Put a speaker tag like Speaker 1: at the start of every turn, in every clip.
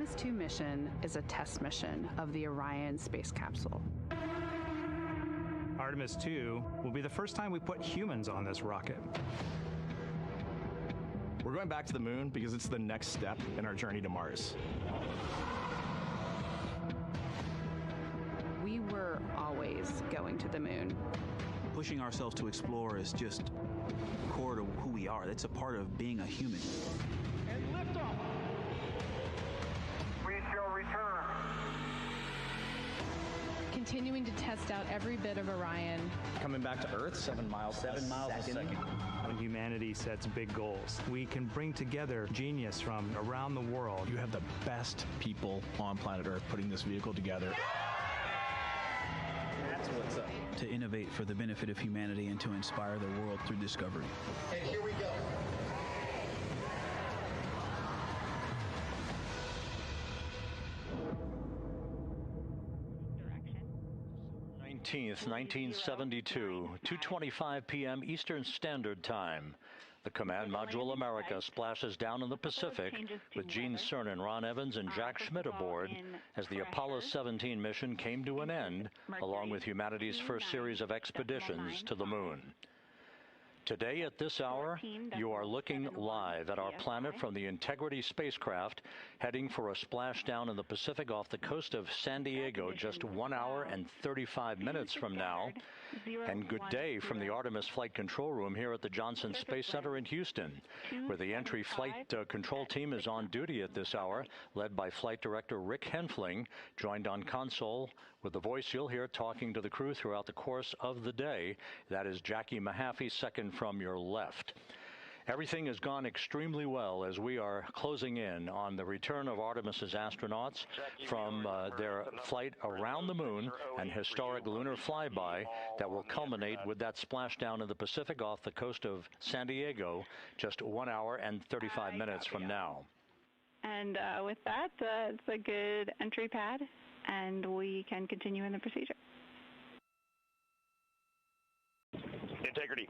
Speaker 1: Artemis II mission is a test mission of the Orion space capsule.
Speaker 2: Artemis II will be the first time we put humans on this rocket.
Speaker 3: We're going back to the moon because it's the next step in our journey to Mars.
Speaker 1: We were always going to the moon.
Speaker 4: Pushing ourselves to explore is just core to who we are. That's a part of being a human.
Speaker 5: And liftoff. We shall return.
Speaker 6: Continuing to test out every bit of Orion.
Speaker 3: Coming back to Earth, 7 miles a second.
Speaker 2: When humanity sets big goals, we can bring together genius from around the world.
Speaker 3: You have the best people on planet Earth putting this vehicle together. That's what's up.
Speaker 4: To innovate for the benefit of humanity and to inspire the world through discovery.
Speaker 5: And here we go.
Speaker 7: 1972, 2:25 p.m. Eastern Standard Time. The Command Module America splashes down in the Pacific with Gene Cernan, Ron Evans, and Jack Schmitt aboard as the Apollo 17 mission came to an end, along with humanity's first series of expeditions to the moon. Today at this hour, you are looking live at our planet from the Integrity spacecraft, heading for a splashdown in the Pacific off the coast of San Diego just 1 hour and 35 minutes from now. And good day from the Artemis Flight Control Room here at the Johnson Space Center in Houston, where the entry flight control team is on duty at this hour, led by Flight Director Rick Henfling, joined on console with the voice you'll hear talking to the crew throughout the course of the day. That is Jackie Mahaffey, second from your left. Everything has gone extremely well as we are closing in on the return of Artemis's astronauts from their flight around the moon and historic lunar flyby that will culminate with that splashdown in the Pacific off the coast of San Diego just 1 hour and 35 minutes from now.
Speaker 8: And with that, it's a good entry pad, and we can continue in the procedure.
Speaker 7: Integrity.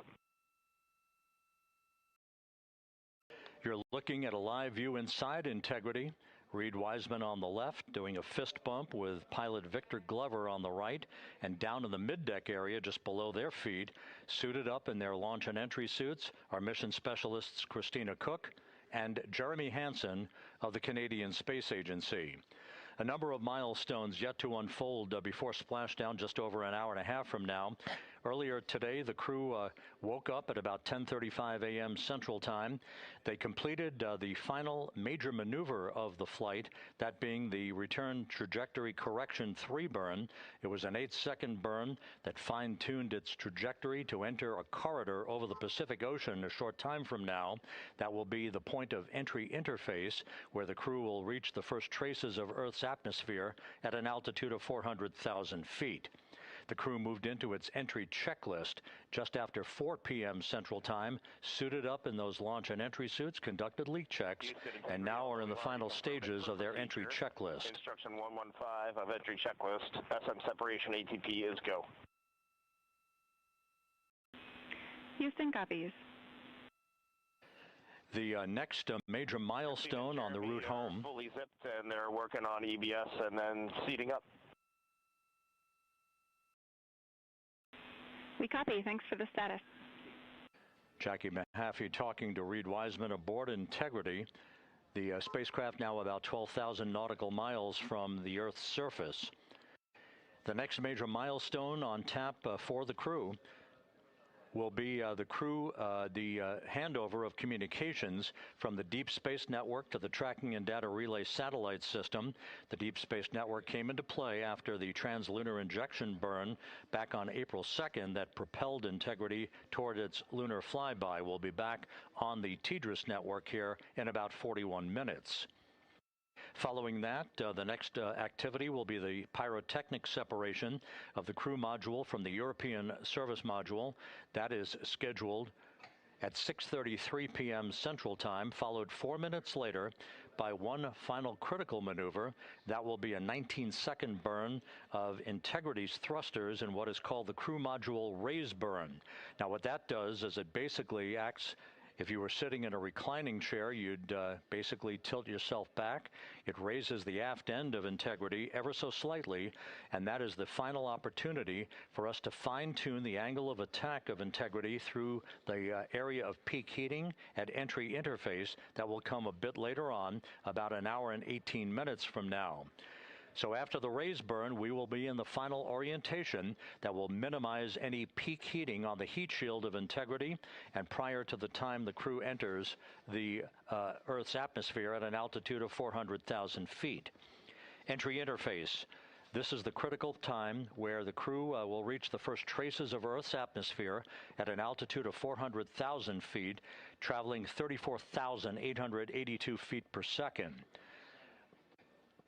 Speaker 7: You're looking at a live view inside Integrity. Reid Wiseman on the left doing a fist bump with pilot Victor Glover on the right, and down in the middeck area just below their feet, suited up in their launch and entry suits, are mission specialists Christina Koch and Jeremy Hansen of the Canadian Space Agency. A number of milestones yet to unfold before splashdown just over an hour and a half from now. Earlier today, the crew woke up at about 10:35 a.m. Central Time. They completed the final major maneuver of the flight, that being the return trajectory correction 3 burn. It was an 8-second burn that fine-tuned its trajectory to enter a corridor over the Pacific Ocean a short time from now. That will be the point of entry interface, where the crew will reach the first traces of Earth's atmosphere at an altitude of 400,000 feet. The crew moved into its entry checklist just after 4 p.m. Central Time, suited up in those launch and entry suits, conducted leak checks, and now are in the final stages of their entry checklist.
Speaker 9: Instruction 115 of entry checklist. SM separation ATP is go.
Speaker 8: Houston copies.
Speaker 7: The next major milestone on the route home.
Speaker 9: Fully zipped, and they're working on EBS and then seating up.
Speaker 8: We copy. Thanks for the status.
Speaker 7: Jackie Mahaffey talking to Reid Wiseman aboard Integrity. The spacecraft now about 12,000 nautical miles from the Earth's surface. The next major milestone on tap for the crew will be the handover of communications from the Deep Space Network to the Tracking and Data Relay Satellite System. The Deep Space Network came into play after the translunar injection burn back on April 2nd that propelled Integrity toward its lunar flyby. We'll be back on the TDRS network here in about 41 minutes. Following that, the next activity will be the pyrotechnic separation of the crew module from the European service module. That is scheduled at 6:33 p.m. Central Time, followed 4 minutes later by one final critical maneuver. That will be a 19-second burn of Integrity's thrusters in what is called the crew module raise burn. Now, what that does is it basically acts If you were sitting in a reclining chair, you'd basically tilt yourself back. It raises the aft end of Integrity ever so slightly, and that is the final opportunity for us to fine-tune the angle of attack of Integrity through the area of peak heating at entry interface that will come a bit later on, about an hour and 18 minutes from now. So after the raise burn, we will be in the final orientation that will minimize any peak heating on the heat shield of Integrity and prior to the time the crew enters the Earth's atmosphere at an altitude of 400,000 feet. Entry interface. This is the critical time where the crew will reach the first traces of Earth's atmosphere at an altitude of 400,000 feet, traveling 34,882 feet per second.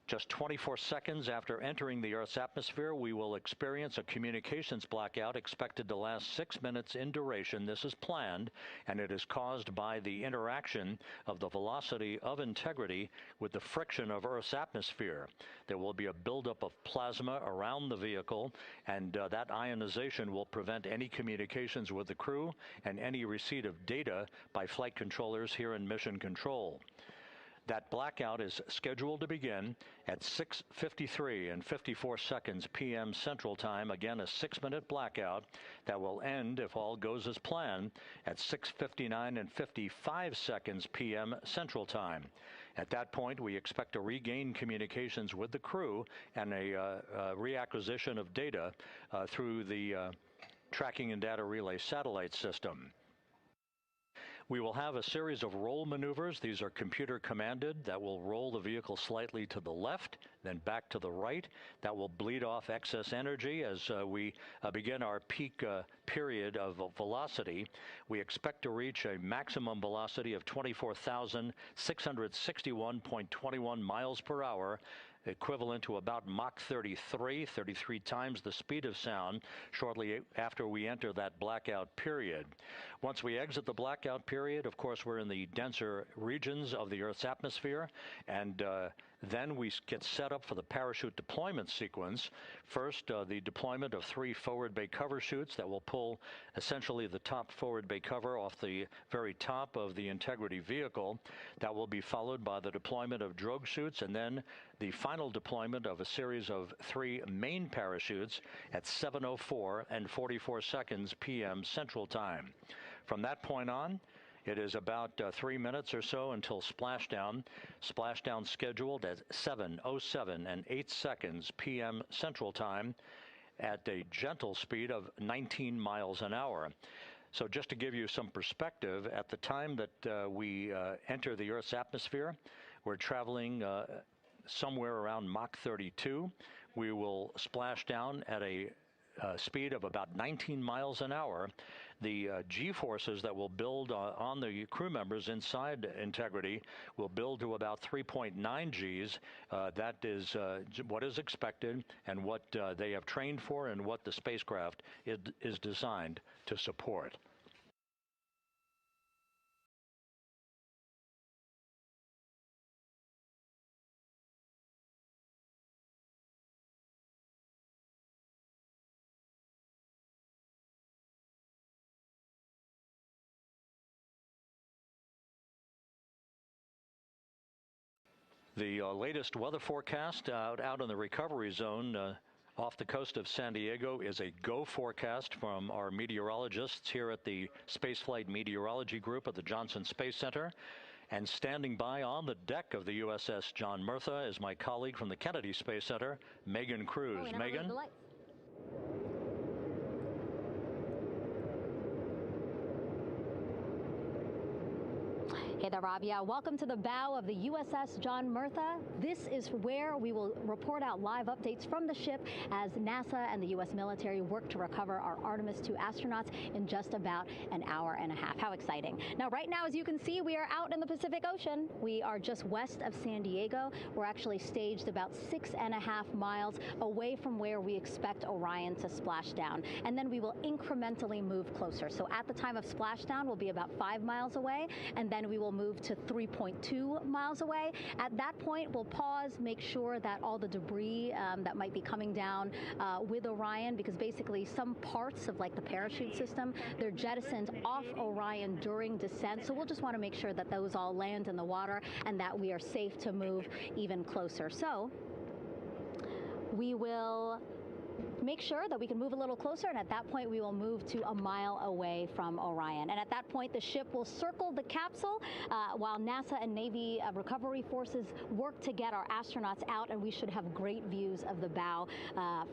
Speaker 7: Just 24 seconds after entering the Earth's atmosphere, we will experience a communications blackout expected to last 6 minutes in duration. This is planned, and it is caused by the interaction of the velocity of Integrity with the friction of Earth's atmosphere. There will be a buildup of plasma around the vehicle, and that ionization will prevent any communications with the crew and any receipt of data by flight controllers here in Mission Control. That blackout is scheduled to begin at 6:53 and 54 seconds p.m. Central Time. Again, a 6-minute blackout that will end, if all goes as planned, at 6:59 and 55 seconds p.m. Central Time. At that point, we expect to regain communications with the crew and a reacquisition of data through the Tracking and Data Relay satellite system. We will have a series of roll maneuvers. These are computer commanded that will roll the vehicle slightly to the left, then back to the right. That will bleed off excess energy as we begin our peak period of velocity. We expect to reach a maximum velocity of 24,661.21 miles per hour, equivalent to about Mach 33 times the speed of sound, shortly after we enter that blackout period. Once we exit the blackout period, of course, we're in the denser regions of the Earth's atmosphere, and then we get set up for the parachute deployment sequence. First, the deployment of 3 forward bay cover chutes that will pull essentially the top forward bay cover off the very top of the Integrity vehicle. That will be followed by the deployment of drogue chutes, and then the final deployment of a series of 3 main parachutes at 7:04 and 44 seconds p.m. Central Time. From that point on, it is about 3 minutes or so until splashdown. Splashdown scheduled at 7:07 and 8 seconds p.m. Central Time at a gentle speed of 19 miles an hour. So just to give you some perspective, at the time that we enter the Earth's atmosphere, we're traveling somewhere around Mach 32. We will splash down at a speed of about 19 miles an hour. The G-forces that will build on the crew members inside Integrity will build to about 3.9 Gs. That is what is expected and what they have trained for and what the spacecraft is designed to support. The latest weather forecast out in the recovery zone off the coast of San Diego is a go forecast from our meteorologists here at the Spaceflight Meteorology Group at the Johnson Space Center. And standing by on the deck of the USS John Murtha is my colleague from the Kennedy Space Center, Megan Cruz. Megan?
Speaker 10: Hey there, Rob. Yeah, welcome to the bow of the USS John Murtha. This is where we will report out live updates from the ship as NASA and the U.S. military work to recover our Artemis II astronauts in just about an hour and a half. How exciting. Now, right now, as you can see, we are out in the Pacific Ocean. We are just west of San Diego. We're actually staged about 6.5 miles away from where we expect Orion to splash down. And then we will incrementally move closer. So at the time of splashdown, we'll be about 5 miles away, and then we will move to 3.2 miles away. At that point, we'll pause, make sure that all the debris that might be coming down with Orion, because basically some parts of like the parachute system, they're jettisoned off Orion during descent. So we'll just want to make sure that those all land in the water and that we are safe to move even closer. So we will make sure that we can move a little closer, and at that point we will move to a mile away from Orion. And at that point the ship will circle the capsule while NASA and Navy recovery forces work to get our astronauts out, and we should have great views of the bow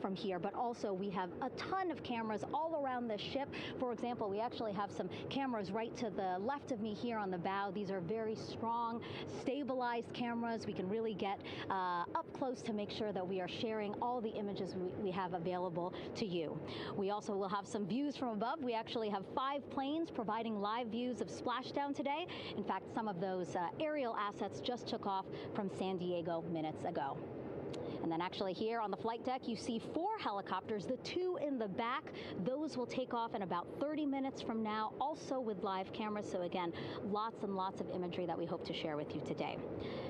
Speaker 10: from here. But also we have a ton of cameras all around the ship. For example, we actually have some cameras right to the left of me here on the bow. These are very strong, stabilized cameras. We can really get up close to make sure that we are sharing all the images we have available to you. We also will have some views from above. We actually have 5 planes providing live views of splashdown today. In fact, some of those aerial assets just took off from San Diego minutes ago. And then actually here on the flight deck, you see 4 helicopters, the 2 in the back. Those will take off in about 30 minutes from now, also with live cameras. So again, lots and lots of imagery that we hope to share with you today.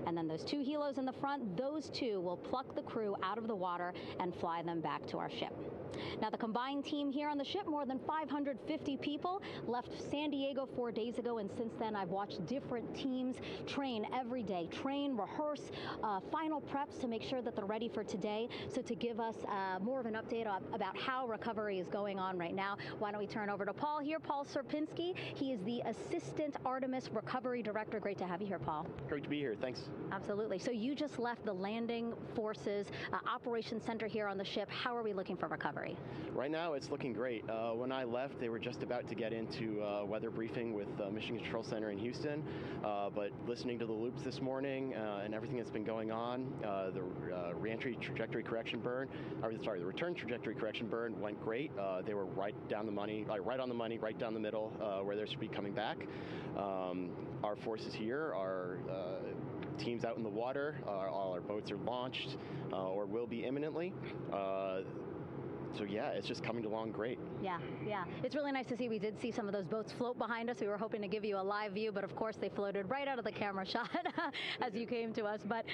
Speaker 10: And then those 2 helos in the front, those 2 will pluck the crew out of the water and fly them back to our ship. Now, the combined team here on the ship, more than 550 people, left San Diego 4 days ago, and since then I've watched different teams train every day, rehearse, final preps to make sure that they're ready for today. So to give us more of an update about how recovery is going on right now, why don't we turn over to Paul here, Paul Serpinski. He is the Assistant Artemis Recovery Director. Great to have you here, Paul.
Speaker 11: Great to be here, thanks.
Speaker 10: Absolutely. So you just left the landing forces operations center here on the ship. How are we looking for recovery?
Speaker 11: Right now it's looking great. When I left, they were just about to get into weather briefing with Mission Control Center in Houston, but listening to the loops this morning and everything that's been going on, the reentry trajectory correction burn, the return trajectory correction burn went great. They were right down the money, right on the money, right down the middle where they should be coming back. Our forces here are teams out in the water. All our boats are launched or will be imminently. So yeah, it's just coming along great.
Speaker 10: Yeah. It's really nice to see. We did see some of those boats float behind us. We were hoping to give you a live view, but of course they floated right out of the camera shot as you came to us. But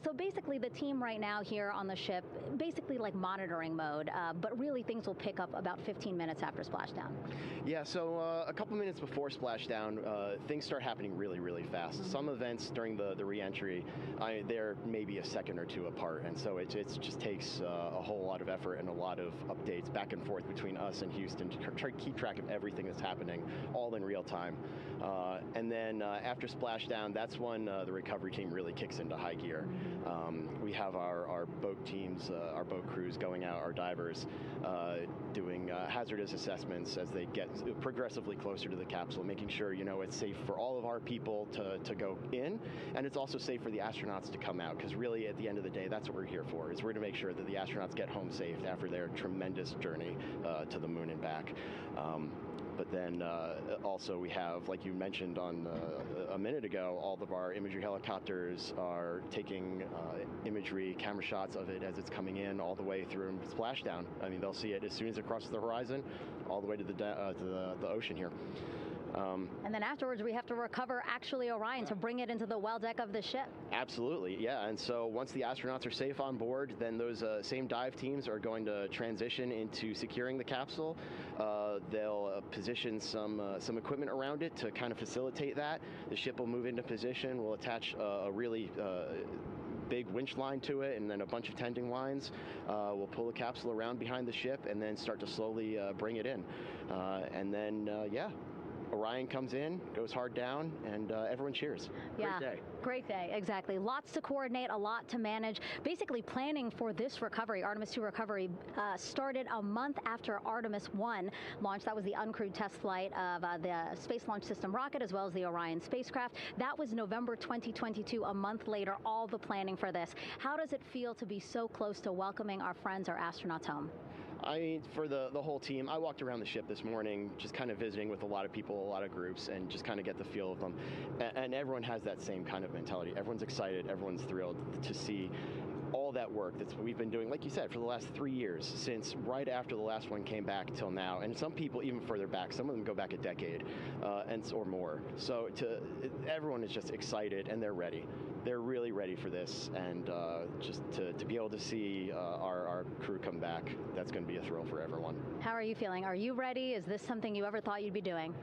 Speaker 10: so basically the team right now here on the ship, basically like monitoring mode, but really things will pick up about 15 minutes after splashdown. Yeah, so a couple minutes before splashdown, things start happening really, really fast. Mm-hmm. Some events during the re-entry, they're maybe a second or 2 apart, and so it just takes a whole lot of effort and a lot of updates back and forth between us and Houston to try to keep track of everything that's happening, all in real time. And then after splashdown, that's when the recovery team really kicks into high gear. We have our boat teams, our boat crews going out, our divers doing hazardous assessments as they get progressively closer to the capsule, making sure it's safe for all of our people to go in, and it's also safe for the astronauts to come out, because really at the end of the day, that's what we're here for, is we're to make sure that the astronauts get home safe after their tremendous journey to the moon and back. But then also we have, like you mentioned on a minute ago, all of our imagery helicopters are taking imagery, camera shots of it as it's coming in all the way through splashdown. I mean, they'll see it as soon as it crosses the horizon, all the way to the ocean here. And then afterwards, we have to recover actually Orion to bring it into the well deck of the ship. Absolutely, yeah. And so once the astronauts are safe on board, then those same dive teams are going to transition into securing the capsule. They'll position some equipment around it to kind of facilitate that. The ship will move into position. We'll attach a really big winch line to it, and then a bunch of tending lines. We'll pull the capsule around behind the ship and then start to slowly bring it in. And then, Orion comes in, goes hard down, and everyone cheers. Great day. Great day, exactly. Lots to coordinate, a lot to manage. Basically planning for this recovery, Artemis II recovery, started a month after Artemis I launched. That was the uncrewed test flight of the Space Launch System rocket, as well as the Orion spacecraft. That was November 2022, a month later, all the planning for this. How does it feel to be so close to welcoming our friends, our astronauts, home? I mean, for the whole team, I walked around the ship this morning just kind of visiting with a lot of people, a lot of groups, and just kind of get the feel of them. And everyone has that same kind of mentality. Everyone's excited, everyone's thrilled to see
Speaker 11: all that work that's what we've been doing, like you said, for the last 3 years, since right after the last one came back till now, and some people even further back. Some of them go back a decade or more. So everyone is just excited, and they're ready. They're really ready for this, and just to be able to see our crew come back, that's going to be a thrill for everyone.
Speaker 10: How are you feeling? Are you ready? Is this something you ever thought you'd be doing?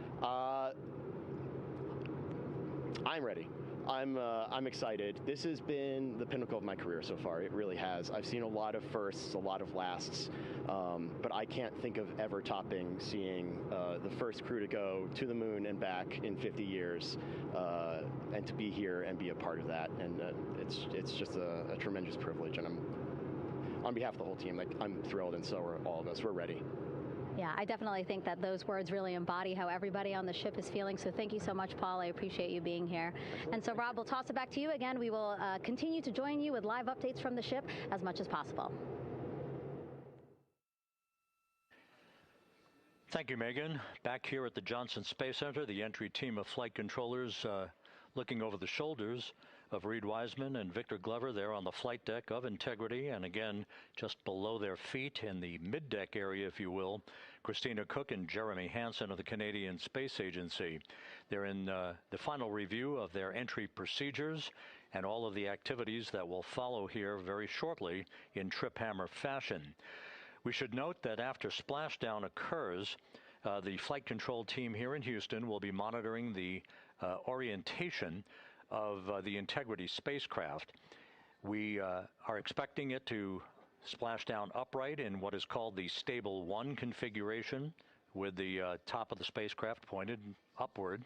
Speaker 11: I'm ready. I'm excited. This has been the pinnacle of my career so far. It really has. I've seen a lot of firsts, a lot of lasts, but I can't think of ever topping seeing the first crew to go to the moon and back in 50 years, and to be here and be a part of that. And it's just a tremendous privilege. And on behalf of the whole team, I'm thrilled, and so are all of us. We're ready.
Speaker 10: Yeah, I definitely think that those words really embody how everybody on the ship is feeling. So thank you so much, Paul. I appreciate you being here. And so, Rob, we'll toss it back to you again. We will continue to join you with live updates from the ship as much as possible.
Speaker 7: Thank you, Megan. Back here at the Johnson Space Center, the entry team of flight controllers looking over the shoulders of Reid Wiseman and Victor Glover there on the flight deck of Integrity, and again, just below their feet in the mid-deck area, if you will, Christina Koch and Jeremy Hansen of the Canadian Space Agency. They're in the final review of their entry procedures and all of the activities that will follow here very shortly in trip hammer fashion. We should note that after splashdown occurs, the flight control team here in Houston will be monitoring the orientation of the Integrity spacecraft. We are expecting it to splash down upright in what is called the Stable 1 configuration, with the top of the spacecraft pointed upward.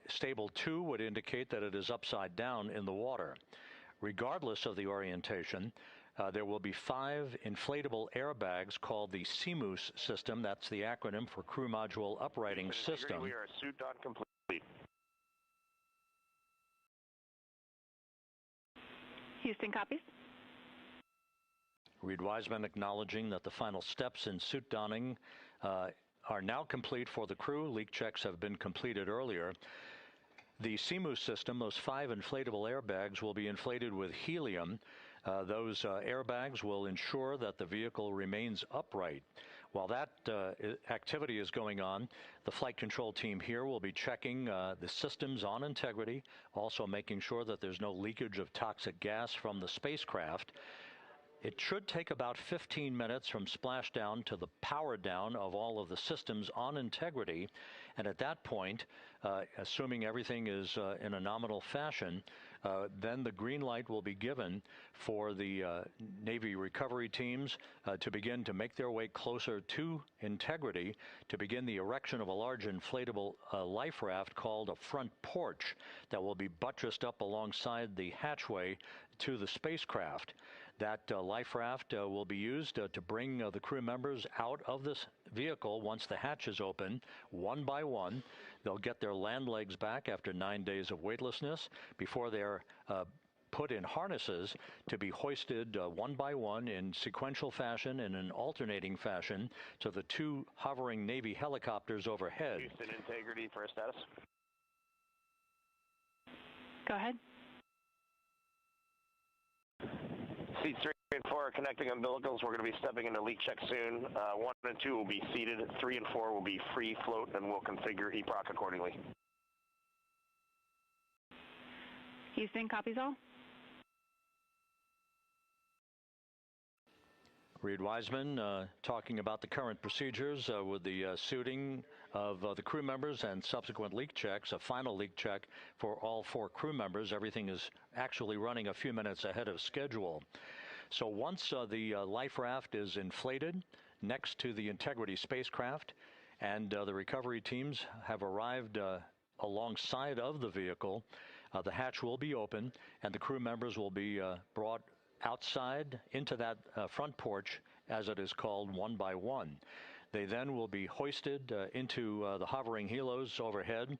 Speaker 7: Stable 2 would indicate that it is upside down in the water. Regardless of the orientation, there will be 5 inflatable airbags called the CMOOS system. That's the acronym for Crew Module Uprighting System.
Speaker 9: We are suit on complete.
Speaker 8: Houston copies.
Speaker 7: Reid Wiseman acknowledging that the final steps in suit donning are now complete for the crew. Leak checks have been completed earlier. The CMOOS system, those 5 inflatable airbags, will be inflated with helium. Those airbags will ensure that the vehicle remains upright. While that activity is going on, the flight control team here will be checking the systems on Integrity, also making sure that there's no leakage of toxic gas from the spacecraft. It should take about 15 minutes from splashdown to the power down of all of the systems on Integrity. And at that point, assuming everything is in a nominal fashion, then the green light will be given for the Navy recovery teams to begin to make their way closer to Integrity to begin the erection of a large inflatable life raft called a front porch that will be buttressed up alongside the hatchway to the spacecraft. That life raft will be used to bring the crew members out of this vehicle once the hatch is open, one by one. They'll get their land legs back after 9 days of weightlessness before they're put in harnesses to be hoisted one by one in sequential fashion, in an alternating fashion, to the 2 hovering Navy helicopters overhead.
Speaker 9: Houston Integrity for a status.
Speaker 8: Go ahead.
Speaker 9: Seats 3 and 4 are connecting umbilicals. We're going to be stepping into leak check soon. 1 and 2 will be seated. 3 and 4 will be free float, and we'll configure EPROC accordingly.
Speaker 8: Houston copies all.
Speaker 7: Reid Wiseman talking about the current procedures with the suiting of the crew members and subsequent leak checks, a final leak check for all 4 crew members. Everything is actually running a few minutes ahead of schedule. So once the life raft is inflated next to the Integrity spacecraft and the recovery teams have arrived alongside of the vehicle, the hatch will be open and the crew members will be brought outside into that front porch, as it is called, one by one. They then will be hoisted into the hovering helos overhead,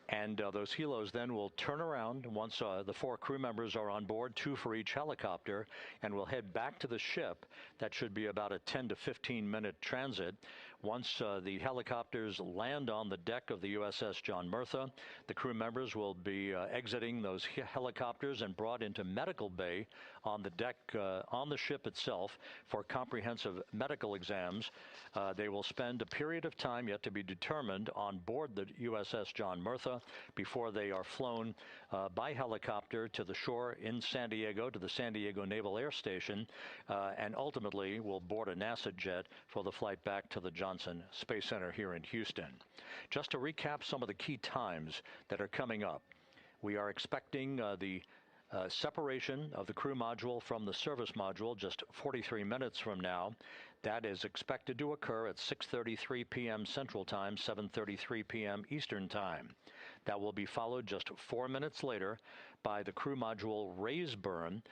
Speaker 7: and those helos then will turn around once the 4 crew members are on board, 2 for each helicopter, and will head back to the ship. That should be about a 10 to 15 minute transit, Once the helicopters land on the deck of the USS John Murtha, the crew members will be exiting those helicopters and brought into medical bay on the deck on the ship itself for comprehensive medical exams. They will spend a period of time yet to be determined on board the USS John Murtha before they are flown by helicopter to the shore in San Diego, to the San Diego Naval Air Station, and ultimately will board a NASA jet for the flight back to the Johnson Space Center here in Houston. Just to recap some of the key times that are coming up, we are expecting the separation of the crew module from the service module just 43 minutes from now. That is expected to occur at 6:33 p.m. Central Time, 7:33 p.m. Eastern Time. That will be followed just 4 minutes later by the crew module raise burn,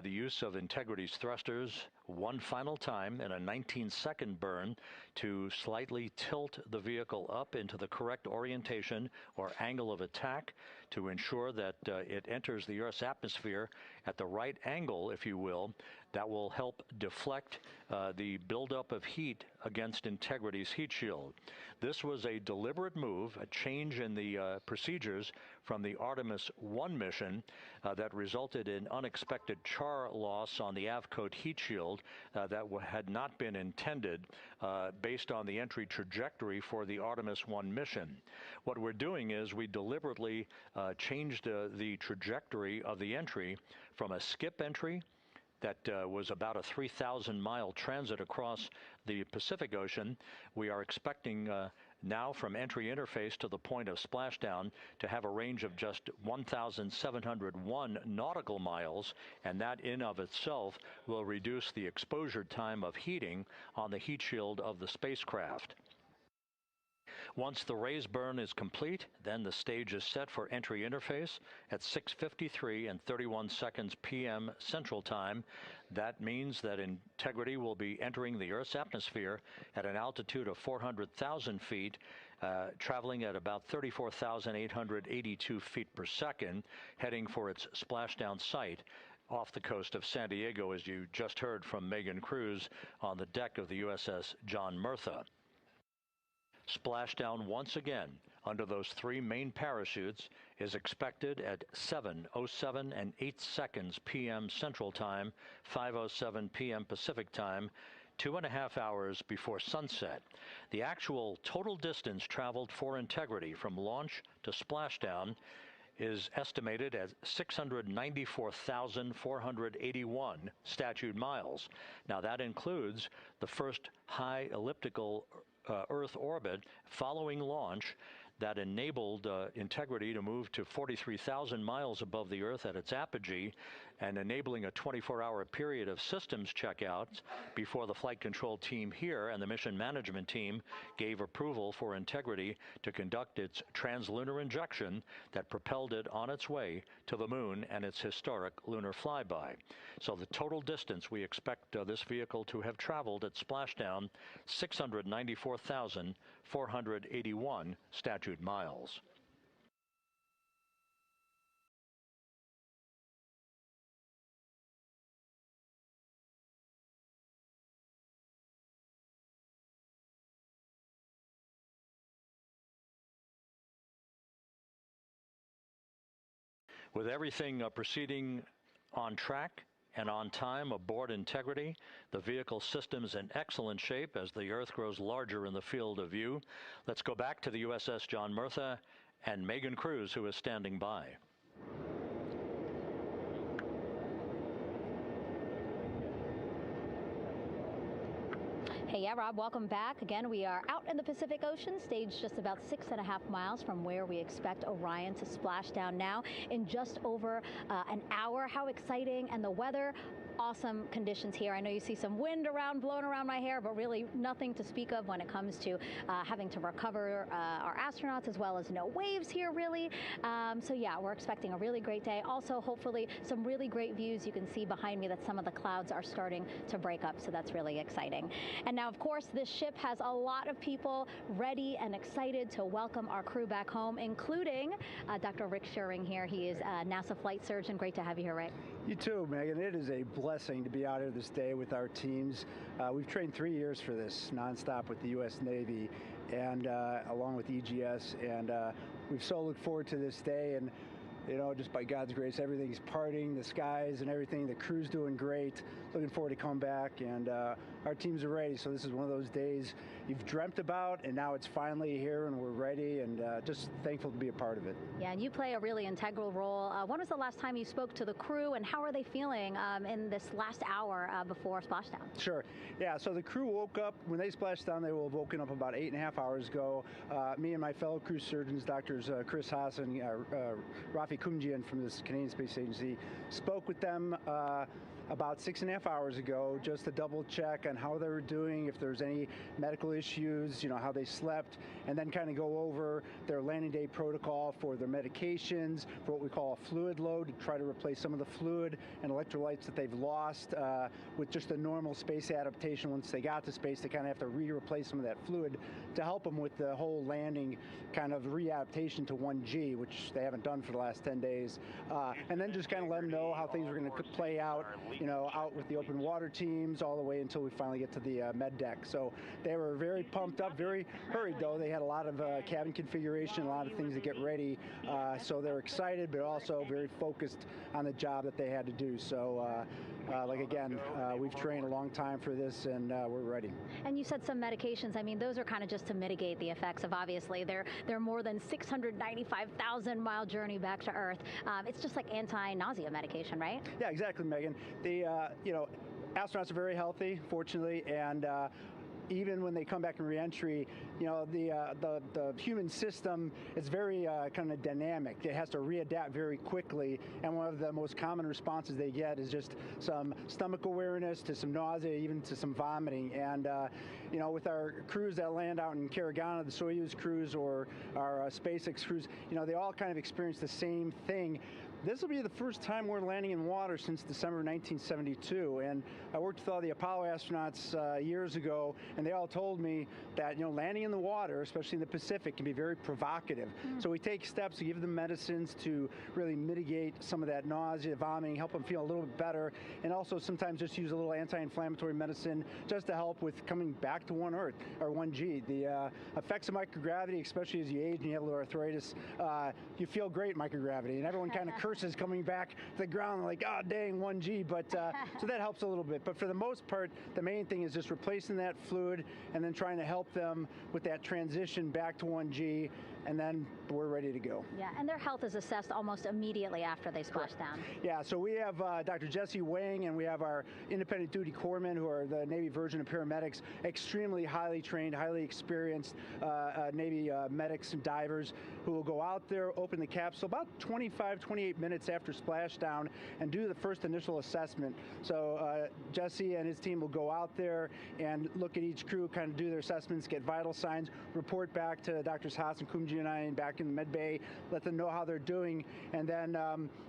Speaker 7: the use of Integrity's thrusters one final time in a 19-second burn to slightly tilt the vehicle up into the correct orientation or angle of attack to ensure that it enters the Earth's atmosphere at the right angle, if you will. That will help deflect the buildup of heat against Integrity's heat shield. This was a deliberate move, a change in the procedures from the Artemis I mission that resulted in unexpected char loss on the Avcoat heat shield that had not been intended based on the entry trajectory for the Artemis I mission. What we're doing is we deliberately changed the trajectory of the entry from a skip entry that was about a 3,000-mile transit across the Pacific Ocean. We are expecting now from entry interface to the point of splashdown to have a range of just 1,701 nautical miles, and that in of itself will reduce the exposure time of heating on the heat shield of the spacecraft. Once the raise burn is complete, then the stage is set for entry interface at 6:53 and 31 seconds p.m. Central Time. That means that Integrity will be entering the Earth's atmosphere at an altitude of 400,000 feet, traveling at about 34,882 feet per second, heading for its splashdown site off the coast of San Diego, as you just heard from Megan Cruz on the deck of the USS John Murtha. Splashdown once again under those three main parachutes is expected at 7:07 and 8 seconds p.m. Central Time, 5:07 p.m. Pacific Time, 2.5 hours before sunset. The actual total distance traveled for Integrity from launch to splashdown is estimated at 694,481 statute miles. Now that includes the first high elliptical Earth orbit following launch that enabled Integrity to move to 43,000 miles above the Earth at its apogee, and enabling a 24-hour period of systems checkouts before the flight control team here and the mission management team gave approval for Integrity to conduct its translunar injection that propelled it on its way to the moon and its historic lunar flyby. So the total distance we expect this vehicle to have traveled at splashdown, 694,481 statute miles. With everything proceeding on track and on time aboard Integrity, the vehicle system's in excellent shape as the Earth grows larger in the field of view. Let's go back to the USS John Murtha and Megan Cruz, who is standing by.
Speaker 10: Hey, yeah, Rob, welcome back. Again, we are out in the Pacific Ocean, staged just about 6.5 miles from where we expect Orion to splash down now in just over an hour. How exciting. And the weather, awesome conditions here. I know you see some wind blowing around my hair, but really nothing to speak of when it comes to having to recover our astronauts, as well as no waves here, really. So yeah, we're expecting a really great day. Also, hopefully, some really great views. You can see behind me that some of the clouds are starting to break up, so that's really exciting. And now, of course, this ship has a lot of people ready and excited to welcome our crew back home, including Dr. Rick Schuring here. He is a NASA flight surgeon. Great to have you here, Rick.
Speaker 12: You too, Megan. It is a blessing to be out here this day with our teams. We've trained 3 years for this nonstop with the U.S. Navy and along with EGS, and we've so looked forward to this day. And you know, just by God's grace, everything's parting, the skies and everything. The crew's doing great. Looking forward to come back, and our teams are ready. So this is one of those days you've dreamt about, and now it's finally here, and we're ready, and just thankful to be a part of it.
Speaker 10: Yeah, and you play a really integral role. When was the last time you spoke to the crew, and how are they feeling in this last hour before splashdown? Sure.
Speaker 12: Yeah, so the crew woke up. When they splashed down, they were woken up about 8.5 hours ago. Me and my fellow crew surgeons, Doctors Chris Hansen, Rafi Kumjian from the Canadian Space Agency, spoke with them about 6.5 hours ago, just to double check on how they were doing, if there's any medical issues, you know, how they slept, and then kind of go over their landing day protocol for their medications, for what we call a fluid load, to try to replace some of the fluid and electrolytes that they've lost with just a normal space adaptation. Once they got to space, they kind of have to replace some of that fluid to help them with the whole landing kind of readaptation to 1G, which they haven't done for the last 10 days. And then just kind of let them know how things are going to play out, you know, out with the open water teams all the way until we finally get to the med deck. So they were very pumped up, very hurried though. They had a lot of cabin configuration, a lot of things to get ready. So they're excited, but also very focused on the job that they had to do. So like again, we've trained a long time for this, and we're ready. And you said some medications. I mean, those are kind of just to mitigate the effects of, obviously, their more than 695,000 mile journey back to Earth. It's just like anti-nausea medication, right? Yeah, exactly, Megan. The you know, astronauts are very healthy, fortunately, and even when they come back in reentry, you know, the human system is very kind of dynamic. It has to readapt very quickly, and one of the most common responses they get is just some stomach awareness, to some nausea, even to some vomiting. And you know, with our crews that land out in Karagana, the Soyuz crews or our SpaceX crews, you know, they all kind of experience the same thing. This will be the first time we're landing in water since December 1972, and I worked with all the Apollo astronauts years ago, and they all told me that, you know, landing in the water, especially in the Pacific, can be very provocative. So we take steps to give them medicines to really mitigate some of that nausea, vomiting, help them feel a little bit better, and also sometimes just use a little anti-inflammatory medicine just to help with coming back to 1 Earth, or 1G. The effects of microgravity, especially as you age and you have a little arthritis, you feel great in microgravity, and everyone kind of curses coming back to the ground like, oh, dang, 1G, but so that helps a little bit. But for the most part, the main thing is just replacing that fluid and then trying to help them with that transition back to 1G, and then we're ready to go. Yeah, and their health is assessed almost immediately after they splash down. Yeah, so we have Dr. Jesse Wang, and we have our independent duty corpsmen, who are the Navy version of paramedics, extremely highly trained, highly experienced Navy medics and divers who will go out there, open the capsule about 25, 28 minutes after splashdown and do the first initial assessment. So Jesse and his team will go out there and look at each crew, kind of do their assessments, get vital signs, report back to Drs. Haas and Kumji and I back in the med bay, let them know how they're doing, and then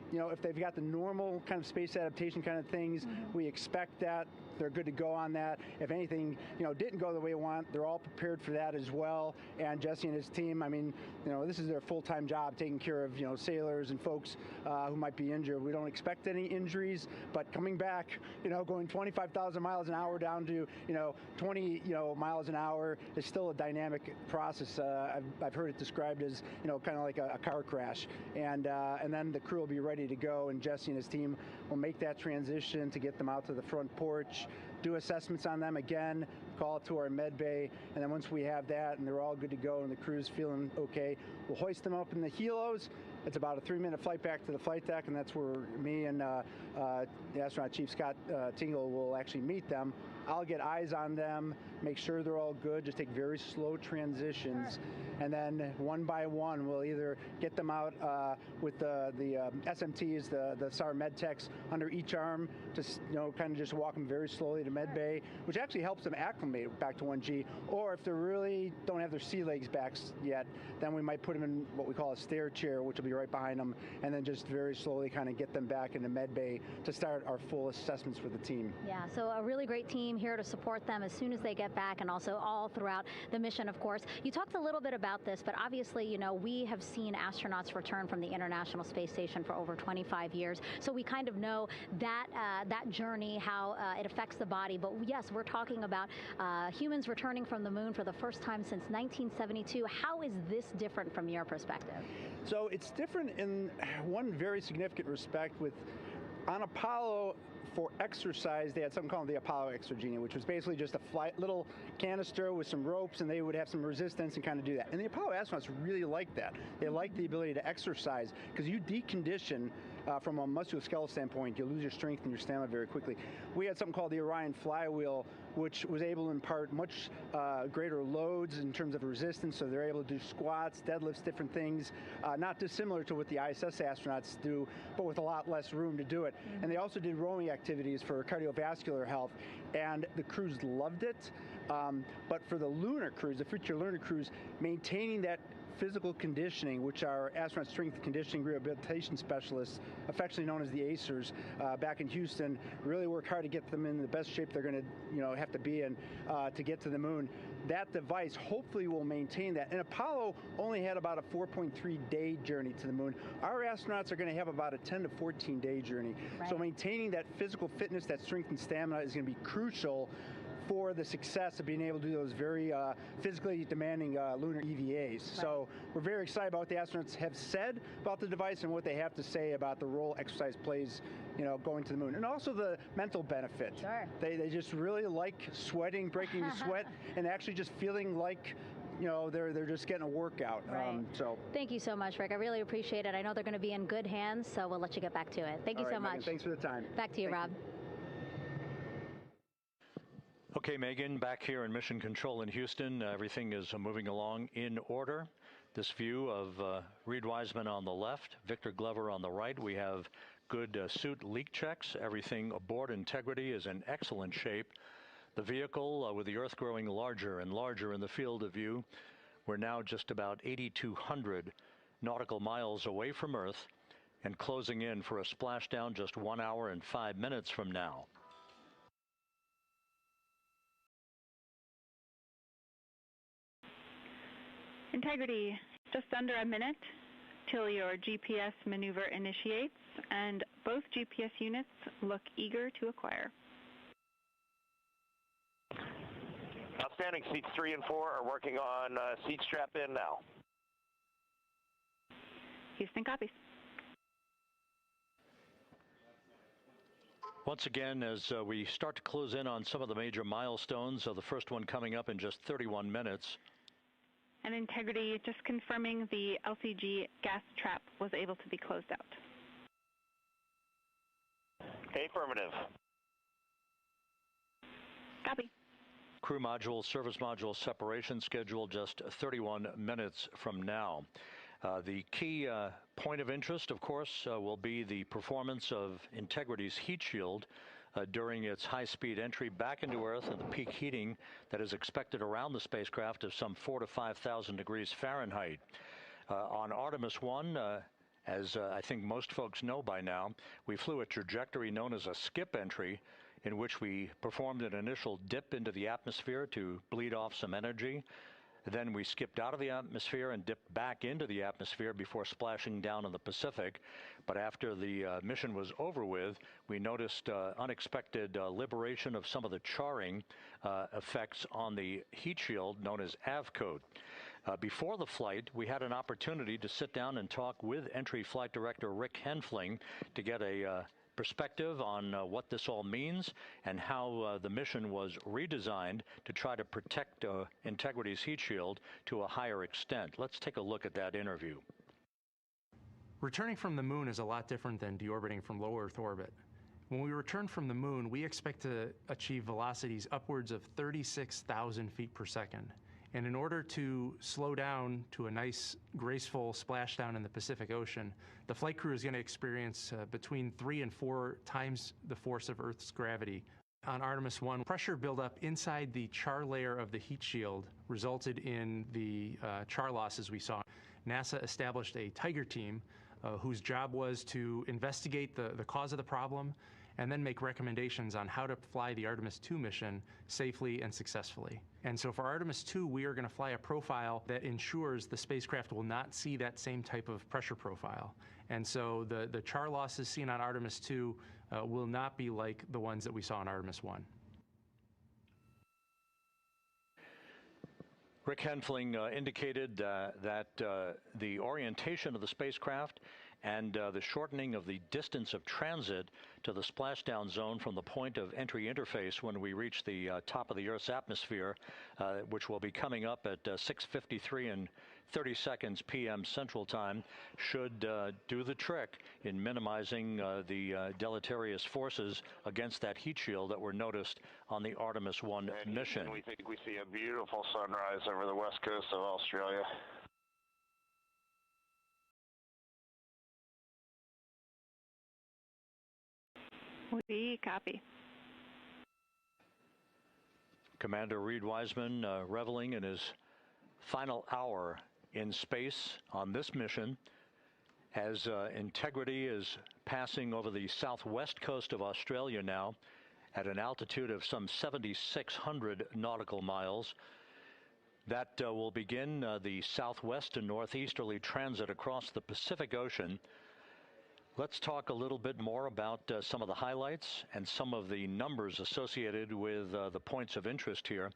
Speaker 12: you know, if they've got the normal kind of space adaptation kind of things, we expect that they're good to go on that. If anything, you know, didn't go the way we want, they're all prepared for that as well. And Jesse and his team, I mean, you know, this is their full-time job, taking care of, you know, sailors and folks who might be injured. We don't expect any injuries, but coming back, you know, going 25,000 miles an hour down to, you know, 20, you know, miles an hour is still a dynamic process. I've heard it described as, you know, kind of like a car crash. And then the crew will be ready to go, and Jesse and his team will make that transition to get them out to the front porch, do assessments on them again, call it to our med bay, and then once we have that and they're all good to go and the crew's feeling okay, we'll hoist them up in the helos. It's about a 3-minute flight back to the flight deck, and that's where me and the astronaut chief, Scott Tingle, will actually meet them. I'll get eyes on them, make sure they're all good, just take very slow transitions, and then one by one we'll either get them out with the SMTs, the SAR med techs, under each arm, just, you know, kind of just walk them very slowly to med bay, which actually helps them acclimate back to 1G. Or if they really don't have their sea legs back yet, then we might put them in what we call a stair chair, which will be right behind them, and then just very slowly kind of get them back into med bay to start our full assessments for the team.
Speaker 10: Yeah, so a really great team here to support them as soon as they get back, and also all throughout the mission, of course. You talked a little bit about this, but obviously, you know, we have seen astronauts return from the International Space Station for over 25 years, so we kind of know that that journey, how it affects the body. But yes, we're talking about humans returning from the moon for the first time since 1972. How is this different from your perspective?
Speaker 12: So it's different in one very significant respect. With on Apollo, for exercise, they had something called the Apollo Exergenia, which was basically just a little canister with some ropes, and they would have some resistance and kind of do that. And the Apollo astronauts really liked that. They liked the ability to exercise, because you decondition from a musculoskeletal standpoint, you lose your strength and your stamina very quickly. We had something called the Orion flywheel, which was able to impart much greater loads in terms of resistance, so they're able to do squats, deadlifts, different things, not dissimilar to what the ISS astronauts do, but with a lot less room to do it. Mm-hmm. And they also did rowing activities for cardiovascular health, and the crews loved it. But for the lunar crews, the future lunar crews, maintaining that physical conditioning, which our astronaut strength conditioning rehabilitation specialists, affectionately known as the ACERs, back in Houston, really work hard to get them in the best shape they're going to, have to be in to get to the moon. That device hopefully will maintain that. And Apollo only had about a 4.3-day journey to the moon. Our astronauts are going to have about a 10 to 14-day journey. Right. So maintaining that physical fitness, that strength and stamina is going to be crucial for the success of being able to do those very physically demanding lunar EVAs. Right. So we're very excited about what the astronauts have said about the device and what they have to say about the role exercise plays, going to the moon. And also the mental benefit.
Speaker 10: Sure.
Speaker 12: They just really like sweating, breaking the sweat, and actually just feeling like they're just getting a workout.
Speaker 10: Right. Thank you so much, Rick. I really appreciate it. I know they're going to be in good hands, so we'll let you get back to it. Thank you so much.
Speaker 12: Megan, thanks for the time.
Speaker 10: Back to you, Rob.
Speaker 7: Okay, Megan, back here in Mission Control in Houston. Everything is moving along in order. This view of Reid Wiseman on the left, Victor Glover on the right. We have good suit leak checks. Everything aboard integrity is in excellent shape. The vehicle, with the Earth growing larger and larger in the field of view, we're now just about 8,200 nautical miles away from Earth and closing in for a splashdown just 1 hour and 5 minutes from now.
Speaker 8: Integrity, just under a minute till your GPS maneuver initiates, and both GPS units look eager to acquire.
Speaker 9: Outstanding. Seats 3 and 4 are working on seat strap in now.
Speaker 8: Houston copies.
Speaker 7: Once again, as we start to close in on some of the major milestones, the first one coming up in just 31 minutes.
Speaker 8: And Integrity, just confirming the LCG gas trap was able to be closed out.
Speaker 9: Affirmative.
Speaker 8: Copy.
Speaker 7: Crew module, service module separation scheduled just 31 minutes from now. The key point of interest, of course, will be the performance of Integrity's heat shield during its high-speed entry back into Earth and the peak heating that is expected around the spacecraft of some 4,000 to 5,000 degrees Fahrenheit. On Artemis I, as I think most folks know by now, we flew a trajectory known as a skip entry, in which we performed an initial dip into the atmosphere to bleed off some energy. Then we skipped out of the atmosphere and dipped back into the atmosphere before splashing down in the Pacific. But after the mission was over with, we noticed unexpected liberation of some of the charring effects on the heat shield known as AVCOAT. Before the flight, we had an opportunity to sit down and talk with Entry Flight Director Rick Henfling to get a perspective on what this all means and how the mission was redesigned to try to protect Integrity's heat shield to a higher extent. Let's take a look at that interview.
Speaker 13: Returning from the moon is a lot different than deorbiting from low Earth orbit. When we return from the moon, we expect to achieve velocities upwards of 36,000 feet per second. And in order to slow down to a nice, graceful splashdown in the Pacific Ocean, the flight crew is going to experience between 3 and 4 times the force of Earth's gravity. On Artemis I, pressure buildup inside the char layer of the heat shield resulted in the char losses we saw. NASA established a Tiger team whose job was to investigate the cause of the problem and then make recommendations on how to fly the Artemis II mission safely and successfully. And so for Artemis II, we are going to fly a profile that ensures the spacecraft will not see that same type of pressure profile. And so the char losses seen on Artemis II will not be like the ones that we saw on Artemis I.
Speaker 7: Rick Henfling indicated that the orientation of the spacecraft and the shortening of the distance of transit to the splashdown zone from the point of entry interface when we reach the top of the Earth's atmosphere, which will be coming up at 6:53 and 30 seconds p.m. Central Time, should do the trick in minimizing the deleterious forces against that heat shield that were noticed on the Artemis I mission.
Speaker 9: And we think we see a beautiful sunrise over the west coast of Australia.
Speaker 8: We copy.
Speaker 7: Commander Reid Wiseman reveling in his final hour in space on this mission as Integrity is passing over the southwest coast of Australia now at an altitude of some 7,600 nautical miles. That will begin the southwest and northeasterly transit across the Pacific Ocean. Let's talk a little bit more about some of the highlights and some of the numbers associated with the points of interest here.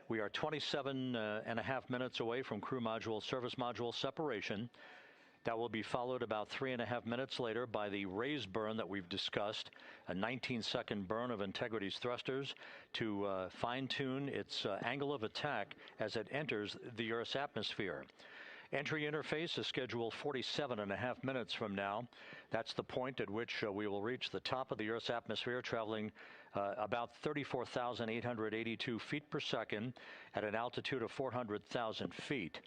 Speaker 7: We are 27 and a half minutes away from crew module, service module separation. That will be followed about 3.5 minutes later by the raised burn that we've discussed, a 19-second burn of Integrity's thrusters to fine-tune its angle of attack as it enters the Earth's atmosphere. Entry interface is scheduled 47.5 minutes from now. That's the point at which we will reach the top of the Earth's atmosphere, traveling about 34,882 feet per second at an altitude of 400,000 feet.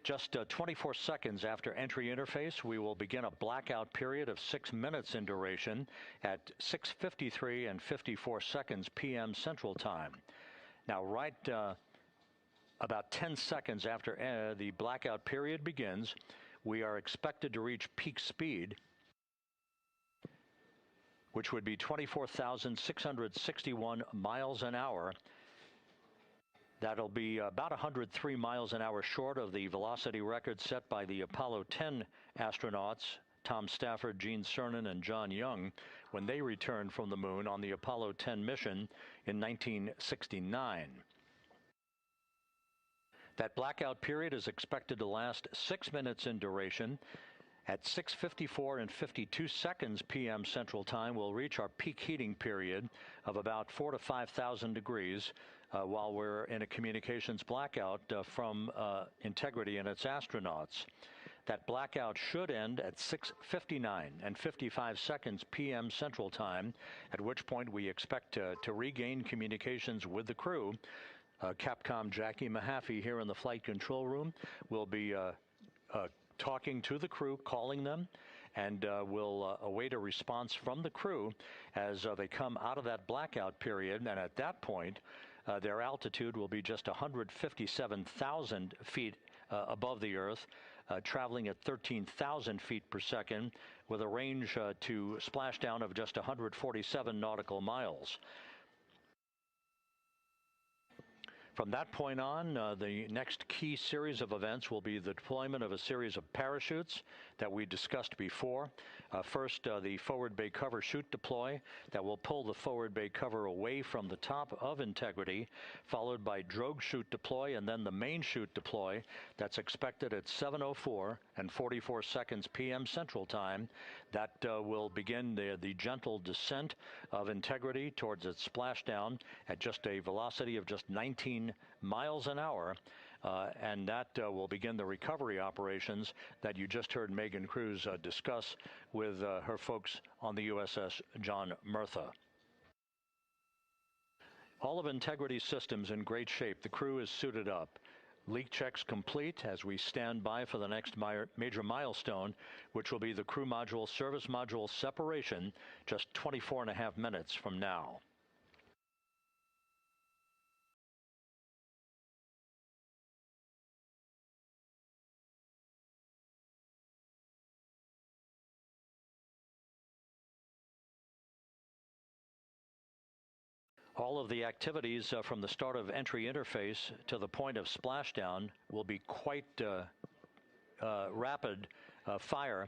Speaker 7: Just 24 seconds after entry interface, we will begin a blackout period of 6 minutes in duration at 6:53 and 54 seconds p.m. Central Time. Now, right about 10 seconds after the blackout period begins, we are expected to reach peak speed, which would be 24,661 miles an hour. That'll be about 103 miles an hour short of the velocity record set by the Apollo 10 astronauts, Tom Stafford, Gene Cernan, and John Young, when they returned from the moon on the Apollo 10 mission in 1969. That blackout period is expected to last 6 minutes in duration. At 6:54 and 52 seconds p.m. Central Time, we'll reach our peak heating period of about 4,000 to 5,000 degrees while we're in a communications blackout from Integrity and its astronauts. That blackout should end at 6:59 and 55 seconds p.m. Central Time, at which point we expect to regain communications with the crew. Capcom Jackie Mahaffey here in the flight control room will be talking to the crew, calling them, and we'll await a response from the crew as they come out of that blackout period. And at that point, their altitude will be just 157,000 feet above the Earth, traveling at 13,000 feet per second with a range to splashdown of just 147 nautical miles. From that point on, the next key series of events will be the deployment of a series of parachutes that we discussed before. First, the forward bay cover chute deploy that will pull the forward bay cover away from the top of Integrity, followed by drogue chute deploy, and then the main chute deploy that's expected at 7:04 and 44 seconds p.m. Central Time. That will begin the gentle descent of Integrity towards its splashdown at just a velocity of just 19 miles an hour. And that will begin the recovery operations that you just heard Megan Cruz discuss with her folks on the USS John Murtha. All of Integrity's systems in great shape. The crew is suited up. Leak checks complete as we stand by for the next major milestone, which will be the crew module service module separation just 24.5 minutes from now. All of the activities from the start of entry interface to the point of splashdown will be quite rapid fire,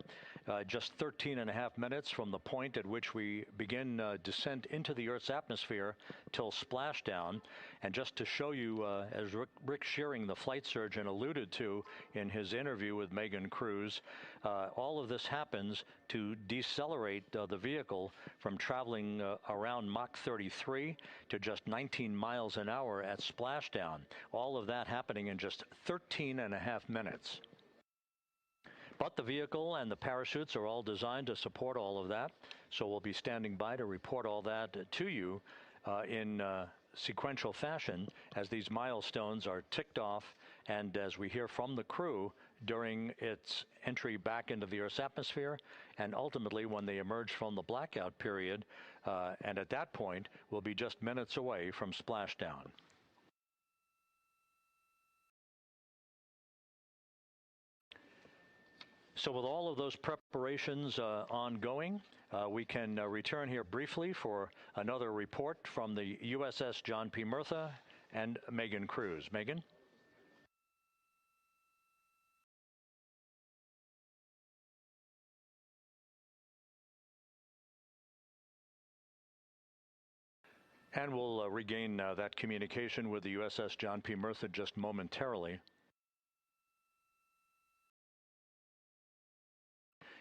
Speaker 7: just 13.5 minutes from the point at which we begin descent into the Earth's atmosphere till splashdown. And just to show you, as Rick Shearing, the flight surgeon, alluded to in his interview with Megan Cruz, all of this happens to decelerate the vehicle from traveling around Mach 33 to just 19 miles an hour at splashdown. All of that happening in just 13.5 minutes. But the vehicle and the parachutes are all designed to support all of that, so we'll be standing by to report all that to you in sequential fashion as these milestones are ticked off and as we hear from the crew during its entry back into the Earth's atmosphere and ultimately when they emerge from the blackout period, and at that point we'll be just minutes away from splashdown. So with all of those preparations ongoing, we can return here briefly for another report from the USS John P. Murtha and Megan Cruz. Megan? And we'll regain that communication with the USS John P. Murtha just momentarily.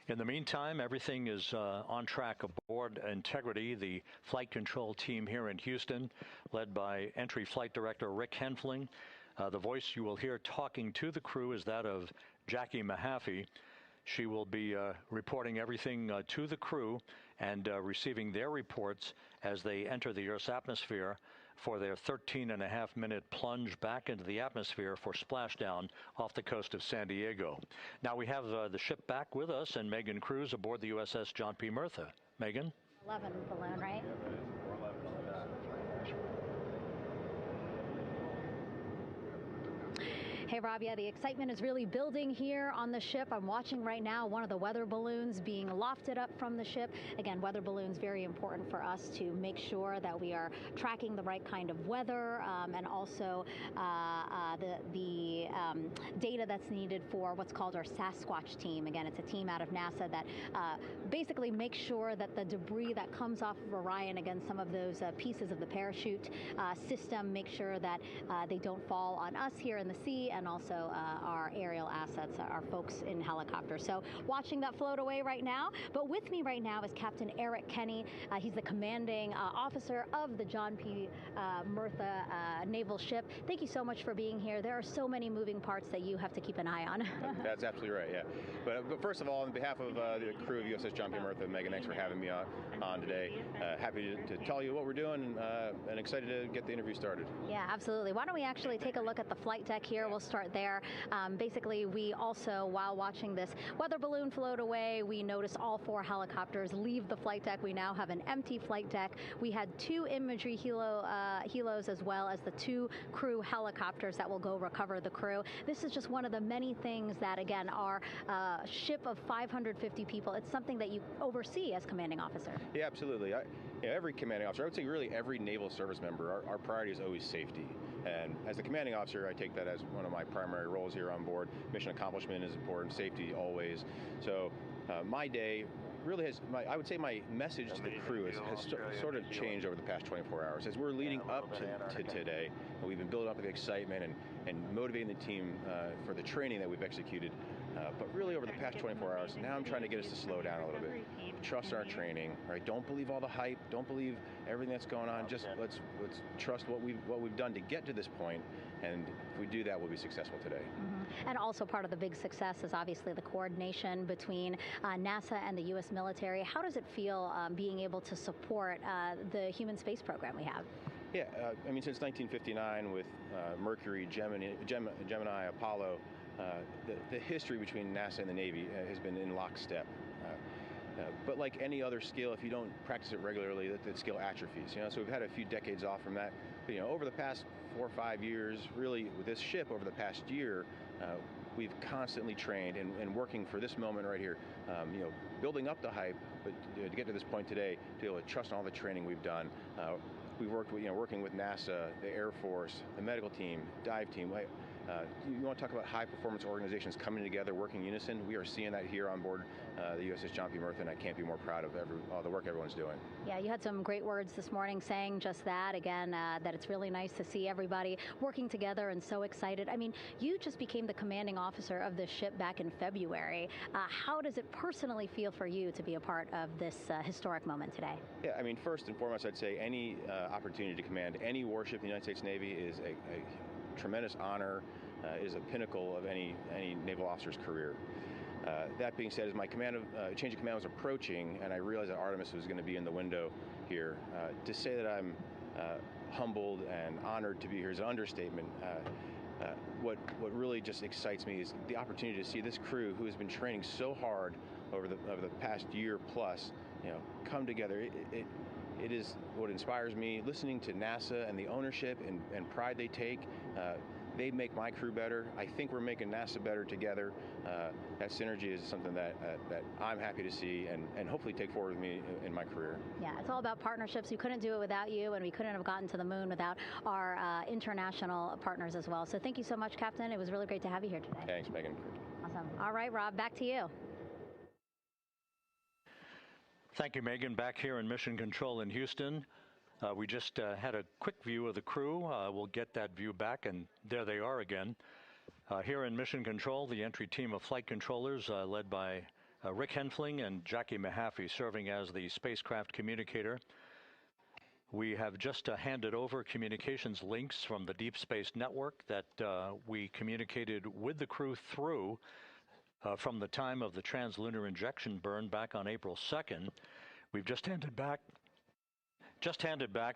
Speaker 7: In the meantime, everything is on track aboard Integrity, the flight control team here in Houston, led by Entry Flight Director Rick Henfling. The voice you will hear talking to the crew is that of Jackie Mahaffey. She will be reporting everything to the crew and receiving their reports as they enter the Earth's atmosphere for their 13.5-minute plunge back into the atmosphere for splashdown off the coast of San Diego. Now we have the ship back with us and Megan Cruz aboard the USS John P. Murtha. Megan?
Speaker 10: 11 balloon, right?
Speaker 14: Yep, 411 on that.
Speaker 10: Hey, Rob, yeah, the excitement is really building here on the ship. I'm watching right now one of the weather balloons being lofted up from the ship. Again, weather balloons, very important for us to make sure that we are tracking the right kind of weather and also the data that's needed for what's called our Sasquatch team. Again, it's a team out of NASA that basically makes sure that the debris that comes off of Orion, again, some of those pieces of the parachute system, make sure that they don't fall on us here in the sea, and also our aerial assets, our folks in helicopters. So watching that float away right now. But with me right now is Captain Eric Kenny. He's the commanding officer of the John P. Murtha naval ship. Thank you so much for being here. There are so many moving parts that you have to keep an eye on.
Speaker 14: That's absolutely right, yeah. But first of all, on behalf of the crew of USS John P. Murtha, Megan, thanks for having me on today. Happy to tell you what we're doing and excited to get the interview started.
Speaker 10: Yeah, absolutely. Why don't we actually take a look at the flight deck here? We'll start there. Basically, we also, while watching this weather balloon float away, we noticed all 4 helicopters leave the flight deck. We now have an empty flight deck. We had 2 imagery helos as well as the 2 crew helicopters that will go recover the crew. This is just one of the many things that, again, our ship of 550 people, it's something that you oversee as commanding officer.
Speaker 14: Yeah, absolutely. Every commanding officer, I would say really every naval service member, our priority is always safety. And as the commanding officer, I take that as one of my primary roles here on board. Mission accomplishment is important, safety always. So my day really has, I would say my message to the crew has sort of changed over the past 24 hours. As we're leading up to today, we've been building up the excitement and motivating the team for the training that we've executed. But really over the past 24 hours, now I'm trying to get us to slow down a little bit. Trust our training, right? Don't believe all the hype. Don't believe everything that's going on. Just let's trust what we've done to get to this point. And if we do that, we'll be successful today.
Speaker 10: Mm-hmm. And also part of the big success is obviously the coordination between NASA and the U.S. military. How does it feel being able to support the human space program we have?
Speaker 14: Yeah, I mean, since 1959 with Mercury, Gemini, Apollo, the history between NASA and the Navy has been in lockstep. But like any other skill, if you don't practice it regularly, that skill atrophies. So we've had a few decades off from that. But, over the past 4 or 5 years, really with this ship over the past year, we've constantly trained and working for this moment right here. Building up the hype, but to get to this point today, to be able to trust in all the training we've done. we've worked with, working with NASA, the Air Force, the medical team, dive team. You want to talk about high-performance organizations coming together, working in unison? We are seeing that here on board the USS John P. Murtha, and I can't be more proud of all the work everyone's doing.
Speaker 10: Yeah, you had some great words this morning saying just that, again, that it's really nice to see everybody working together and so excited. I mean, you just became the commanding officer of this ship back in February. How does it personally feel for you to be a part of this historic moment today?
Speaker 14: Yeah, I mean, first and foremost, I'd say any opportunity to command any warship in the United States Navy is a tremendous honor, is a pinnacle of any naval officer's career. That being said, as my change of command was approaching, and I realized that Artemis was going to be in the window here, to say that I'm humbled and honored to be here is an understatement. What really just excites me is the opportunity to see this crew, who has been training so hard over the past year plus, come together. It is what inspires me. Listening to NASA and the ownership and pride they take, they make my crew better. I think we're making NASA better together. That synergy is something that I'm happy to see and hopefully take forward with me in my career.
Speaker 10: Yeah, it's all about partnerships. We couldn't do it without you, and we couldn't have gotten to the moon without our international partners as well. So thank you so much, Captain. It was really great to have you here today.
Speaker 14: Thanks, Megan.
Speaker 10: Awesome. All right, Rob, back to you.
Speaker 7: Thank you, Megan. Back here in Mission Control in Houston. We just had a quick view of the crew. We'll get that view back, and there they are again. Here in Mission Control, the entry team of flight controllers led by Rick Henfling and Jackie Mahaffey serving as the spacecraft communicator. We have just handed over communications links from the Deep Space Network that we communicated with the crew through from the time of the translunar injection burn back on April 2nd. We've just handed back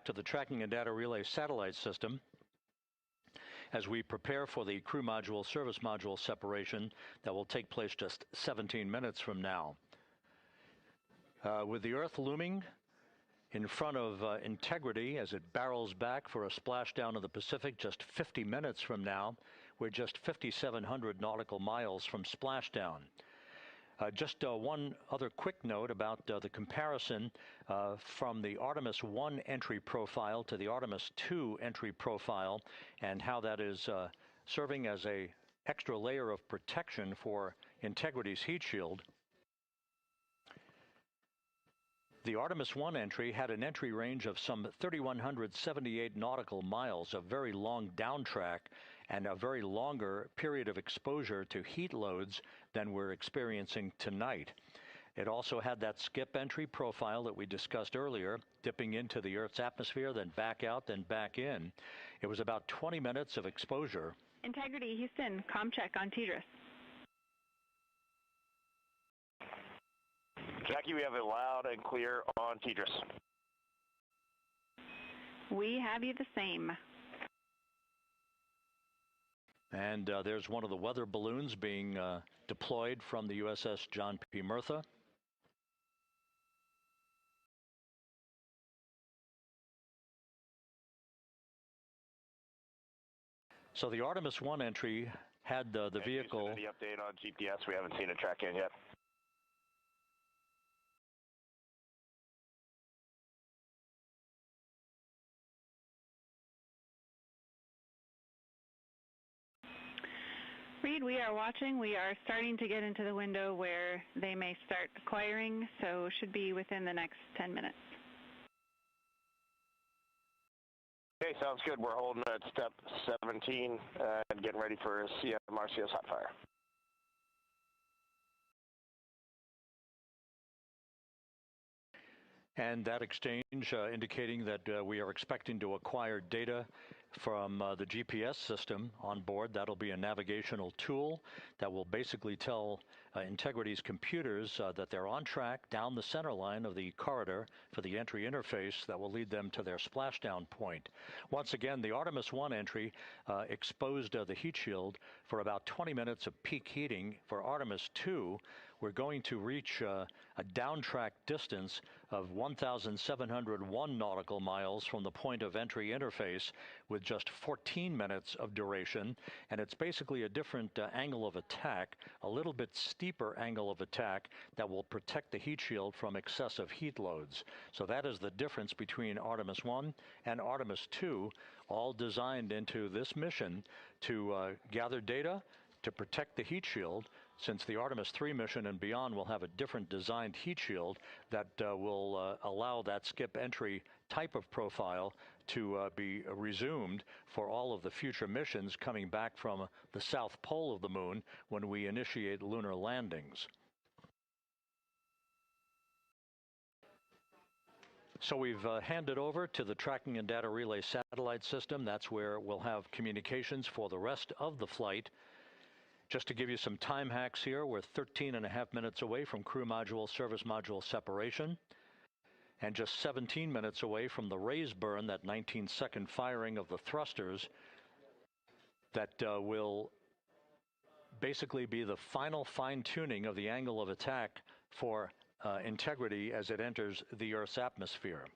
Speaker 7: to the Tracking and Data Relay satellite system as we prepare for the crew module service module separation that will take place just 17 minutes from now. With the Earth looming in front of Integrity as it barrels back for a splashdown of the Pacific just 50 minutes from now, we're just 5,700 nautical miles from splashdown. Just one other quick note about the comparison from the Artemis I entry profile to the Artemis II entry profile and how that is serving as an extra layer of protection for Integrity's heat shield. The Artemis I entry had an entry range of some 3,178 nautical miles, a very long downtrack and a very longer period of exposure to heat loads than we're experiencing tonight. It also had that skip entry profile that we discussed earlier, dipping into the Earth's atmosphere, then back out, then back in. It was about 20 minutes of exposure.
Speaker 8: Integrity, Houston, comm check on Tidris.
Speaker 9: Jackie, we have it loud and clear on Tidris.
Speaker 8: We have you the same.
Speaker 7: And there's one of the weather balloons being deployed from the USS John P. Murtha. So the Artemis I entry had the vehicle.
Speaker 9: Any update on GPS? We haven't seen a track in yet.
Speaker 8: Reid, we are watching. We are starting to get into the window where they may start acquiring, so should be within the next 10 minutes.
Speaker 9: Okay, sounds good. We're holding at step 17 and getting ready for CMRCO's hot fire.
Speaker 7: And that exchange indicating that we are expecting to acquire data from the GPS system on board. That'll be a navigational tool that will basically tell Integrity's computers that they're on track down the center line of the corridor for the entry interface that will lead them to their splashdown point. Once again, the Artemis I entry exposed the heat shield for about 20 minutes of peak heating. For Artemis II, we're going to reach a downtrack distance of 1,701 nautical miles from the point of entry interface with just 14 minutes of duration. And it's basically a different angle of attack, a little bit steeper angle of attack that will protect the heat shield from excessive heat loads. So that is the difference between Artemis I and Artemis II, all designed into this mission to gather data, to protect the heat shield, since the Artemis III mission and beyond will have a different designed heat shield that will allow that skip entry type of profile to be resumed for all of the future missions coming back from the south pole of the moon when we initiate lunar landings. So we've handed over to the tracking and data relay satellite system. That's where we'll have communications for the rest of the flight. Just to give you some time hacks here, we're 13.5 minutes away from crew module, service module separation, and just 17 minutes away from the raise burn, that 19-second firing of the thrusters that will basically be the final fine-tuning of the angle of attack for integrity as it enters the Earth's atmosphere.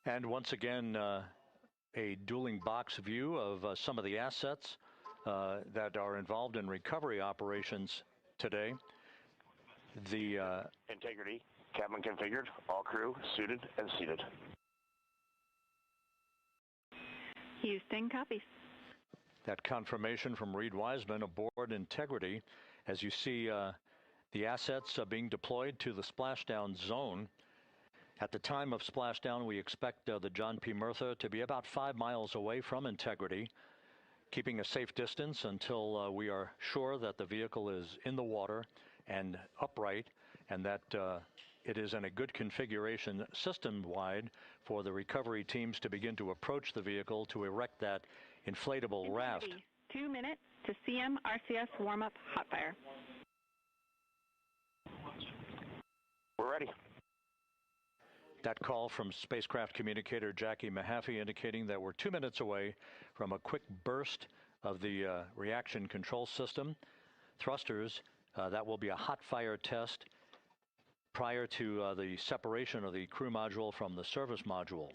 Speaker 7: And once again, a dueling box view of some of the assets that are involved in recovery operations today. The
Speaker 9: integrity, cabin configured, all crew suited and seated.
Speaker 8: Houston copies.
Speaker 7: That confirmation from Reid Wiseman aboard Integrity. As you see, the assets being deployed to the splashdown zone. At the time of splashdown, we expect the John P. Murtha to be about 5 miles away from Integrity, keeping a safe distance until we are sure that the vehicle is in the water and upright, and that it is in a good configuration system-wide for the recovery teams to begin to approach the vehicle to erect that inflatable raft.
Speaker 8: 2 minutes to CM RCS warm-up hot fire.
Speaker 9: We're ready.
Speaker 7: That call from spacecraft communicator Jackie Mahaffey indicating that we're 2 minutes away from a quick burst of the reaction control system. Thrusters, that will be a hot fire test prior to the separation of the crew module from the service module.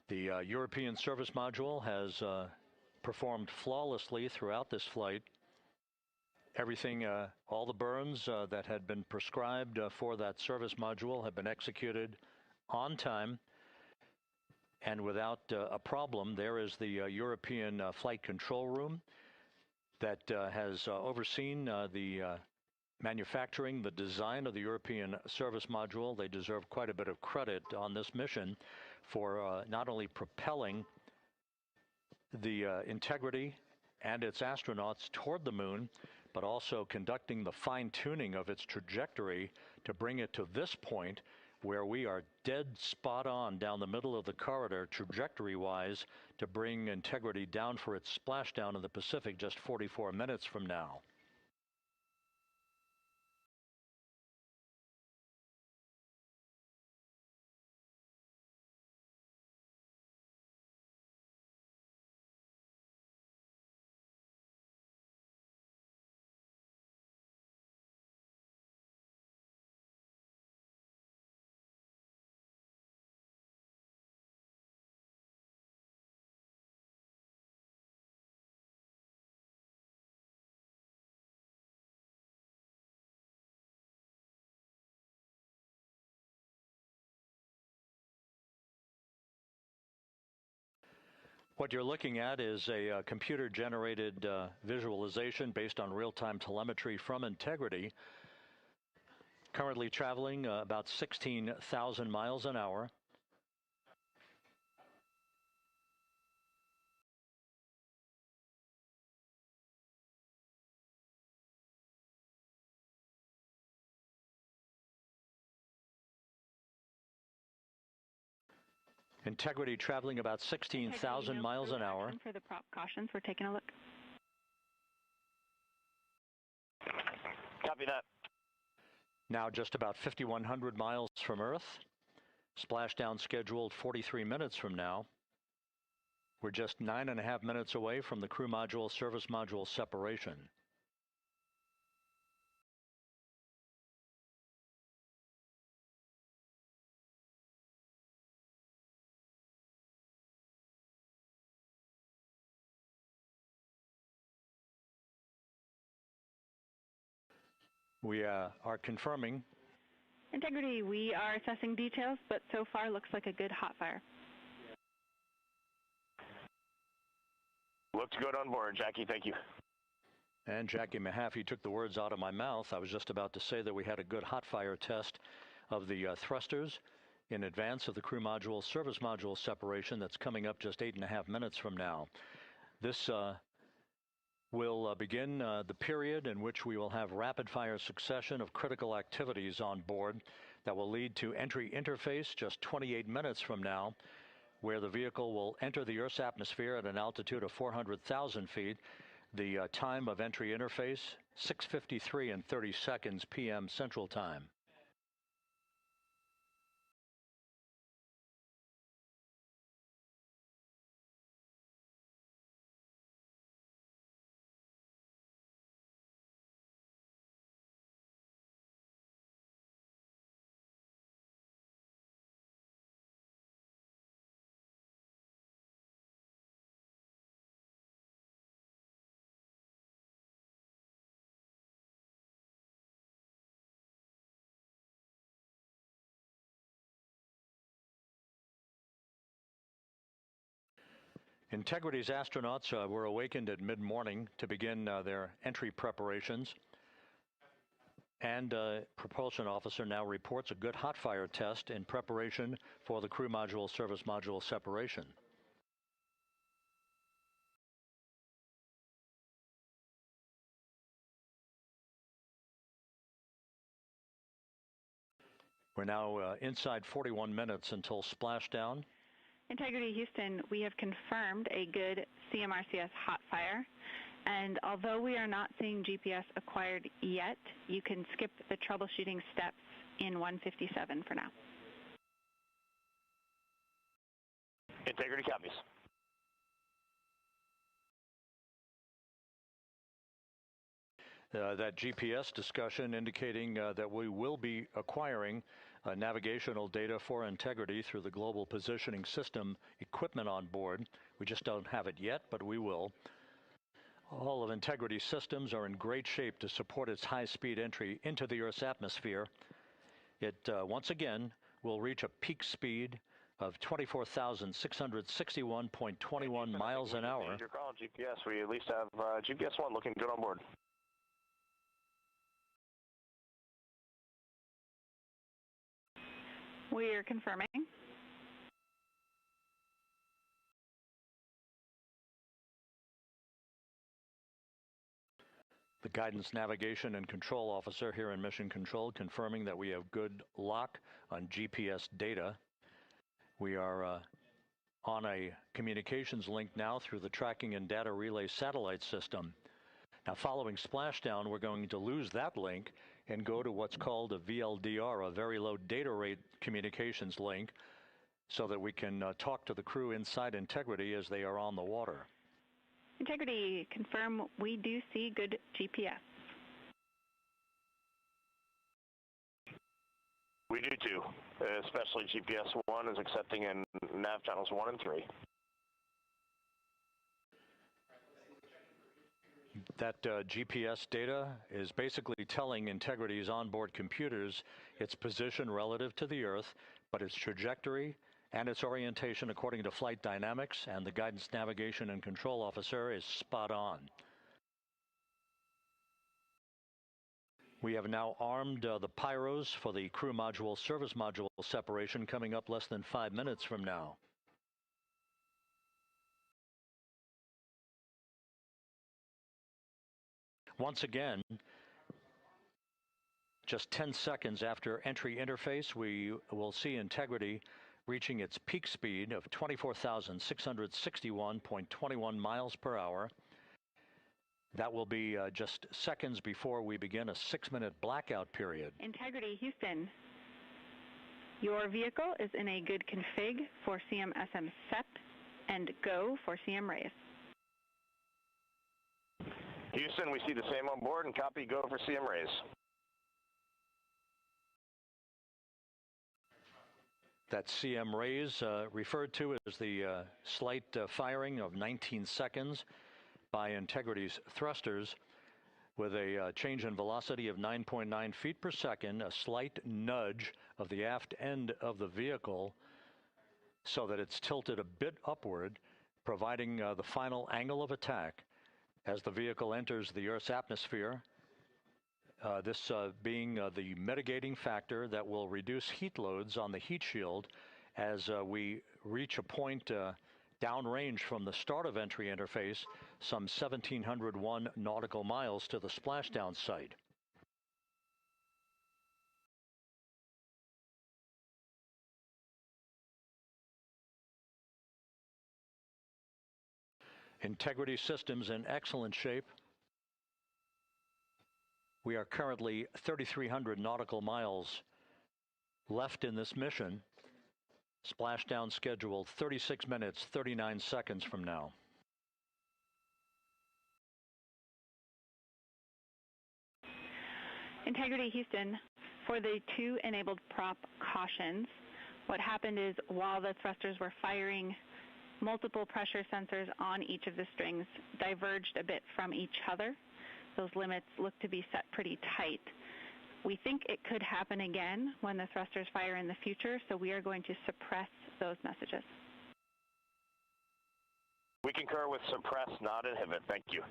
Speaker 7: The European service module has performed flawlessly throughout this flight. Everything, all the burns that had been prescribed for that service module have been executed on time and without a problem. There is the European flight control room that has overseen the manufacturing, the design of the European service module. They deserve quite a bit of credit on this mission for not only propelling the Integrity and its astronauts toward the moon, but also conducting the fine-tuning of its trajectory to bring it to this point where we are dead spot on down the middle of the corridor trajectory-wise to bring Integrity down for its splashdown in the Pacific just 44 minutes from now. What you're looking at is a computer-generated visualization based on real-time telemetry from Integrity, currently traveling about 16,000 miles an hour. Integrity traveling about 16,000 miles an hour.
Speaker 8: For the prop cautions, we're taking a look.
Speaker 9: Copy that.
Speaker 7: Now just about 5,100 miles from Earth. Splashdown scheduled 43 minutes from now. We're just 9.5 minutes away from the crew module service module separation. We are confirming.
Speaker 8: Integrity, we are assessing details, but so far looks like a good hot fire.
Speaker 9: Looks good on board, Jackie. Thank you.
Speaker 7: And Jackie Mahaffey took the words out of my mouth. I was just about to say that we had a good hot fire test of the thrusters in advance of the crew module service module separation that's coming up just 8.5 minutes from now. This will begin the period in which we will have rapid-fire succession of critical activities on board that will lead to entry interface just 28 minutes from now, where the vehicle will enter the Earth's atmosphere at an altitude of 400,000 feet. The time of entry interface, 6:53 and 30 seconds p.m. Central Time. Integrity's astronauts were awakened at mid-morning to begin their entry preparations. And propulsion officer now reports a good hot fire test in preparation for the crew module service module separation. We're now inside 41 minutes until splashdown.
Speaker 8: Integrity Houston, we have confirmed a good CMRCS hot fire, and although we are not seeing GPS acquired yet, you can skip the troubleshooting steps in 157 for now.
Speaker 9: Integrity copies.
Speaker 7: That GPS discussion indicating that we will be acquiring navigational data for Integrity through the Global Positioning System equipment on board. We just don't have it yet, but we will. All of Integrity's systems are in great shape to support its high-speed entry into the Earth's atmosphere. It, once again, will reach a peak speed of 24,661.21 miles an hour.
Speaker 9: Your call, GPS. We at least have GPS 1 looking good on board.
Speaker 8: We are confirming.
Speaker 7: The guidance, navigation, and control officer here in Mission Control confirming that we have good lock on GPS data. We are on a communications link now through the tracking and data relay satellite system. Now, following splashdown, we're going to lose that link and go to what's called a VLDR, a very low data rate communications link, so that we can talk to the crew inside Integrity as they are on the water.
Speaker 8: Integrity, confirm we do see good GPS.
Speaker 9: We do too, especially GPS 1 is accepting in nav channels 1 and 3.
Speaker 7: That GPS data is basically telling Integrity's onboard computers its position relative to the Earth, but its trajectory and its orientation according to flight dynamics and the guidance, navigation, and control officer is spot on. We have now armed the pyros for the crew module service module separation coming up less than 5 minutes from now. Once again, just 10 seconds after entry interface, we will see Integrity reaching its peak speed of 24,661.21 miles per hour. That will be just seconds before we begin a 6-minute blackout period.
Speaker 8: Integrity, Houston. Your vehicle is in a good config for CM-SM SEP and go for CM raise.
Speaker 9: Houston, we see the same on board and copy go for CM raise.
Speaker 7: That CM raise referred to as the slight firing of 19 seconds by Integrity's thrusters with a change in velocity of 9.9 feet per second, a slight nudge of the aft end of the vehicle so that it's tilted a bit upward, providing the final angle of attack as the vehicle enters the Earth's atmosphere. This being the mitigating factor that will reduce heat loads on the heat shield as we reach a point downrange from the start of entry interface, some 1,701 nautical miles to the splashdown site. Integrity systems in excellent shape. We are currently 3,300 nautical miles left in this mission. Splashdown scheduled 36 minutes, 39 seconds from now.
Speaker 8: Integrity, Houston. For the 2 enabled prop cautions, what happened is while the thrusters were firing, multiple pressure sensors on each of the strings diverged a bit from each other. Those limits look to be set pretty tight. We think it could happen again when the thrusters fire in the future, so we are going to suppress those messages.
Speaker 9: We concur with suppress, not inhibit. Thank you.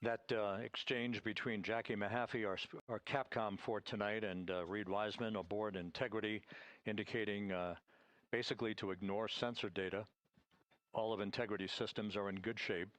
Speaker 7: That exchange between Jackie Mahaffey, our Capcom for tonight, and Reid Wiseman aboard Integrity, indicating basically to ignore sensor data. All of Integrity systems are in good shape.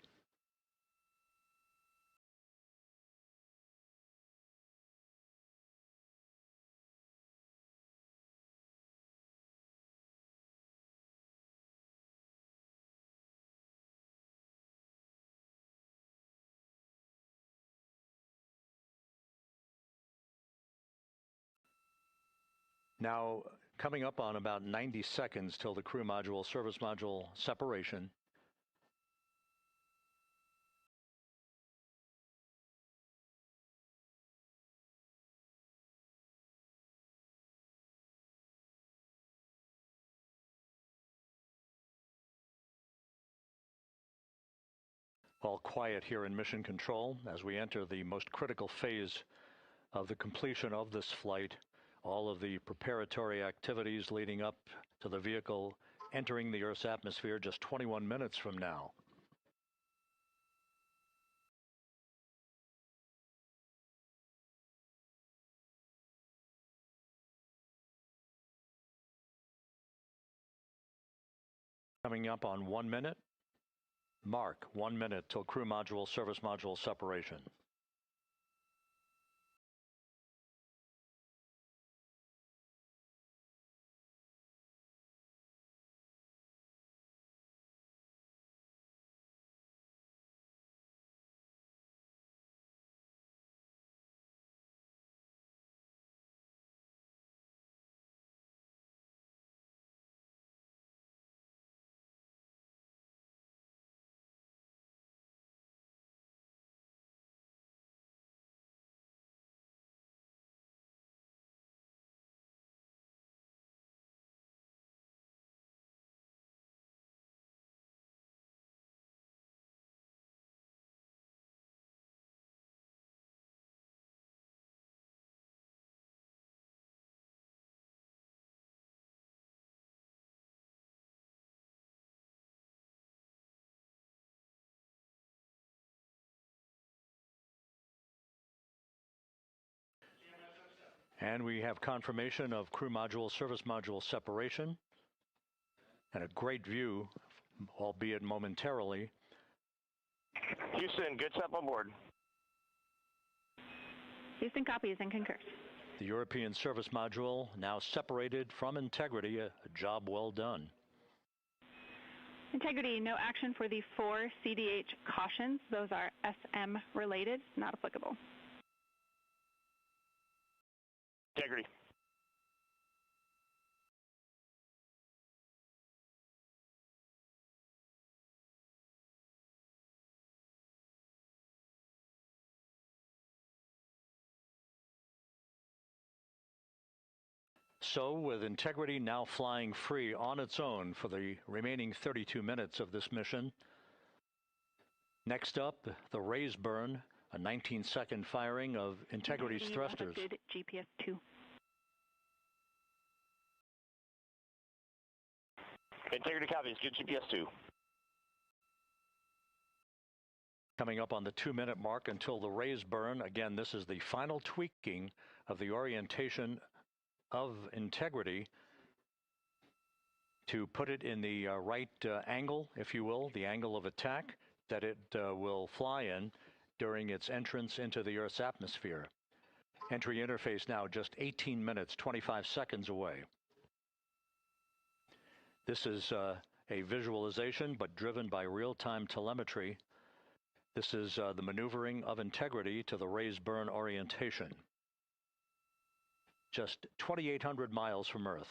Speaker 7: Now, coming up on about 90 seconds till the crew module, service module separation. All quiet here in Mission Control as we enter the most critical phase of the completion of this flight. All of the preparatory activities leading up to the vehicle entering the Earth's atmosphere just 21 minutes from now. Coming up on 1 minute. Mark, 1 minute till crew module, service module separation. And we have confirmation of crew module, service module separation, and a great view, albeit momentarily.
Speaker 9: Houston, good step on board.
Speaker 8: Houston copies and concurs.
Speaker 7: The European Service Module now separated from Integrity, a job well done.
Speaker 8: Integrity, no action for the 4 CDH cautions. Those are SM related, not applicable.
Speaker 9: Integrity.
Speaker 7: So, with Integrity now flying free on its own for the remaining 32 minutes of this mission, next up, the raise burn, a 19-second firing of Integrity's thrusters.
Speaker 8: GPS 2.
Speaker 9: Integrity copies, good GPS 2.
Speaker 7: Coming up on the 2-minute mark until the raise burn. Again, this is the final tweaking of the orientation of Integrity to put it in the right angle, if you will, the angle of attack that it will fly in during its entrance into the Earth's atmosphere. Entry interface now just 18 minutes, 25 seconds away. This is a visualization, but driven by real-time telemetry. This is the maneuvering of Integrity to the raise burn orientation. Just 2,800 miles from Earth.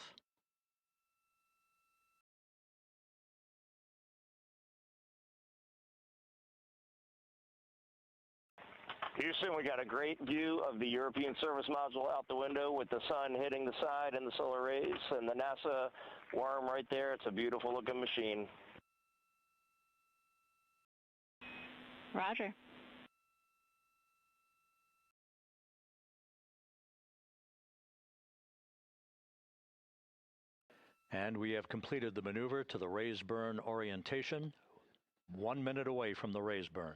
Speaker 9: Houston, we got a great view of the European Service Module out the window with the sun hitting the side and the solar rays and the NASA worm right there. It's a beautiful looking machine.
Speaker 8: Roger.
Speaker 7: And we have completed the maneuver to the raise burn orientation, 1 minute away from the raise burn.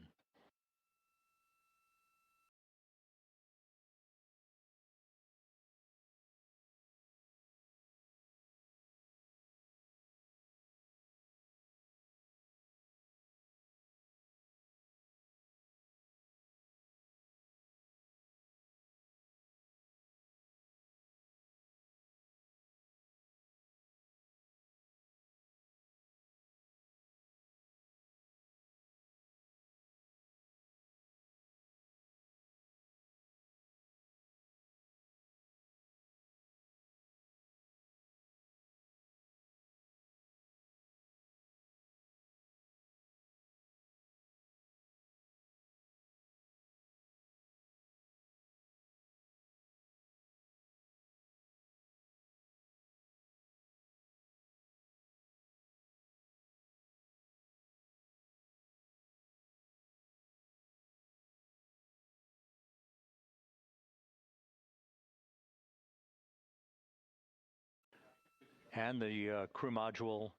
Speaker 7: And the crew module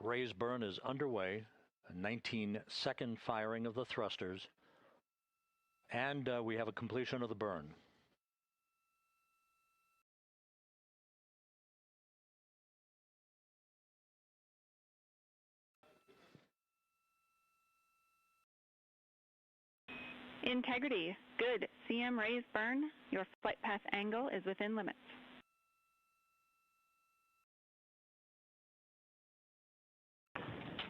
Speaker 7: raise burn is underway, a 19-second firing of the thrusters, and we have a completion of the burn.
Speaker 8: Integrity, good. CM raise burn. Your flight path angle is within limits.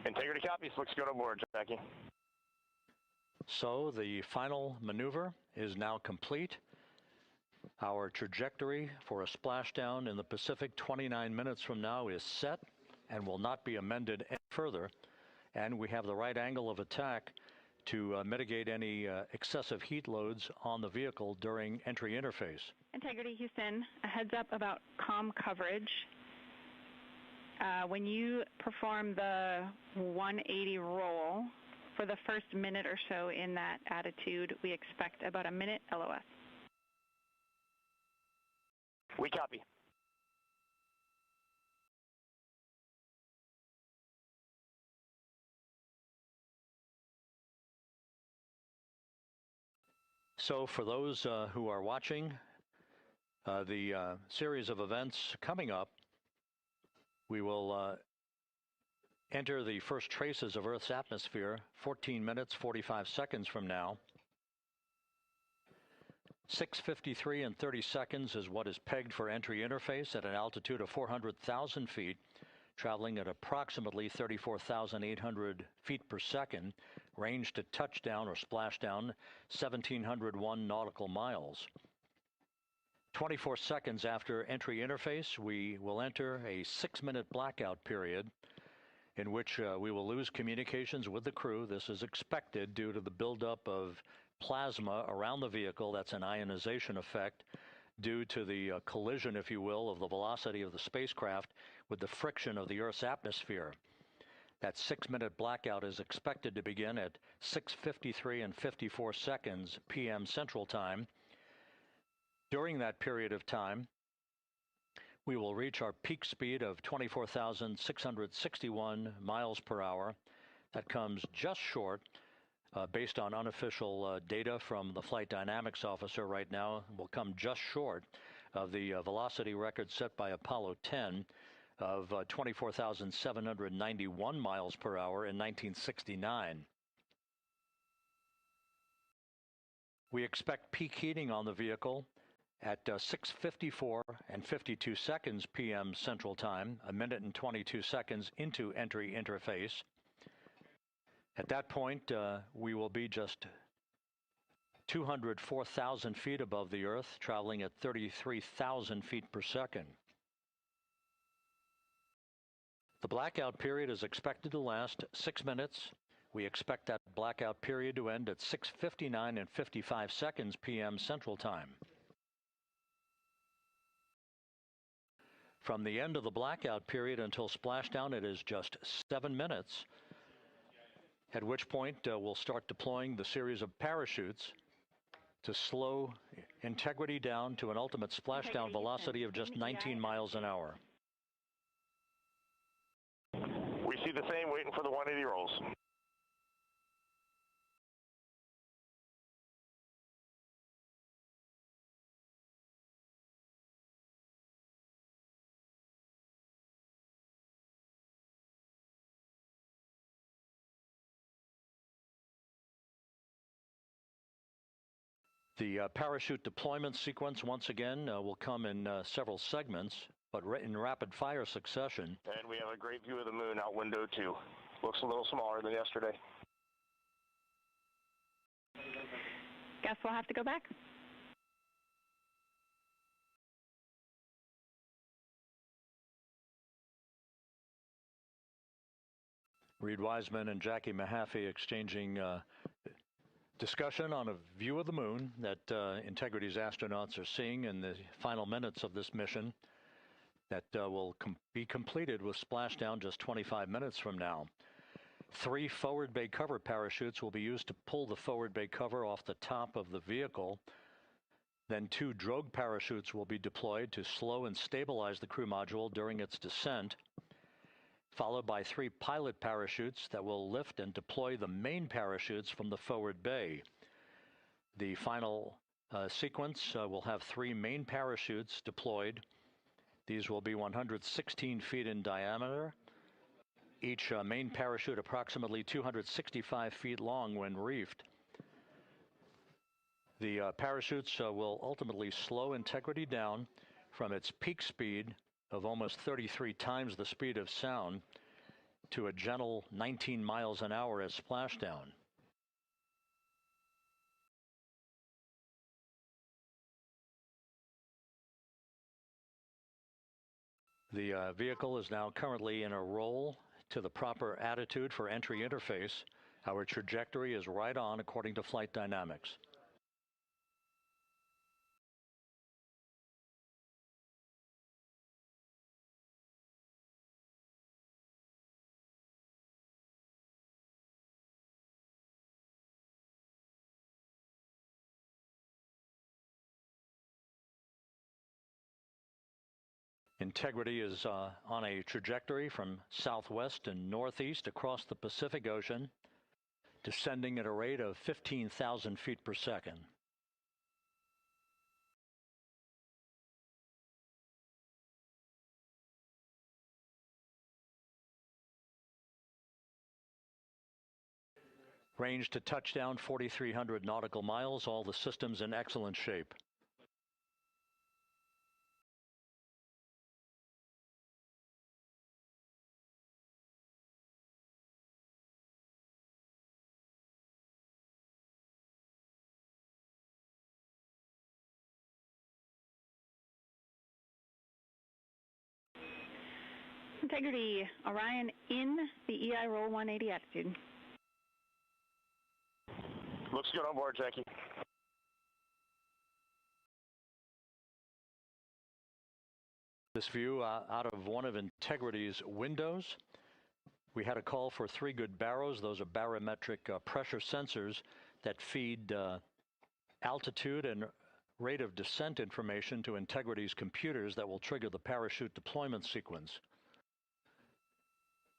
Speaker 9: Integrity copies. Looks good on board, Jackie.
Speaker 7: So the final maneuver is now complete. Our trajectory for a splashdown in the Pacific 29 minutes from now is set and will not be amended any further. And we have the right angle of attack to mitigate any excessive heat loads on the vehicle during entry interface.
Speaker 8: Integrity, Houston, a heads up about comm coverage. When you perform the 180 roll, for the first minute or so in that attitude, we expect about a minute LOS.
Speaker 9: We copy.
Speaker 7: So for those who are watching the series of events coming up, we will enter the first traces of Earth's atmosphere 14 minutes, 45 seconds from now. 6:53 and 30 seconds is what is pegged for entry interface at an altitude of 400,000 feet, traveling at approximately 34,800 feet per second, range to touchdown or splashdown 1,701 nautical miles. 24 seconds after entry interface, we will enter a 6-minute blackout period in which we will lose communications with the crew. This is expected due to the buildup of plasma around the vehicle. That's an ionization effect due to the collision, if you will, of the velocity of the spacecraft with the friction of the Earth's atmosphere. That 6-minute blackout is expected to begin at 6:53 and 54 seconds p.m. Central Time. During that period of time, we will reach our peak speed of 24,661 miles per hour. That comes just short, based on unofficial data from the flight dynamics officer right now, will come just short of the velocity record set by Apollo 10 of 24,791 miles per hour in 1969. We expect peak heating on the vehicle at 6:54 and 52 seconds p.m. Central Time, a minute and 22 seconds into entry interface. At that point, we will be just 204,000 feet above the Earth, traveling at 33,000 feet per second. The blackout period is expected to last 6 minutes. We expect that blackout period to end at 6:59 and 55 seconds p.m. Central Time. From the end of the blackout period until splashdown, it is just 7 minutes, at which point we'll start deploying the series of parachutes to slow integrity down to an ultimate splashdown velocity of just 19 miles an hour.
Speaker 9: We see the same, waiting for the 180 rolls.
Speaker 7: The parachute deployment sequence, once again, will come in several segments, but in rapid-fire succession.
Speaker 9: And we have a great view of the moon out window 2. Looks a little smaller than yesterday.
Speaker 8: Guess we'll have to go back.
Speaker 7: Reid Wiseman and Jackie Mahaffey exchanging discussion on a view of the moon that Integrity's astronauts are seeing in the final minutes of this mission that will be completed with splashdown just 25 minutes from now. 3 forward bay cover parachutes will be used to pull the forward bay cover off the top of the vehicle. Then 2 drogue parachutes will be deployed to slow and stabilize the crew module during its descent, followed by 3 pilot parachutes that will lift and deploy the main parachutes from the forward bay. The final sequence will have 3 main parachutes deployed. These will be 116 feet in diameter, each main parachute approximately 265 feet long when reefed. The parachutes will ultimately slow Integrity down from its peak speed of almost 33 times the speed of sound to a gentle 19 miles an hour at splashdown. The vehicle is now currently in a roll to the proper attitude for entry interface. Our trajectory is right on according to flight dynamics. Integrity is on a trajectory from southwest and northeast across the Pacific Ocean, descending at a rate of 15,000 feet per second. Range to touchdown 4,300 nautical miles, all the systems in excellent shape.
Speaker 8: Integrity, Orion in the EI roll 180 attitude.
Speaker 9: Looks good on board, Jackie.
Speaker 7: This view out of one of Integrity's windows. We had a call for 3 good baros. Those are barometric pressure sensors that feed altitude and rate of descent information to Integrity's computers that will trigger the parachute deployment sequence.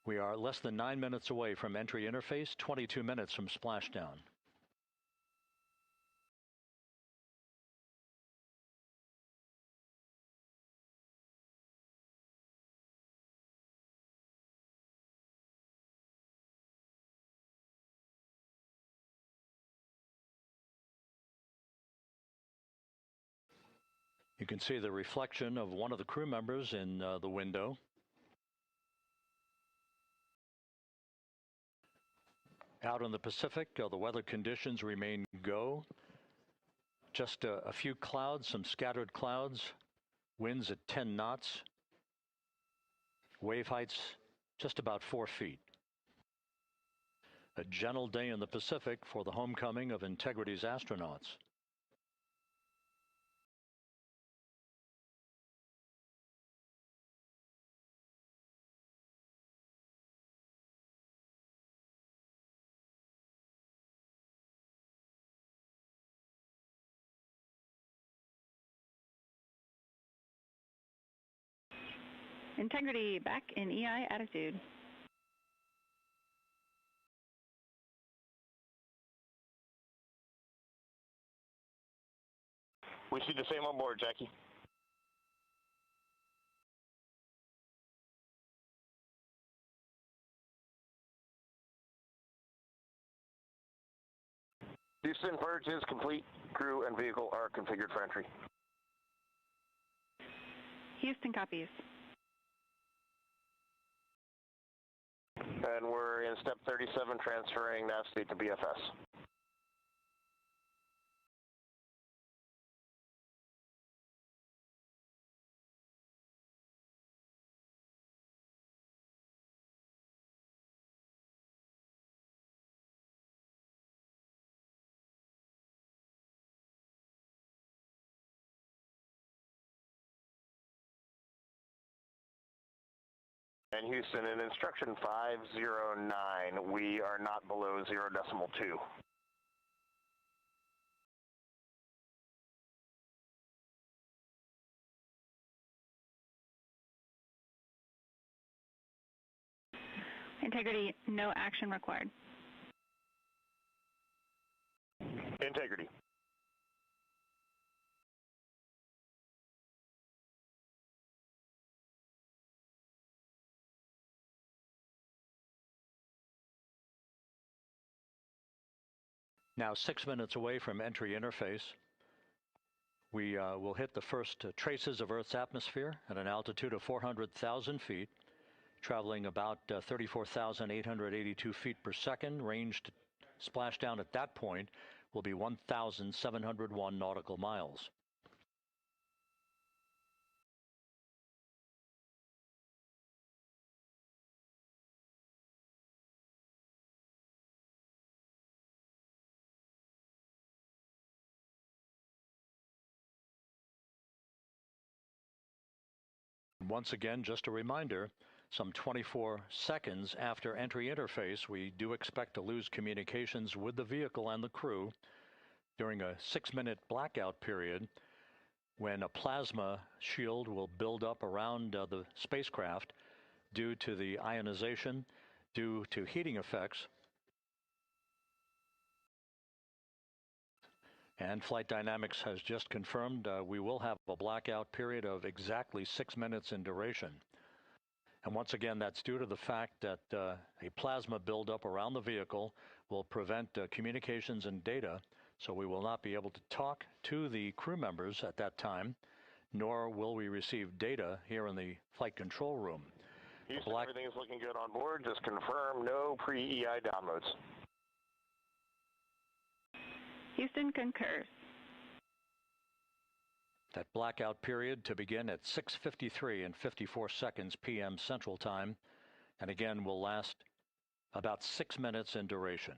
Speaker 7: We are less than 9 minutes away from entry interface, 22 minutes from splashdown. You can see the reflection of one of the crew members in the window. Out in the Pacific, the weather conditions remain go. Just a few clouds, some scattered clouds, winds at 10 knots, wave heights just about 4 feet. A gentle day in the Pacific for the homecoming of Integrity's astronauts.
Speaker 8: Integrity back in EI attitude.
Speaker 9: We see the same on board, Jackie. Houston, purge is complete. Crew and vehicle are configured for entry.
Speaker 8: Houston copies.
Speaker 9: And we're in step 37, transferring nav state to BFS. And Houston, in instruction 509, we are not below 0.2.
Speaker 8: Integrity, no action required.
Speaker 9: Integrity.
Speaker 7: Now 6 minutes away from entry interface. We will hit the first traces of Earth's atmosphere at an altitude of 400,000 feet, traveling about 34,882 feet per second. Range to splashdown at that point will be 1,701 nautical miles. Once again, just a reminder, some 24 seconds after entry interface, we do expect to lose communications with the vehicle and the crew during a 6-minute blackout period when a plasma shield will build up around the spacecraft due to the ionization, due to heating effects. And Flight Dynamics has just confirmed we will have a blackout period of exactly 6 minutes in duration. And once again, that's due to the fact that a plasma buildup around the vehicle will prevent communications and data, so we will not be able to talk to the crew members at that time, nor will we receive data here in the flight control room.
Speaker 9: Houston, everything is looking good on board. Just confirm no pre-EI downloads.
Speaker 8: Houston concurs.
Speaker 7: That blackout period to begin at 6:53 and 54 seconds p.m. Central Time, and again will last about 6 minutes in duration.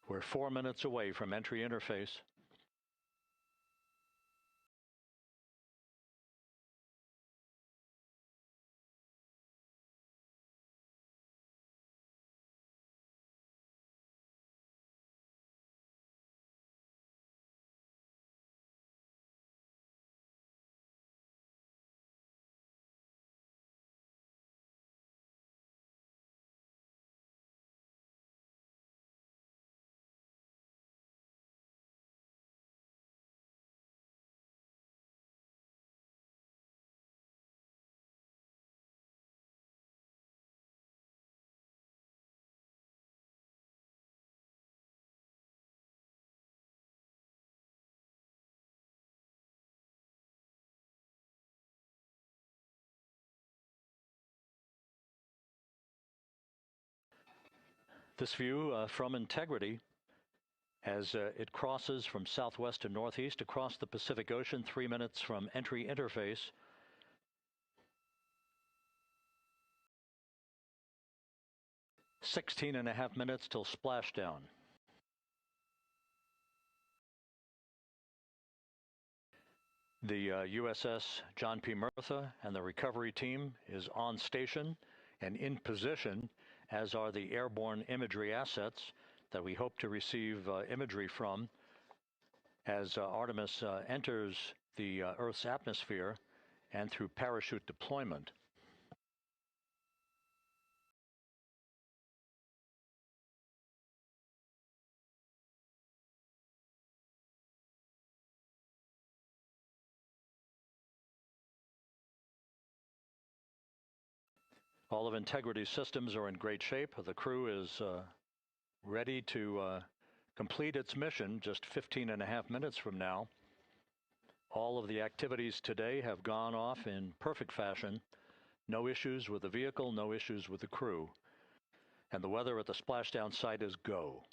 Speaker 7: We're 4 minutes away from entry interface. This view from Integrity as it crosses from southwest to northeast across the Pacific Ocean, 3 minutes from entry interface. "16.5 minutes till splashdown." The USS John P. Murtha and the recovery team is on station and in position, as are the airborne imagery assets that we hope to receive imagery from as Artemis enters the Earth's atmosphere and through parachute deployment. All of Integrity's systems are in great shape. The crew is ready to complete its mission just 15.5 minutes from now. All of the activities today have gone off in perfect fashion. No issues with the vehicle, no issues with the crew. And the weather at the splashdown site is go.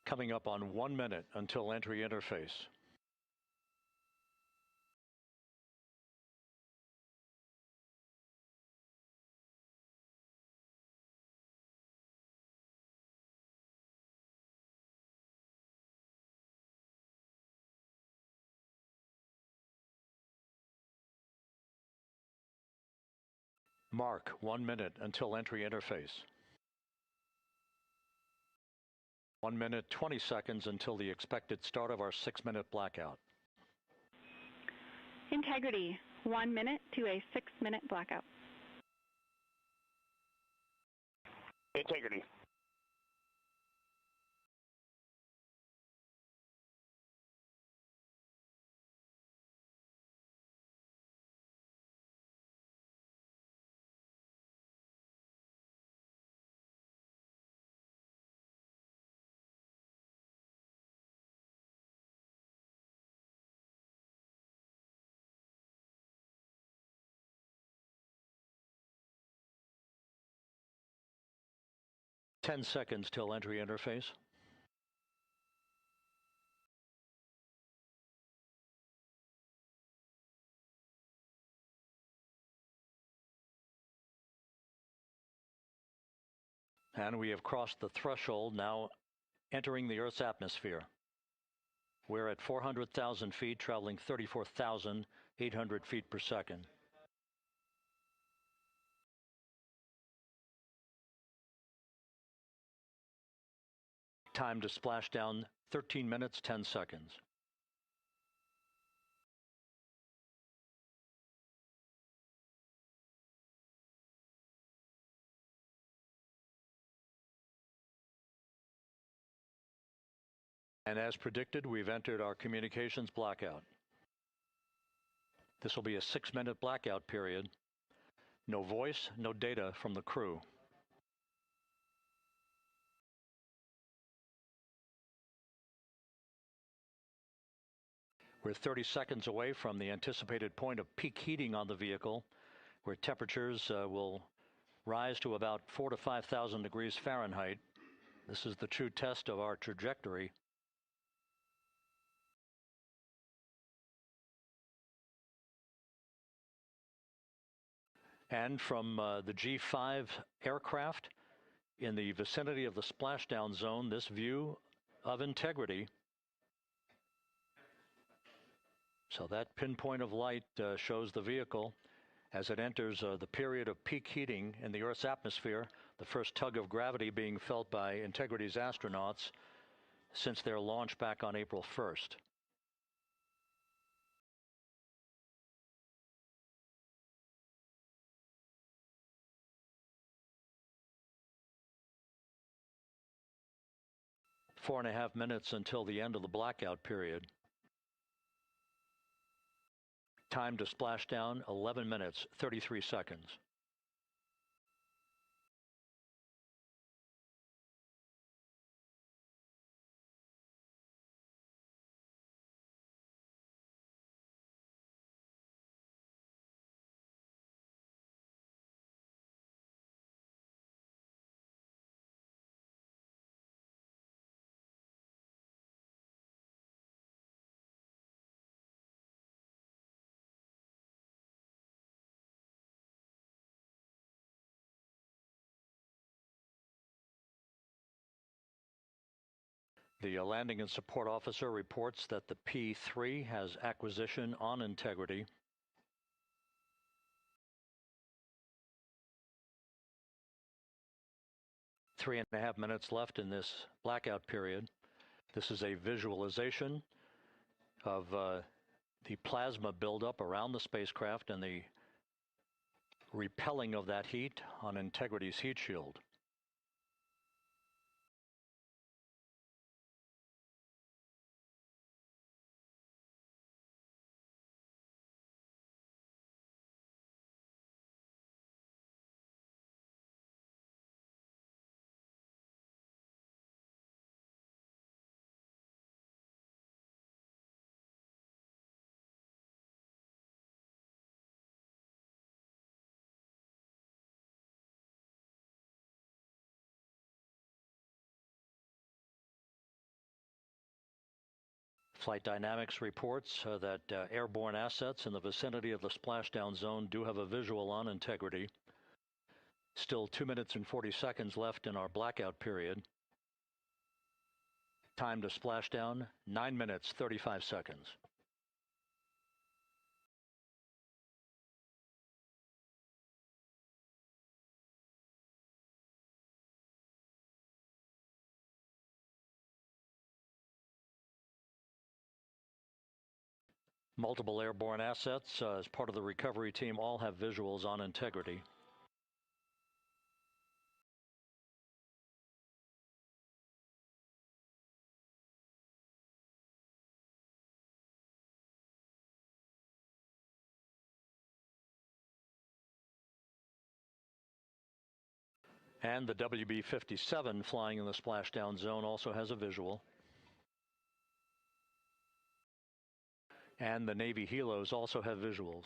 Speaker 7: Coming up on 1 minute until entry interface. Mark, 1 minute until entry interface. 1 minute, 20 seconds until the expected start of our 6-minute blackout.
Speaker 8: Integrity, 1 minute to a 6-minute blackout.
Speaker 9: Integrity.
Speaker 7: Ten seconds till entry interface. And we have crossed the threshold, now entering the Earth's atmosphere. We're at 400,000 feet, traveling 34,800 feet per second. Time to splashdown, 13 minutes, 10 seconds. And as predicted, we've entered our communications blackout. This will be a 6-minute blackout period. No voice, no data from the crew. We're 30 seconds away from the anticipated point of peak heating on the vehicle, where temperatures will rise to about 4,000 to 5,000 degrees Fahrenheit. This is the true test of our trajectory. And from the G5 aircraft in the vicinity of the splashdown zone, this view of integrity. So that pinpoint of light shows the vehicle as it enters the period of peak heating in the Earth's atmosphere, the first tug of gravity being felt by Integrity's astronauts since their launch back on April 1st. Four and a half minutes until the end of the blackout period. Time to splashdown, 11 minutes, 33 seconds. The landing and support officer reports that the P-3 has acquisition on Integrity. Three and a half minutes left in this blackout period. This is a visualization of the plasma buildup around the spacecraft and the repelling of that heat on Integrity's heat shield. Flight Dynamics reports that airborne assets in the vicinity of the splashdown zone do have a visual on Integrity. Still 2 minutes and 40 seconds left in our blackout period. Time to splashdown, 9 minutes, 35 seconds. Multiple airborne assets as part of the recovery team all have visuals on Integrity. And the WB-57 flying in the splashdown zone also has a visual. And the Navy helos also have visuals.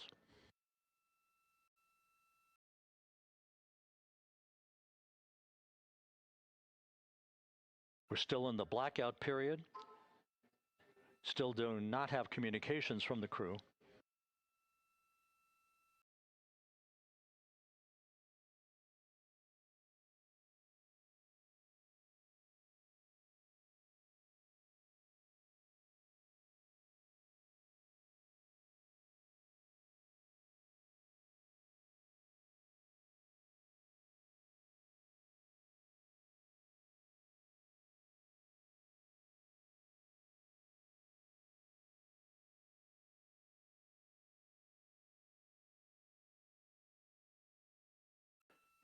Speaker 7: We're still in the blackout period. Still do not have communications from the crew.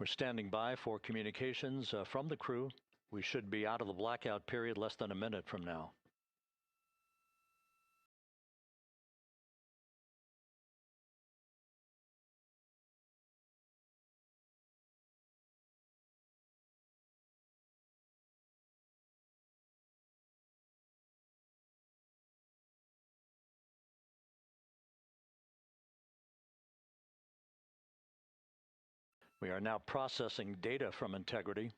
Speaker 7: We're standing by for communications from the crew. We should be out of the blackout period less than a minute from now. We are now processing data from Integrity.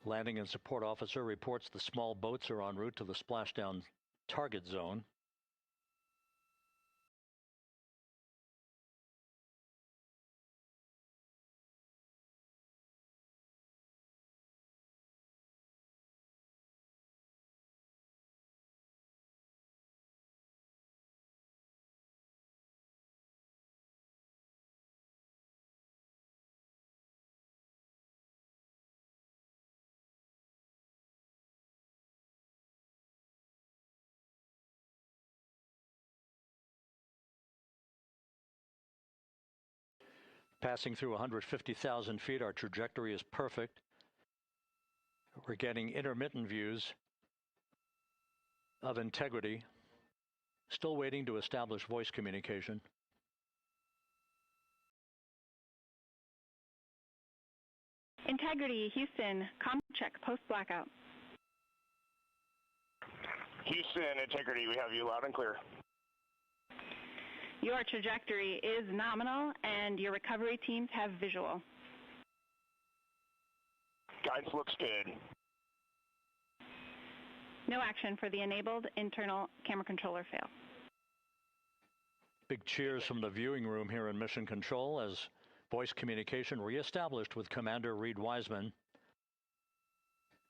Speaker 7: Landing and support officer reports the small boats are en route to the splashdown target zone. Passing through 150,000 feet, our trajectory is perfect. We're getting intermittent views of Integrity. Still waiting to establish voice communication.
Speaker 8: Integrity, Houston, comm check, post-blackout.
Speaker 9: Houston, Integrity, we have you loud and clear.
Speaker 8: Your trajectory is nominal, and your recovery teams have visual.
Speaker 9: Guidance looks good.
Speaker 8: No action for the enabled internal camera controller fail.
Speaker 7: Big cheers from the viewing room here in Mission Control as voice communication reestablished with Commander Reid Wiseman.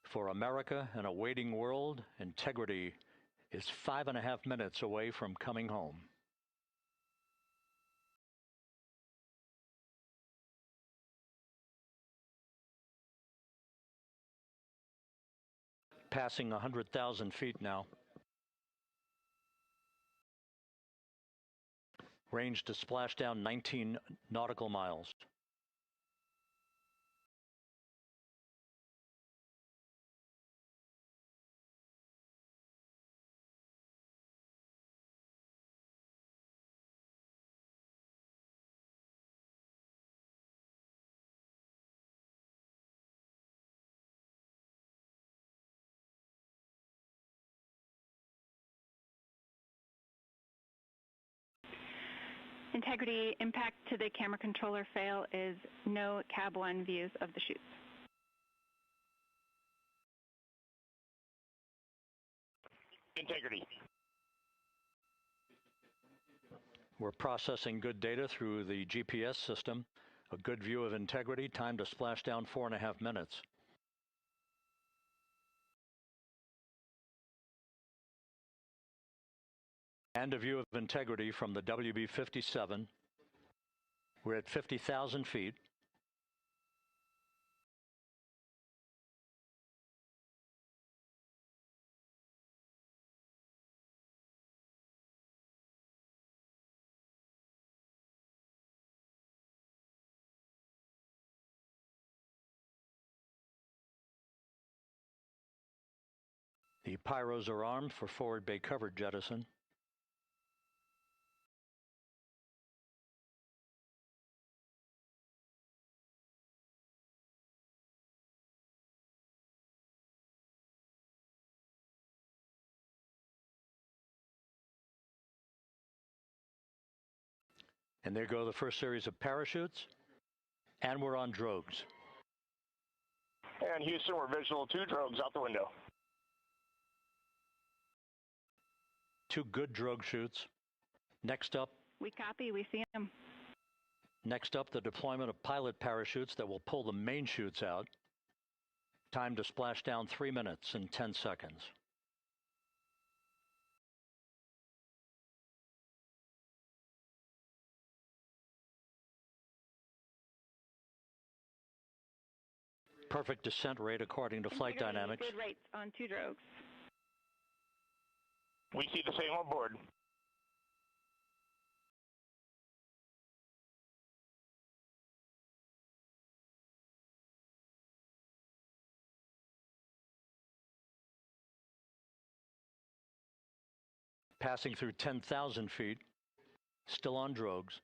Speaker 7: For America and a waiting world, Integrity is 5.5 minutes away from coming home. Passing 100,000 feet now. Range to splashdown 19 nautical miles.
Speaker 8: Integrity, impact to the camera controller fail is no cab 1 views of the chutes.
Speaker 9: Integrity.
Speaker 7: We're processing good data through the GPS system. A good view of Integrity, time to splashdown 4.5 minutes. And a view of Integrity from the WB-57. We're at 50,000 feet. The pyros are armed for forward bay cover jettison. And there go the first series of parachutes. And we're on drogues.
Speaker 9: And Houston, we're visual 2 drogues out the window.
Speaker 7: 2 good drogue chutes. Next up.
Speaker 8: We copy, we see them.
Speaker 7: Next up, the deployment of pilot parachutes that will pull the main chutes out. Time to splash down 3 minutes and 10 seconds. perfect descent rate according to flight dynamics.
Speaker 8: Good rates on 2 drogues.
Speaker 9: We see the same on board.
Speaker 7: Passing through 10,000 feet, still on drogues.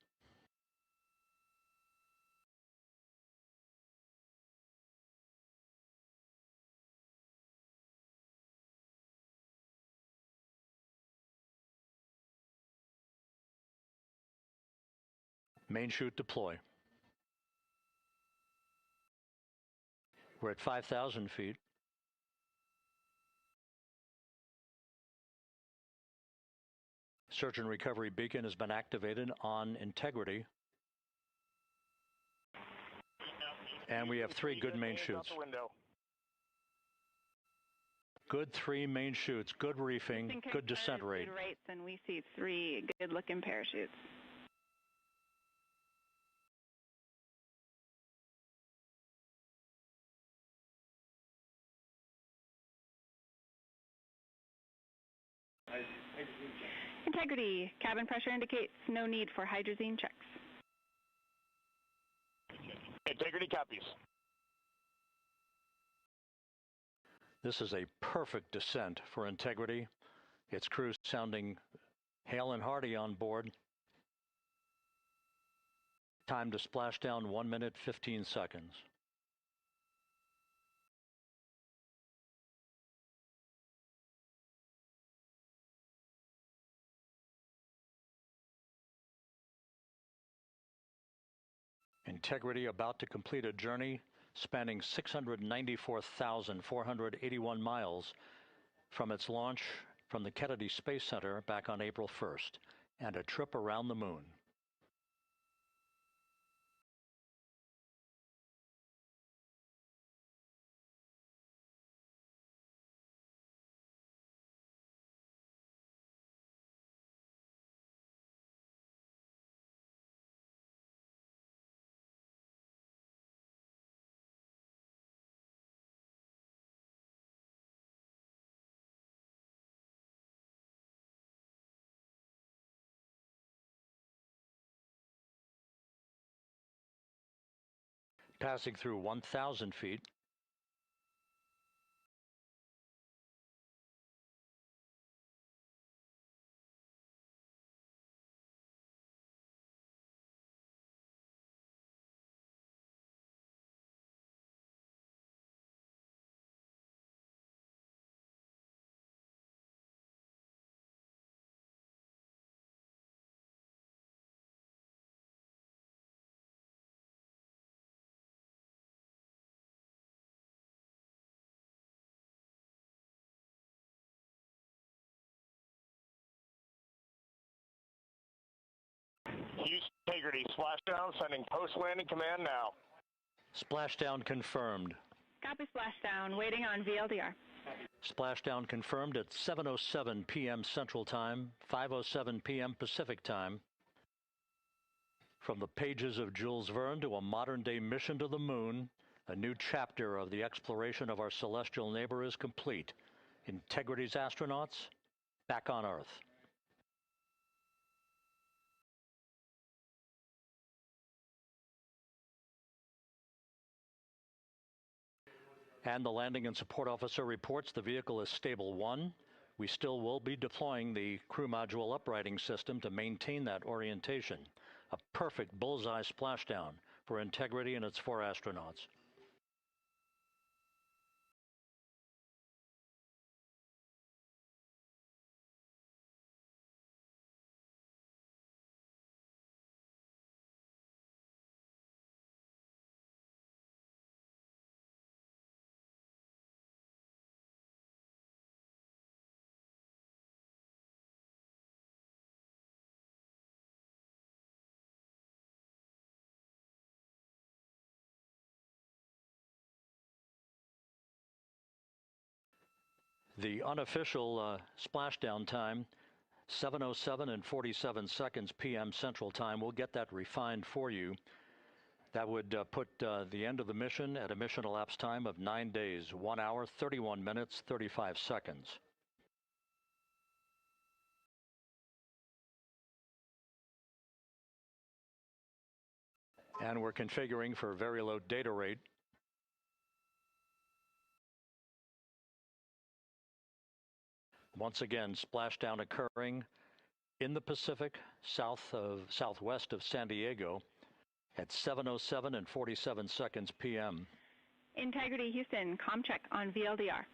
Speaker 7: Main chute deploy. We're at 5,000 feet. Search and recovery beacon has been activated on integrity. And we have 3 good main chutes. Good 3 main chutes, good reefing, good descent rate.
Speaker 8: Good rates, and we see 3 good-looking parachutes. Integrity. Cabin pressure indicates no need for hydrazine checks.
Speaker 9: Integrity copies.
Speaker 7: This is a perfect descent for integrity. Its crew sounding hale and hearty on board. Time to splash down 1 minute, 15 seconds. Integrity about to complete a journey spanning 694,481 miles from its launch from the Kennedy Space Center back on April 1st, and a trip around the moon. Passing through 1,000 feet.
Speaker 9: Houston Integrity, splashdown, sending post-landing command now.
Speaker 7: Splashdown confirmed.
Speaker 8: Copy splashdown, waiting on VLDR.
Speaker 7: Splashdown confirmed at 7:07 p.m. Central Time, 5:07 p.m. Pacific Time. From the pages of Jules Verne to a modern-day mission to the moon, a new chapter of the exploration of our celestial neighbor is complete. Integrity's astronauts back on Earth. And the landing and support officer reports the vehicle is stable 1. We still will be deploying the crew module uprighting system to maintain that orientation. A perfect bullseye splashdown for Integrity and its 4 astronauts. The unofficial splashdown time, 7:07 and 47 seconds p.m. Central Time. We'll get that refined for you. That would put the end of the mission at a mission elapsed time of 9 days, 1 hour, 31 minutes, 35 seconds. And we're configuring for very low data rate. Once again, splashdown occurring in the Pacific, southwest of San Diego at 7:07 and 47 seconds p.m.
Speaker 8: Integrity Houston, comm check on VLDR.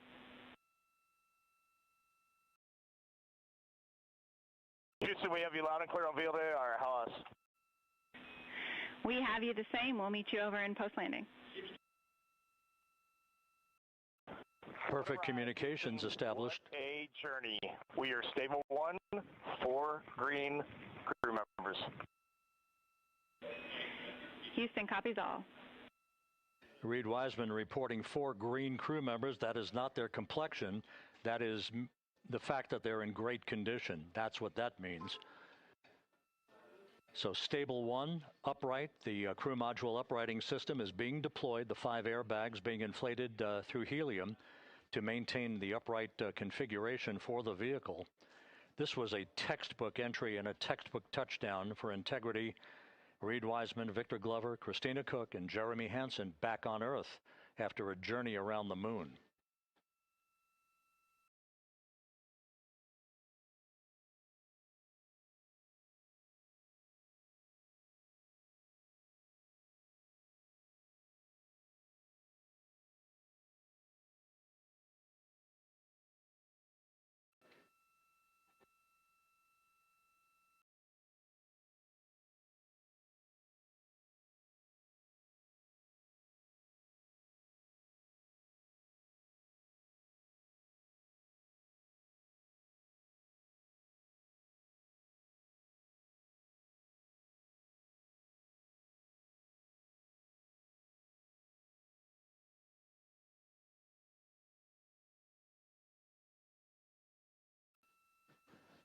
Speaker 9: Houston, we have you loud and clear on VLDR. How else?
Speaker 8: We have you the same. We'll meet you over in post-landing.
Speaker 7: Perfect communications established.
Speaker 9: What a journey. We are stable 1, 4 green crew members.
Speaker 8: Houston copies all.
Speaker 7: Reid Wiseman reporting 4 green crew members. That is not their complexion. That is the fact that they're in great condition. That's what that means. So stable 1, upright. The crew module uprighting system is being deployed. The 5 airbags being inflated through helium to maintain the upright configuration for the vehicle. This was a textbook entry and a textbook touchdown for Integrity. Reid Wiseman, Victor Glover, Christina Koch, and Jeremy Hansen back on Earth after a journey around the moon.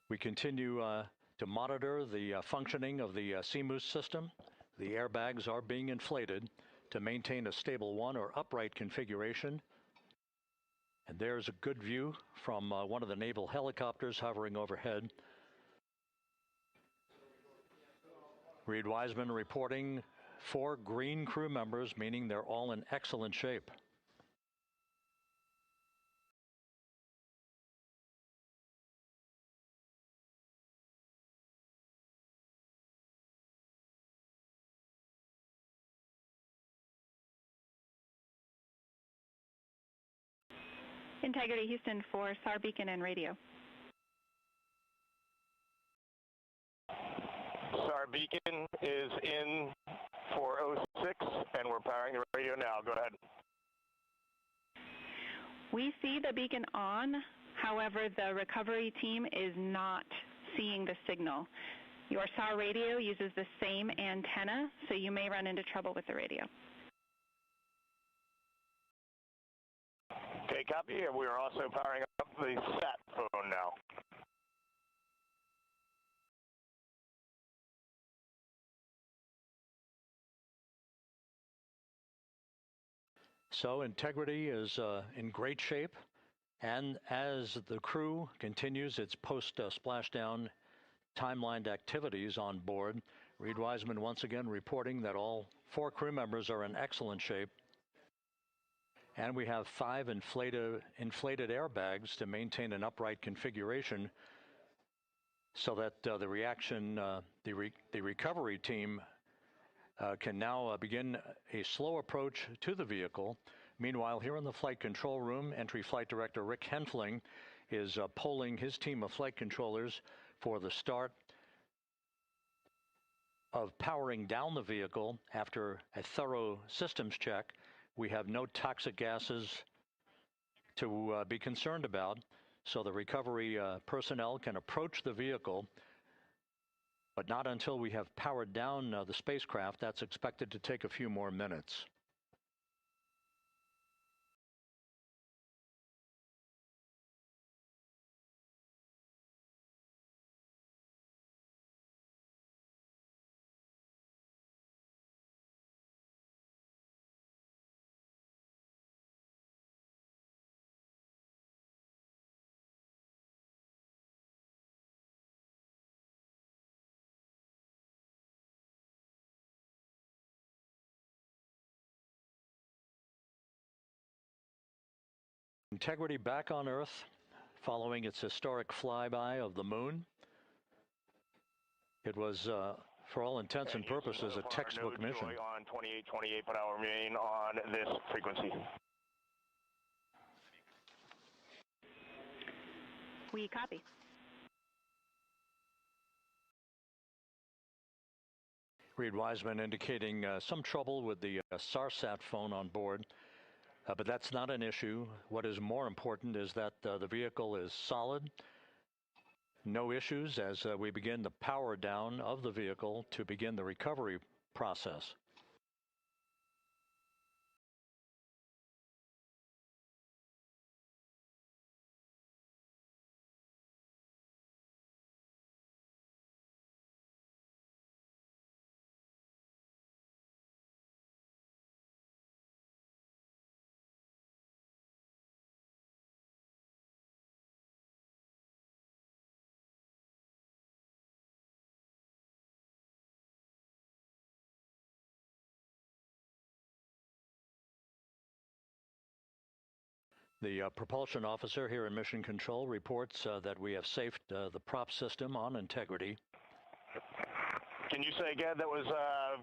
Speaker 7: We continue to monitor the functioning of the CMOOS system. The airbags are being inflated to maintain a stable 1 or upright configuration. And there's a good view from one of the naval helicopters hovering overhead. Reid Wiseman reporting 4 green crew members, meaning they're all in excellent shape.
Speaker 8: Integrity Houston for SAR beacon and radio.
Speaker 9: SAR beacon is in for 06, and we're powering the radio now. Go ahead.
Speaker 8: We see the beacon on. However, the recovery team is not seeing the signal. Your SAR radio uses the same antenna, so you may run into trouble with the radio.
Speaker 9: Okay, copy. We are also powering up the sat phone now.
Speaker 7: So Integrity is in great shape, and as the crew continues its post-splashdown timelined activities on board, Reid Wiseman once again reporting that all 4 crew members are in excellent shape. And we have 5 inflated airbags to maintain an upright configuration so that the recovery team can now begin a slow approach to the vehicle. Meanwhile, here in the flight control room, Entry Flight Director Rick Henfling is polling his team of flight controllers for the start of powering down the vehicle after a thorough systems check. We have no toxic gases to be concerned about, so the recovery personnel can approach the vehicle, but not until we have powered down the spacecraft. That's expected to take a few more minutes. Integrity back on Earth following its historic flyby of the moon. It was, for all intents and purposes, a textbook mission.
Speaker 9: On 28 per hour main on this frequency.
Speaker 8: We copy.
Speaker 7: Reid Wiseman indicating some trouble with the SARSAT phone on board, but that's not an issue. What is more important is that the vehicle is solid. No issues as we begin the power down of the vehicle to begin the recovery process. The propulsion officer here in Mission Control reports that we have safed the prop system on Integrity.
Speaker 9: Can you say again, that was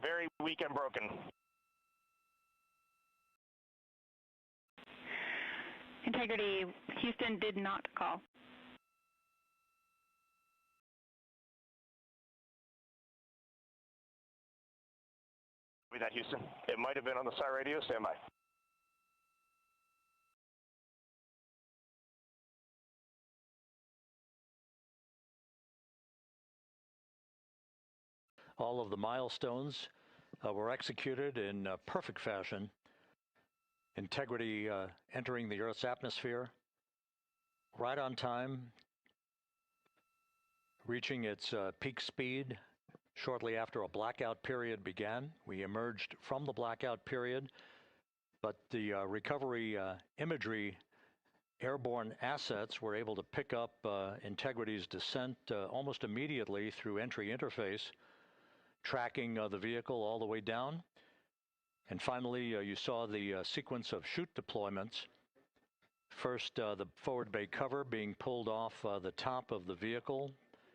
Speaker 9: very weak and broken?
Speaker 8: Integrity, Houston did not call.
Speaker 9: With that, Houston. It might have been on the SAR radio. Stand by.
Speaker 7: All of the milestones were executed in perfect fashion. Integrity entering the Earth's atmosphere right on time, reaching its peak speed shortly after a blackout period began. We emerged from the blackout period, but the recovery imagery airborne assets were able to pick up Integrity's descent almost immediately through entry interface, tracking the vehicle all the way down. And finally, you saw the sequence of chute deployments. First, the forward bay cover being pulled off the top of the vehicle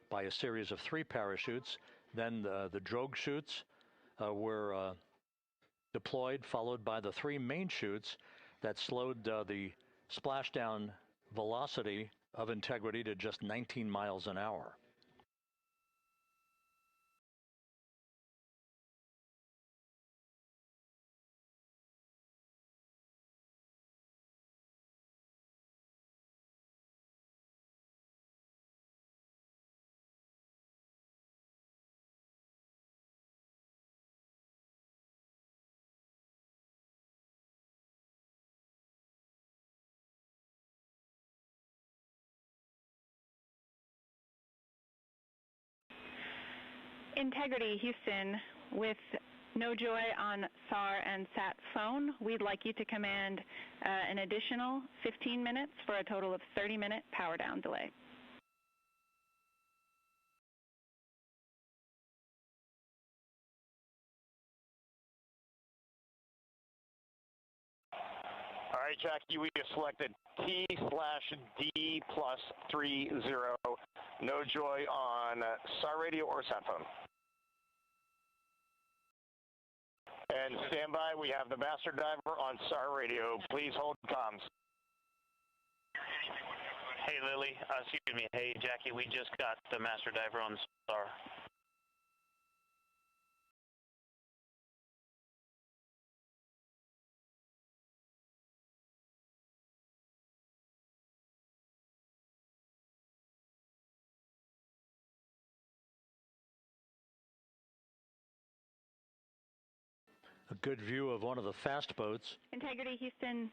Speaker 7: by a series of 3 parachutes. Then the drogue chutes were deployed, followed by the 3 main chutes that slowed the splashdown velocity of Integrity to just 19 miles an hour.
Speaker 8: Integrity, Houston, with no joy on SAR and SAT phone, we'd like you to command an additional 15 minutes for a total of 30-minute power down delay.
Speaker 9: All right, Jackie, we have selected T/D+30. No joy on SAR radio or sat phone. And stand by, we have the master diver on SAR radio. Please hold comms.
Speaker 15: Hey, Lily. Excuse me. Hey, Jackie, we just got the master diver on SAR.
Speaker 7: A good view of one of the fast boats.
Speaker 8: Integrity, Houston,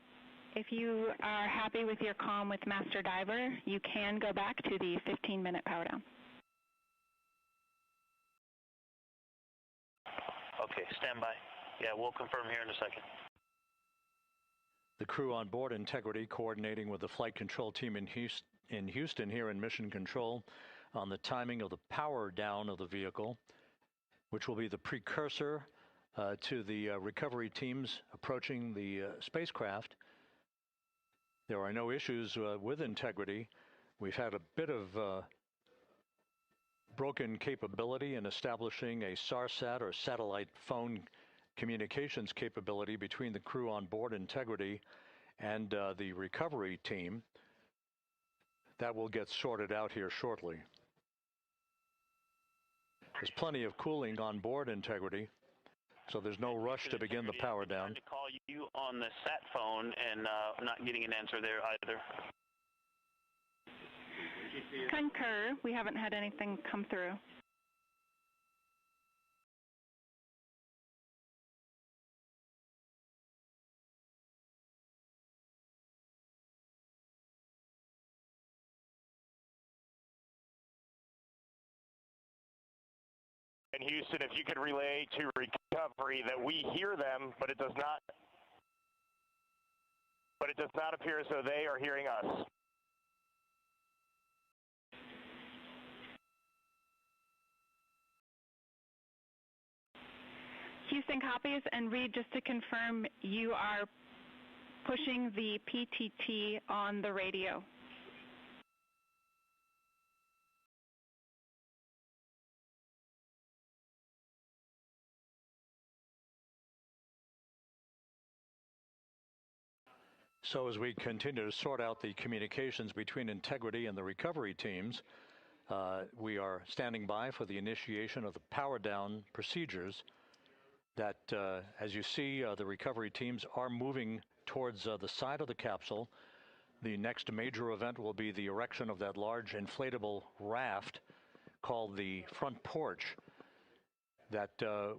Speaker 8: if you are happy with your comm with master diver, you can go back to the 15-minute power down.
Speaker 15: Okay, stand by. Yeah, we'll confirm here in a second.
Speaker 7: The crew on board Integrity coordinating with the flight control team in Houston here in Mission Control on the timing of the power down of the vehicle, which will be the precursor to the recovery teams approaching the spacecraft. There are no issues with integrity. We've had a bit of broken capability in establishing a SARSAT or satellite phone communications capability between the crew on board Integrity and the recovery team. That will get sorted out here shortly. There's plenty of cooling on board Integrity, so there's no rush to begin the power down.
Speaker 15: I tried to call you on the sat phone and not getting an answer there either.
Speaker 8: Concur. We haven't had anything come through.
Speaker 9: And Houston, if you could relay to recovery that we hear them, but it does not appear as though they are hearing us.
Speaker 8: Houston copies, and Reid, just to confirm, you are pushing the PTT on the radio.
Speaker 7: So as we continue to sort out the communications between Integrity and the recovery teams, we are standing by for the initiation of the power down procedures that, as you see, the recovery teams are moving towards the side of the capsule. The next major event will be the erection of that large inflatable raft called the front porch. That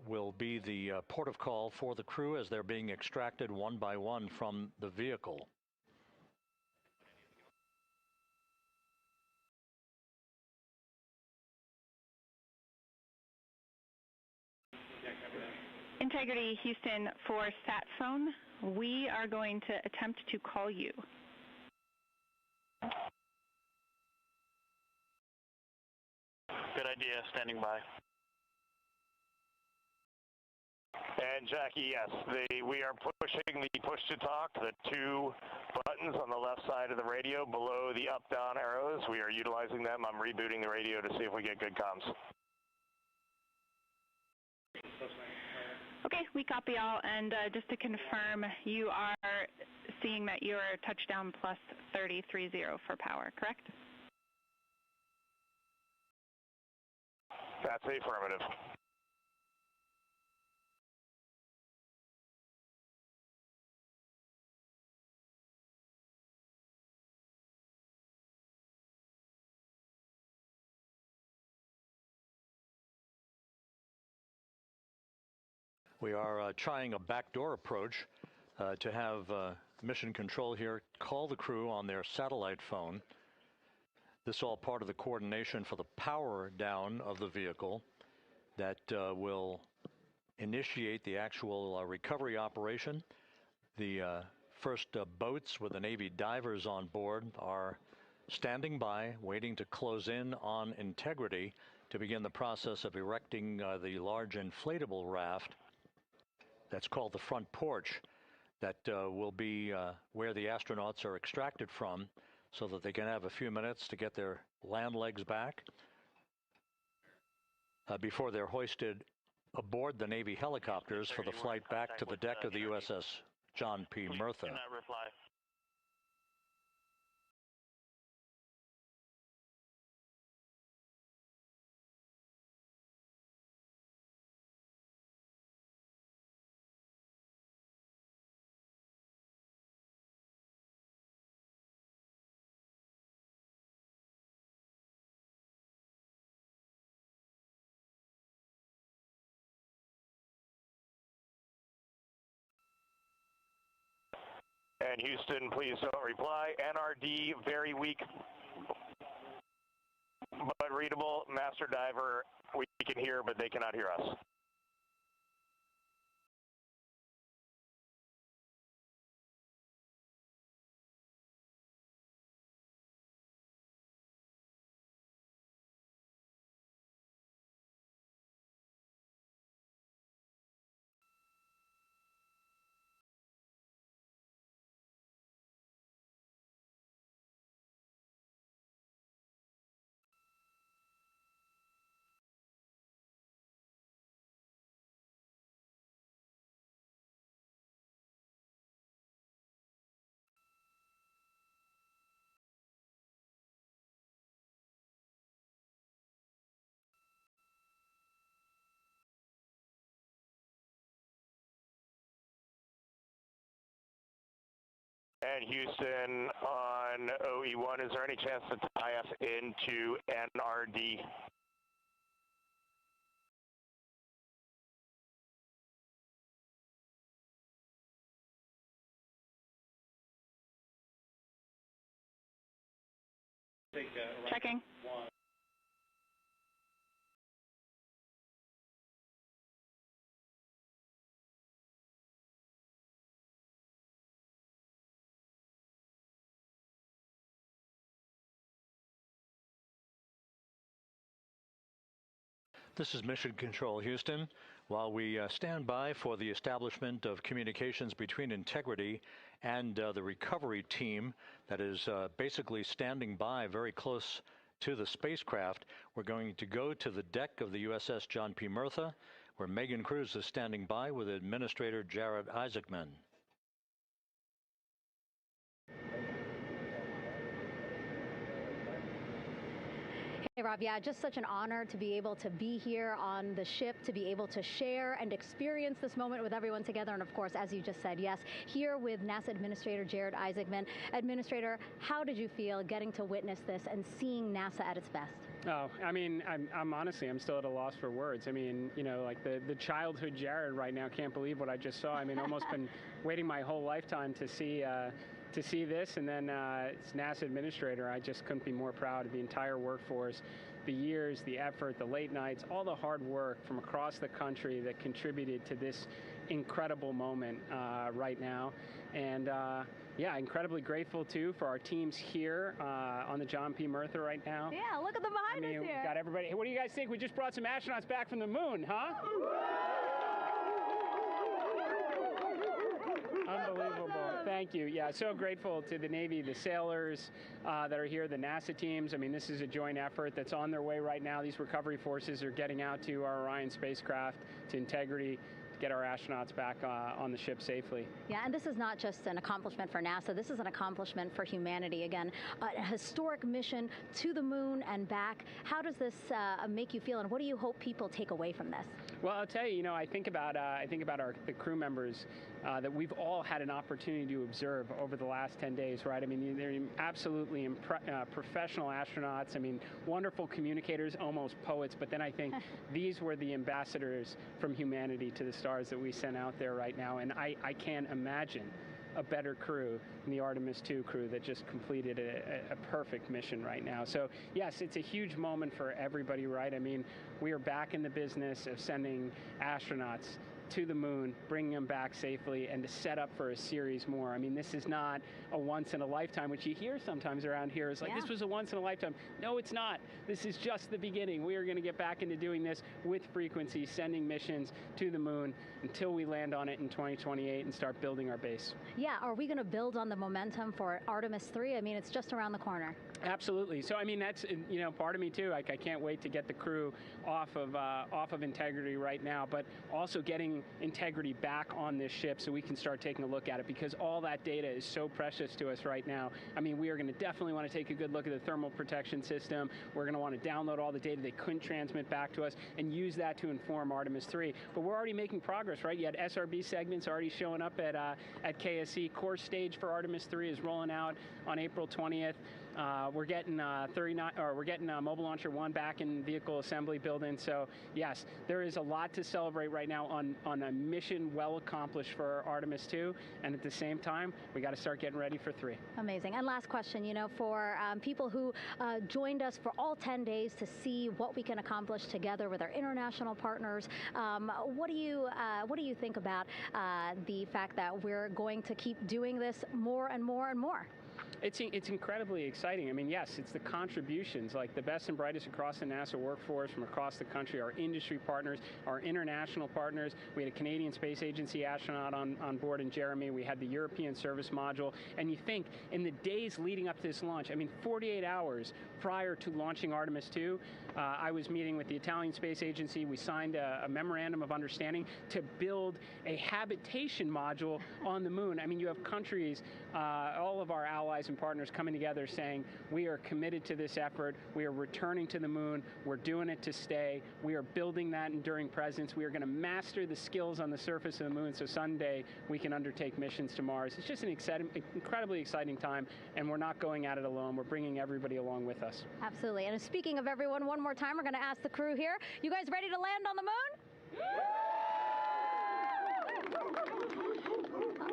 Speaker 7: will be the port of call for the crew as they're being extracted one by one from the vehicle.
Speaker 8: Integrity, Houston, for sat phone, we are going to attempt to call you.
Speaker 15: Good idea, standing by.
Speaker 9: And Jackie, yes, we are pushing the push to talk, the two buttons on the left side of the radio below the up-down arrows. We are utilizing them. I'm rebooting the radio to see if we get good comms.
Speaker 8: Okay, we copy all, and just to confirm, you are seeing that you are touchdown plus 3030 for power, correct?
Speaker 9: That's the affirmative.
Speaker 7: We are trying a backdoor approach to have mission control here call the crew on their satellite phone. This all part of the coordination for the power down of the vehicle that will initiate the actual recovery operation. The first boats with the Navy divers on board are standing by, waiting to close in on Integrity to begin the process of erecting the large inflatable raft that's called the front porch that will be where the astronauts are extracted from so that they can have a few minutes to get their land legs back before they're hoisted aboard the Navy helicopters for the flight back to the deck of the USS John P. Murtha.
Speaker 9: And Houston, please don't reply. NRD, very weak, but readable. Master diver, we can hear, but they cannot hear us. And Houston on OE1, is there any chance to tie us into NRD?
Speaker 8: Checking.
Speaker 7: This is Mission Control, Houston. While we stand by for the establishment of communications between Integrity and the recovery team that is basically standing by very close to the spacecraft, we're going to go to the deck of the USS John P. Murtha, where Megan Cruz is standing by with Administrator Jared Isaacman.
Speaker 10: Hey, Rob, yeah, just such an honor to be able to be here on the ship, to be able to share and experience this moment with everyone together. And of course, as you just said, yes, here with NASA Administrator Jared Isaacman. Administrator, how did you feel getting to witness this and seeing NASA at its best?
Speaker 16: Oh, I mean, I'm honestly, I'm still at a loss for words. I mean, you know, like the childhood Jared right now can't believe what I just saw. I mean, almost been waiting my whole lifetime to see this, and then as NASA Administrator, I just couldn't be more proud of the entire workforce, the years, the effort, the late nights, all the hard work from across the country that contributed to this incredible moment right now. And yeah, incredibly grateful too for our teams here on the John P. Murtha right now.
Speaker 10: Yeah, look at them behind us here.
Speaker 16: We got everybody. Hey, what do you guys think? We just brought some astronauts back from the moon, huh? Unbelievable. Thank you. Yeah, so grateful to the Navy, the sailors that are here, the NASA teams. I mean, this is a joint effort that's on their way right now. These recovery forces are getting out to our Orion spacecraft, to Integrity, get our astronauts back on the ship safely.
Speaker 10: Yeah, and this is not just an accomplishment for NASA. This is an accomplishment for humanity. Again, a historic mission to the moon and back. How does this make you feel, and what do you hope people take away from this?
Speaker 16: Well, I'll tell you, you know, I think about the crew members that we've all had an opportunity to observe over the last 10 days, right? I mean, they're absolutely professional astronauts. I mean, wonderful communicators, almost poets. But then I think these were the ambassadors from humanity to the stars that we sent out there right now. And I can't imagine a better crew than the Artemis II crew that just completed a perfect mission right now. So yes, it's a huge moment for everybody, right? I mean, we are back in the business of sending astronauts to the moon, bringing them back safely, and to set up for a series more. I mean, this is not a once in a lifetime, which you hear sometimes around here. It's like, this was a once in a lifetime. No, it's not. This is just the beginning. We are going to get back into doing this with frequency, sending missions to the moon until we land on it in 2028 and start building our base. Yeah,
Speaker 10: are we going to build on the momentum for Artemis III? I mean, it's just around the corner.
Speaker 16: Absolutely. So, I mean, that's, you know, part of me too. Like, I can't wait to get the crew off of Integrity right now, but also getting Integrity back on this ship so we can start taking a look at it, because all that data is so precious to us right now. I mean, we are going to definitely want to take a good look at the thermal protection system. We're going to want to download all the data they couldn't transmit back to us and use that to inform Artemis III. But we're already making progress, right? You had SRB segments already showing up at KSC. Core stage for Artemis III is rolling out on April 20th. We're getting Mobile Launcher 1 back in vehicle assembly building. So yes, there is a lot to celebrate right now on a mission well accomplished for Artemis II, and at the same time, we got to start getting ready for 3.
Speaker 10: Amazing. And last question, you know, for people who joined us for all 10 days to see what we can accomplish together with our international partners, what do you think about the fact that we're going to keep doing this more and more and more?
Speaker 16: It's incredibly exciting. I mean, yes, it's the contributions, like the best and brightest across the NASA workforce from across the country, our industry partners, our international partners. We had a Canadian Space Agency astronaut on board in Jeremy. We had the European Service Module. And you think, in the days leading up to this launch, I mean, 48 hours prior to launching Artemis II, I was meeting with the Italian Space Agency. We signed a memorandum of understanding to build a habitation module on the moon. I mean, you have countries, all of our allies allies and partners coming together saying, we are committed to this effort. We are returning to the moon. We're doing it to stay. We are building that enduring presence. We are going to master the skills on the surface of the moon so someday we can undertake missions to Mars. It's just an incredibly exciting time, and we're not going at it alone. We're bringing everybody along with us.
Speaker 10: Absolutely. And speaking of everyone, one more time, we're going to ask the crew here, you guys ready to land on the moon?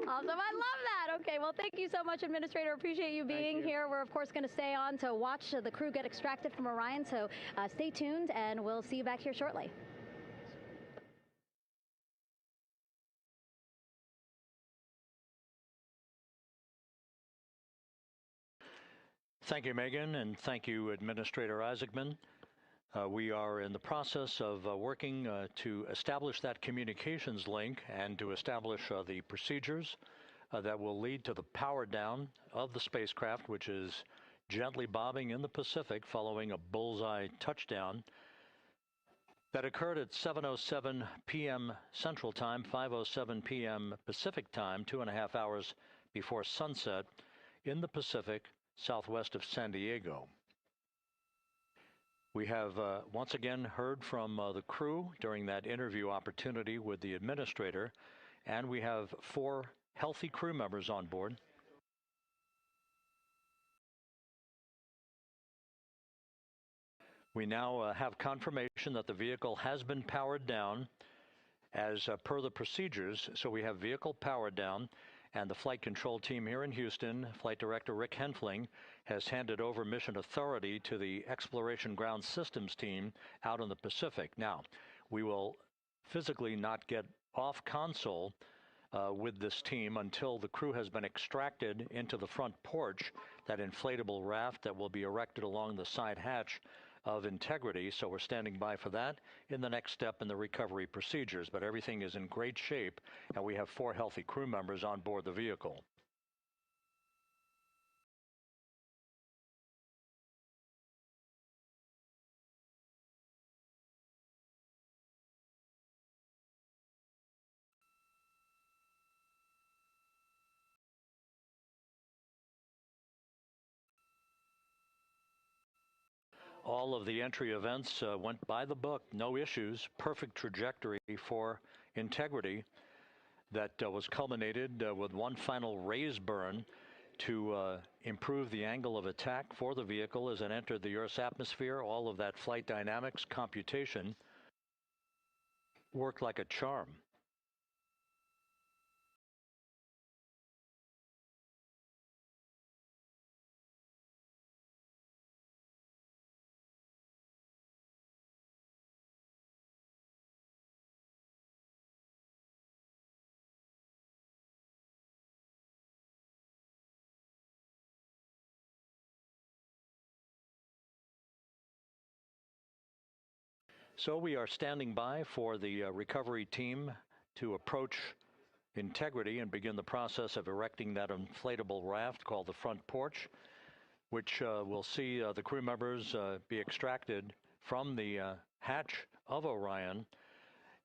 Speaker 10: Awesome. I love that. Okay, well, thank you so much, Administrator. Appreciate you being here. We're, of course, going to stay on to watch the crew get extracted from Orion, so stay tuned, and we'll see you back here shortly.
Speaker 7: Thank you, Megan, and thank you, Administrator Isaacman. We are in the process of working to establish that communications link and to establish the procedures that will lead to the power down of the spacecraft, which is gently bobbing in the Pacific following a bullseye touchdown that occurred at 7:07 p.m. Central Time, 5:07 p.m. Pacific Time, 2.5 hours before sunset in the Pacific, southwest of San Diego. We have once again heard from the crew during that interview opportunity with the administrator, and we have 4 healthy crew members on board. We now have confirmation that the vehicle has been powered down as per the procedures. So we have vehicle powered down, and the flight control team here in Houston, Flight Director Rick Henfling, has handed over mission authority to the Exploration Ground Systems team out in the Pacific. Now, we will physically not get off console with this team until the crew has been extracted into the front porch, that inflatable raft that will be erected along the side hatch of Integrity. So we're standing by for that in the next step in the recovery procedures. But everything is in great shape, and we have 4 healthy crew members on board the vehicle. All of the entry events went by the book, no issues, perfect trajectory for Integrity that was culminated with one final raise burn to improve the angle of attack for the vehicle as it entered the Earth's atmosphere. All of that flight dynamics computation worked like a charm. So we are standing by for the recovery team to approach Integrity and begin the process of erecting that inflatable raft called the front porch, which will see the crew members be extracted from the hatch of Orion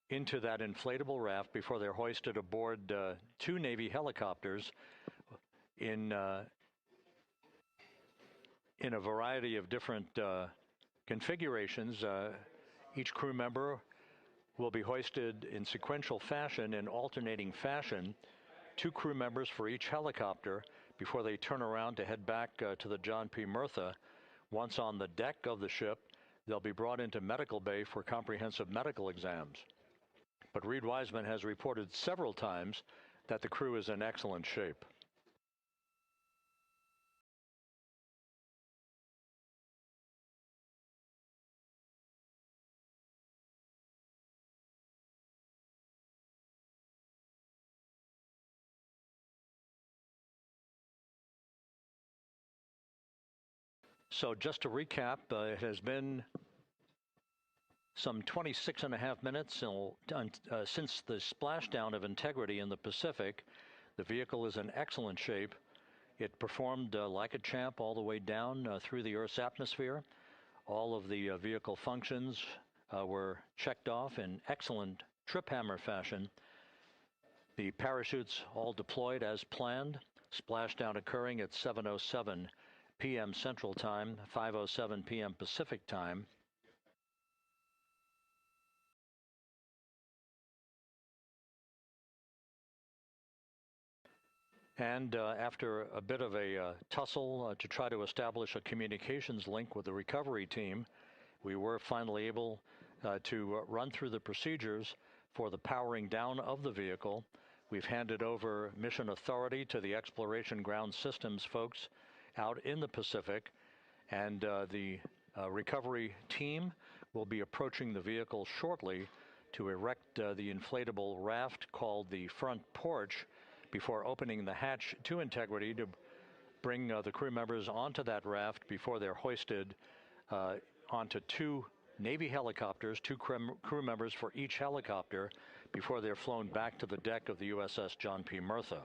Speaker 7: into that inflatable raft before they're hoisted aboard 2 Navy helicopters in a variety of different configurations. Each crew member will be hoisted in sequential fashion, in alternating fashion, 2 crew members for each helicopter before they turn around to head back to the John P. Murtha. Once on the deck of the ship, they'll be brought into medical bay for comprehensive medical exams. But Reid Wiseman has reported several times that the crew is in excellent shape. So just to recap, it has been some 26.5 minutes since the splashdown of Integrity in the Pacific. The vehicle is in excellent shape. It performed like a champ all the way down through the Earth's atmosphere. All of the vehicle functions were checked off in excellent trip hammer fashion. The parachutes all deployed as planned. Splashdown occurring at 7:07 p.m. Central Time, 5:07 p.m. Pacific Time. And after a bit of a tussle to try to establish a communications link with the recovery team, we were finally able to run through the procedures for the powering down of the vehicle. We've handed over mission authority to the Exploration Ground Systems folks out in the Pacific, and the recovery team will be approaching the vehicle shortly to erect the inflatable raft called the front porch before opening the hatch to Integrity to bring the crew members onto that raft before they're hoisted onto two Navy helicopters, two crew members for each helicopter, before they're flown back to the deck of the USS John P. Murtha.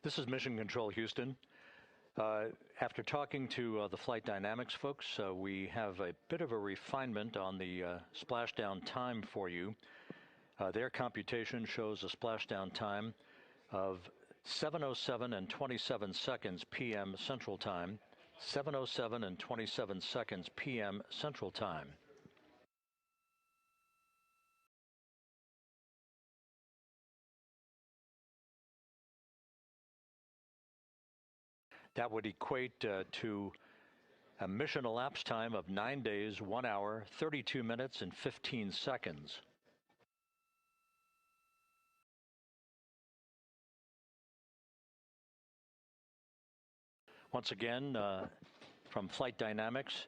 Speaker 7: This is Mission Control Houston. After talking to the flight dynamics folks, we have a bit of a refinement on the splashdown time for you. Their computation shows a splashdown time of 7:07 and 27 seconds p.m. Central Time, 7:07 and 27 seconds p.m. Central Time. That would equate to a mission elapsed time of 9 days, 1 hour, 32 minutes, and 15 seconds. Once again, from Flight Dynamics,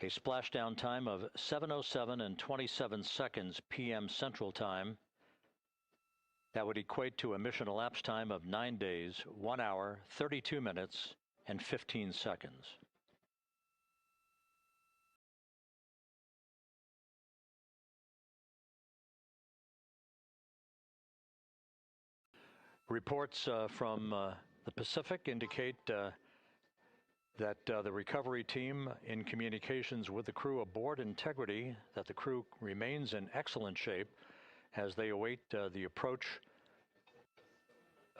Speaker 7: a splashdown time of 7:07 and 27 seconds p.m. Central Time. That would equate to a mission elapsed time of 9 days, 1 hour, 32 minutes, and 15 seconds. Reports from the Pacific indicate that the recovery team in communications with the crew aboard Integrity, that the crew remains in excellent shape as they await the approach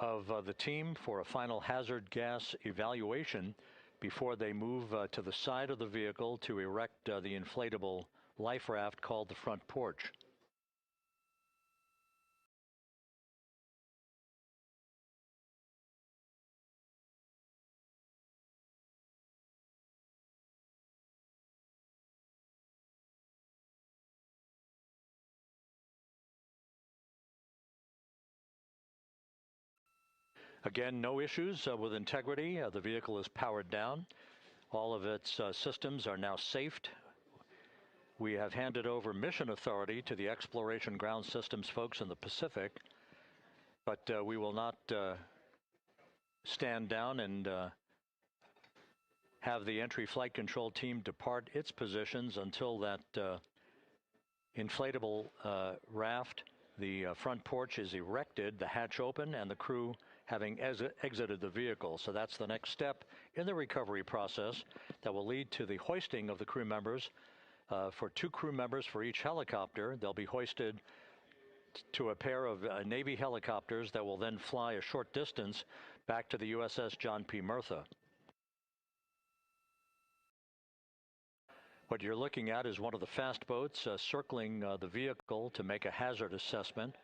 Speaker 7: of the team for a final hazard gas evaluation before they move to the side of the vehicle to erect the inflatable life raft called the front porch. Again, no issues with Integrity. The vehicle is powered down. All of its systems are now safed. We have handed over mission authority to the Exploration Ground Systems folks in the Pacific, but we will not stand down and have the entry flight control team depart its positions until that inflatable raft, the front porch, is erected, the hatch open, and the crew having exited the vehicle. So that's the next step in the recovery process that will lead to the hoisting of the crew members. For 2 crew members for each helicopter, they'll be hoisted to a pair of Navy helicopters that will then fly a short distance back to the USS John P. Murtha. What you're looking at is one of the fast boats circling the vehicle to make a hazard assessment.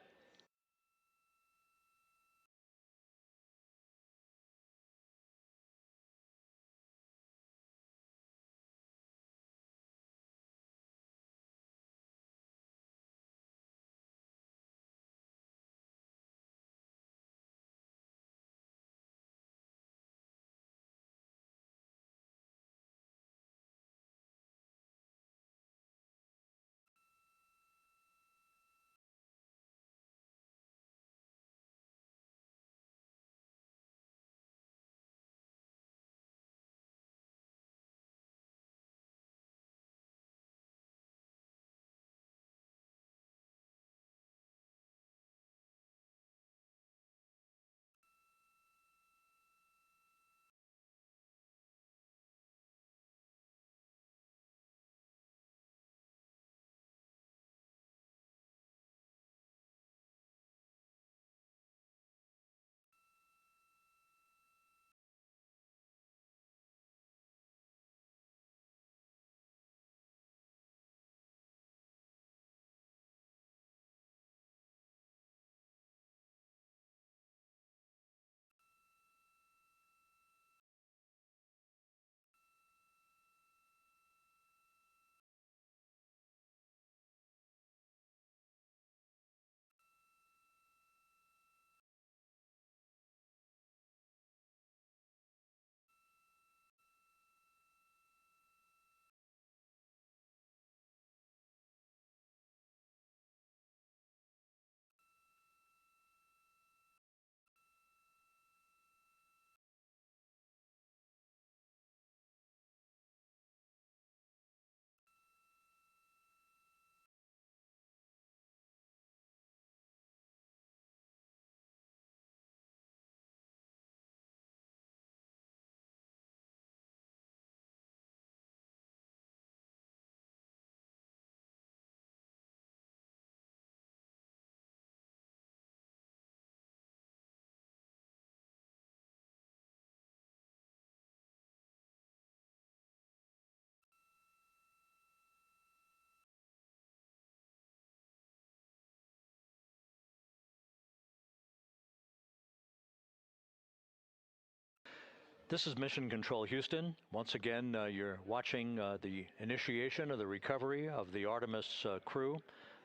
Speaker 7: This is Mission Control Houston. Once again, you're watching the initiation of the recovery of the Artemis crew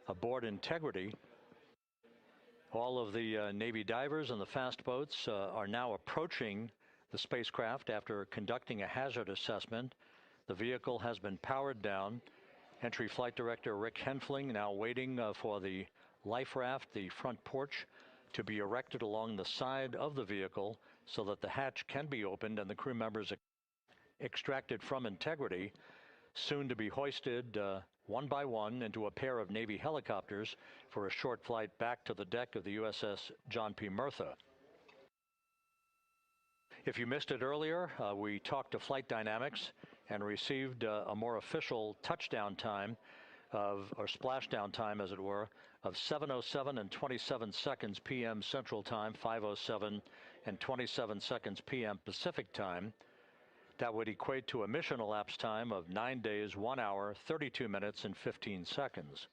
Speaker 7: aboard Integrity. All of the Navy divers and the fast boats are now approaching the spacecraft after conducting a hazard assessment. The vehicle has been powered down. Entry Flight Director Rick Henfling now waiting for the life raft, the front porch, to be erected along the side of the vehicle so that the hatch can be opened and the crew members extracted from Integrity, soon to be hoisted one by one into a pair of Navy helicopters for a short flight back to the deck of the USS John P. Murtha. If you missed it earlier, we talked to Flight Dynamics and received a more official touchdown time or splashdown time, as it were, of 7:07 and 27 seconds p.m. Central Time, 5:07 and 27 seconds p.m. Pacific Time. That would equate to a mission elapsed time of 9 days, 1 hour, 32 minutes, and 15 seconds.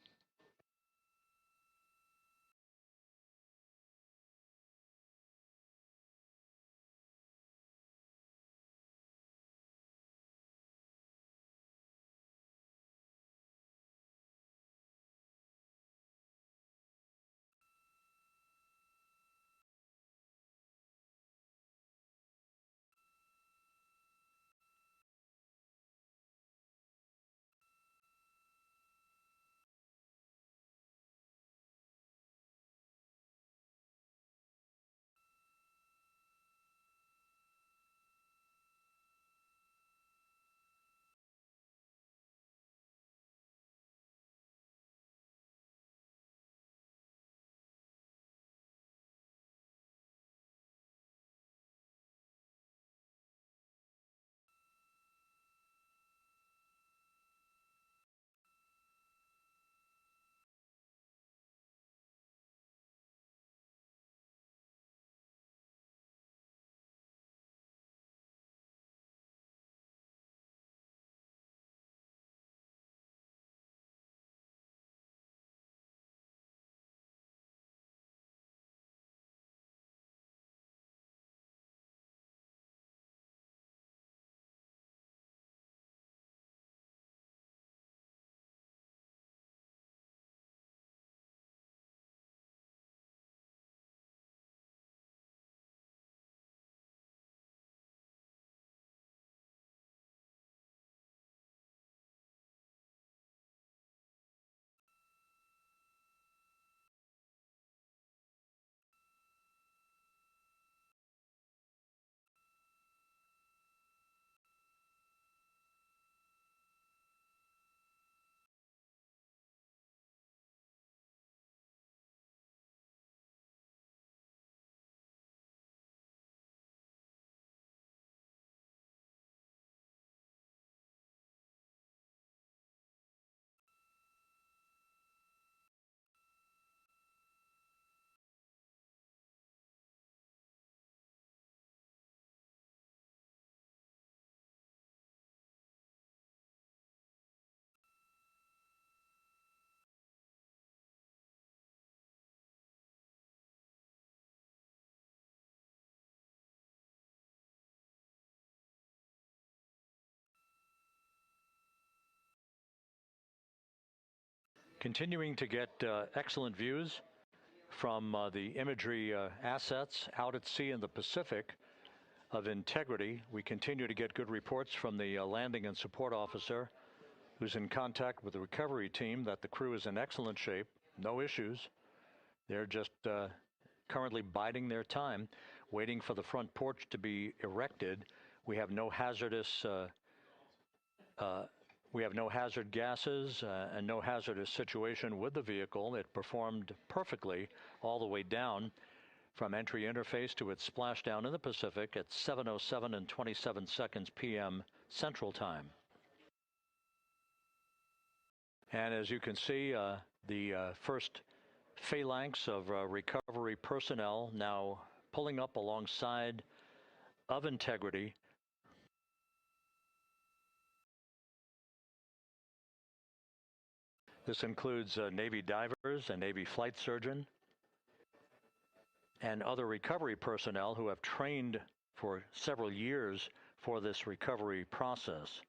Speaker 7: Continuing to get excellent views from the imagery assets out at sea in the Pacific of Integrity. We continue to get good reports from the landing and support officer, who's in contact with the recovery team, that the crew is in excellent shape, no issues. They're just currently biding their time, waiting for the front porch to be erected. We have no hazardous hazard gases and no hazardous situation with the vehicle. It performed perfectly all the way down from entry interface to its splashdown in the Pacific at 7:07 and 27 seconds p.m. Central Time. And as you can see, the first phalanx of recovery personnel now pulling up alongside of Integrity. This includes Navy divers, a Navy flight surgeon, and other recovery personnel who have trained for several years for this recovery process.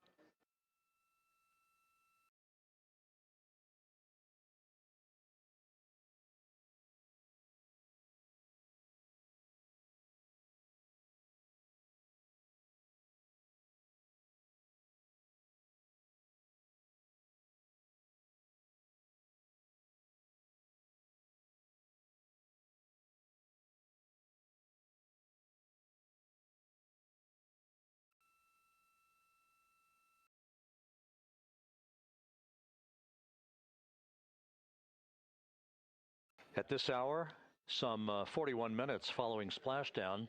Speaker 7: At this hour, some 41 minutes following splashdown,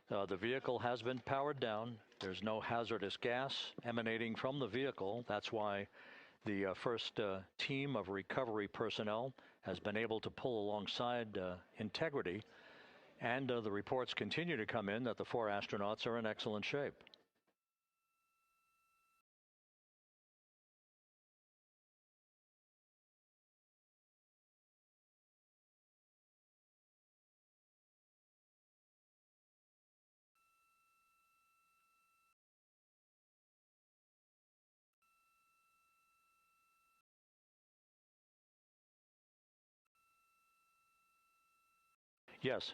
Speaker 7: The vehicle has been powered down. There's no hazardous gas emanating from the vehicle. That's why the first team of recovery personnel has been able to pull alongside Integrity. And the reports continue to come in that the 4 astronauts are in excellent shape. Yes.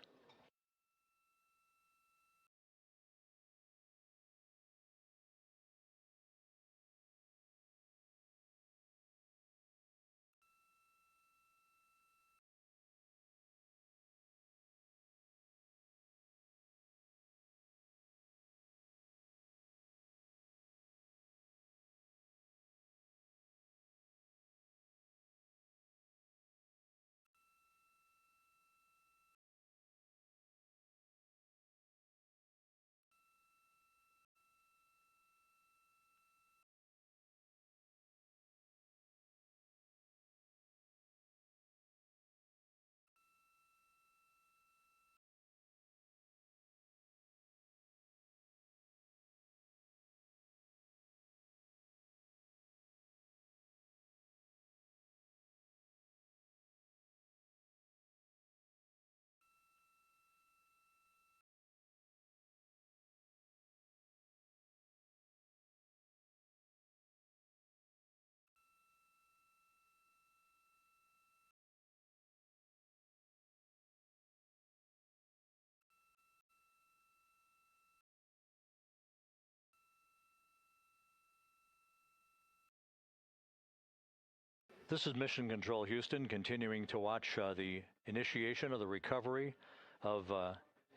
Speaker 7: This is Mission Control Houston, continuing to watch the initiation of the recovery of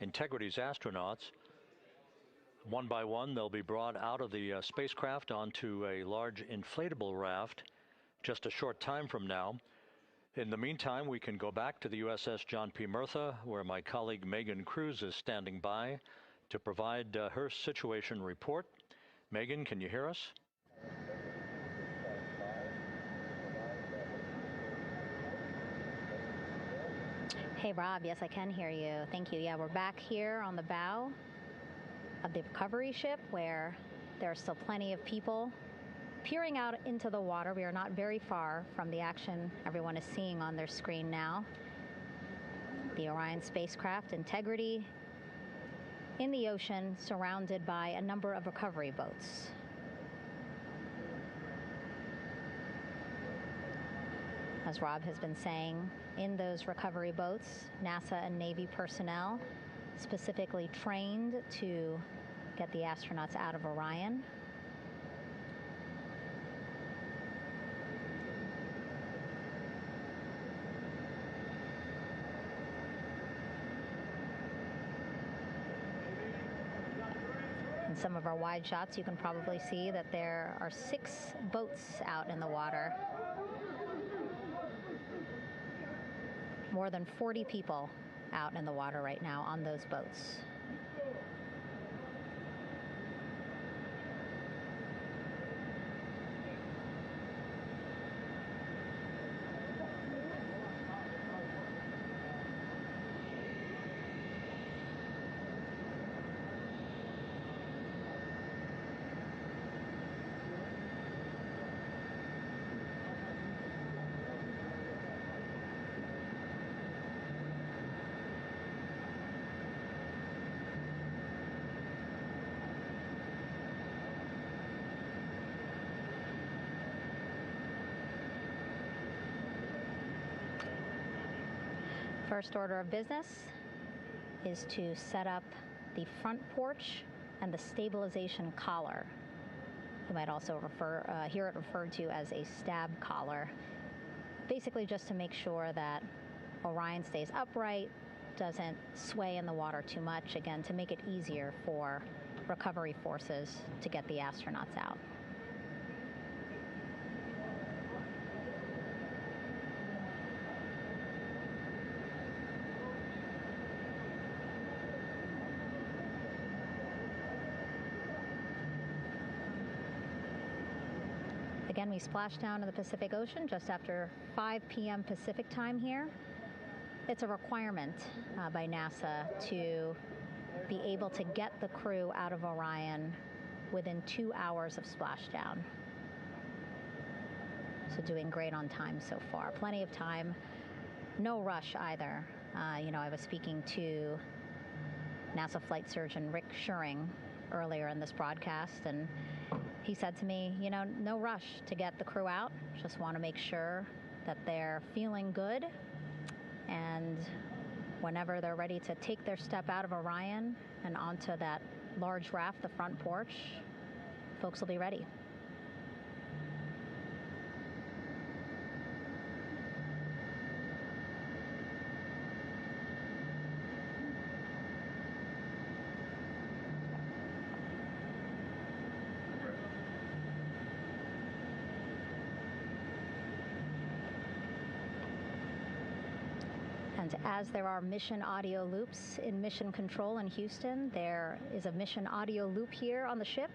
Speaker 7: Integrity's astronauts. One by one, they'll be brought out of the spacecraft onto a large inflatable raft just a short time from now. In the meantime, we can go back to the USS John P. Murtha, where my colleague Megan Cruz is standing by to provide her situation report. Megan, can you hear us?
Speaker 10: Hey, Rob. Yes, I can hear you. Thank you. Yeah, we're back here on the bow of the recovery ship where there are still plenty of people peering out into the water. We are not very far from the action everyone is seeing on their screen now. The Orion spacecraft, Integrity, in the ocean, surrounded by a number of recovery boats. As Rob has been saying, in those recovery boats, NASA and Navy personnel specifically trained to get the astronauts out of Orion. In some of our wide shots, you can probably see that there are 6 boats out in the water. More than 40 people out in the water right now on those boats. First order of business is to set up the front porch and the stabilization collar. You might also hear it referred to as a stab collar. Basically just to make sure that Orion stays upright, doesn't sway in the water too much, again, to make it easier for recovery forces to get the astronauts out. Again, we splashed down in the Pacific Ocean just after 5 p.m. Pacific time here. It's a requirement by NASA to be able to get the crew out of Orion within 2 hours of splashdown. So doing great on time so far. Plenty of time. No rush either. I was speaking to NASA flight surgeon Rick Schuring earlier in this broadcast, and he said to me, no rush to get the crew out. Just want to make sure that they're feeling good, and whenever they're ready to take their step out of Orion and onto that large raft, the front porch, folks will be ready. And as there are mission audio loops in mission control in Houston, there is a mission audio loop here on the ship,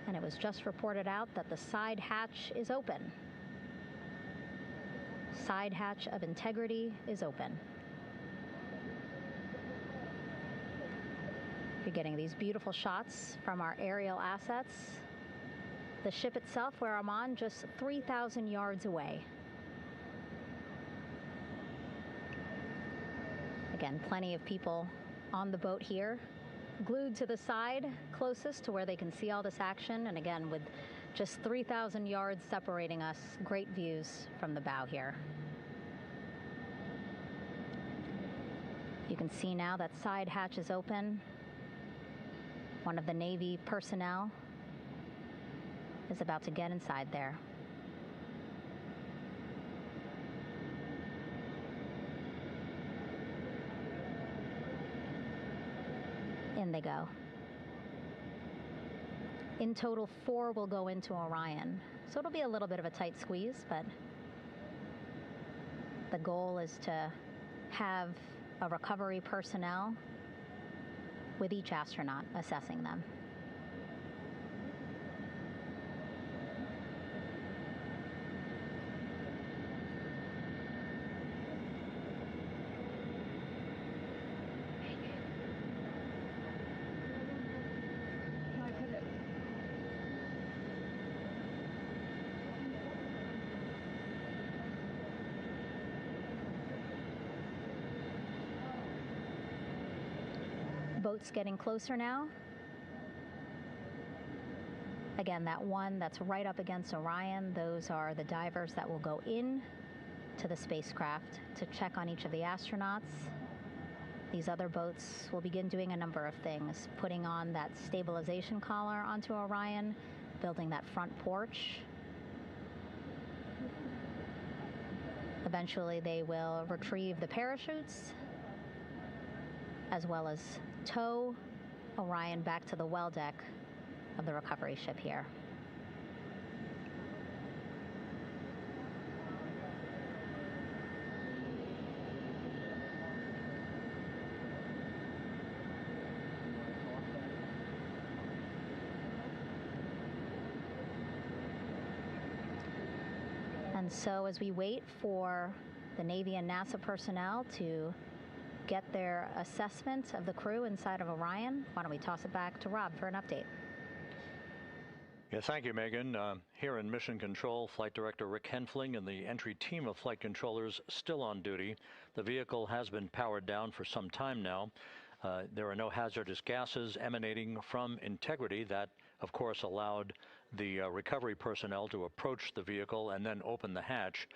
Speaker 10: and it was just reported out that the side hatch is open. Side hatch of integrity is open. You're getting these beautiful shots from our aerial assets. The ship itself, where I'm on, just 3,000 yards away. Again, plenty of people on the boat here, glued to the side closest to where they can see all this action. And again, with just 3,000 yards separating us, great views from the bow here. You can see now that side hatch is open. One of the Navy personnel is about to get inside there. In they go. In total, 4 will go into Orion. So it'll be a little bit of a tight squeeze, but the goal is to have a recovery personnel with each astronaut assessing them. Boats getting closer now. Again, that one that's right up against Orion, those are the divers that will go in to the spacecraft to check on each of the astronauts. These other boats will begin doing a number of things, putting on that stabilization collar onto Orion, building that front porch. Eventually, they will retrieve the parachutes, as well as tow Orion back to the well deck of the recovery ship here. And so as we wait for the Navy and NASA personnel to get their assessment of the crew inside of Orion, why don't we toss it back to Rob for an update?
Speaker 7: Yeah, thank you, Megan. Here in Mission Control, Flight Director Rick Henfling and the entry team of flight controllers still on duty. The vehicle has been powered down for some time now. There are no hazardous gases emanating from integrity. That, of course, allowed the recovery personnel to approach the vehicle and then open the hatch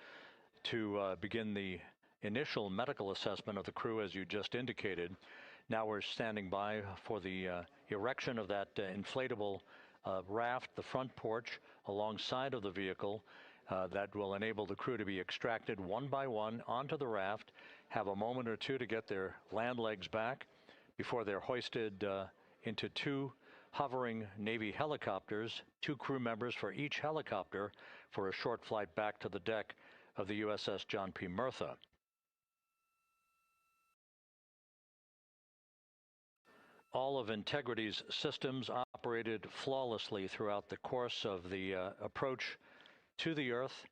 Speaker 7: to begin the initial medical assessment of the crew, as you just indicated. Now we're standing by for the erection of that inflatable raft, the front porch, alongside of the vehicle that will enable the crew to be extracted one by one onto the raft, have a moment or two to get their land legs back before they're hoisted into 2 hovering Navy helicopters, 2 crew members for each helicopter, for a short flight back to the deck of the USS John P. Murtha. All of Integrity's systems operated flawlessly throughout the course of the approach to the Earth,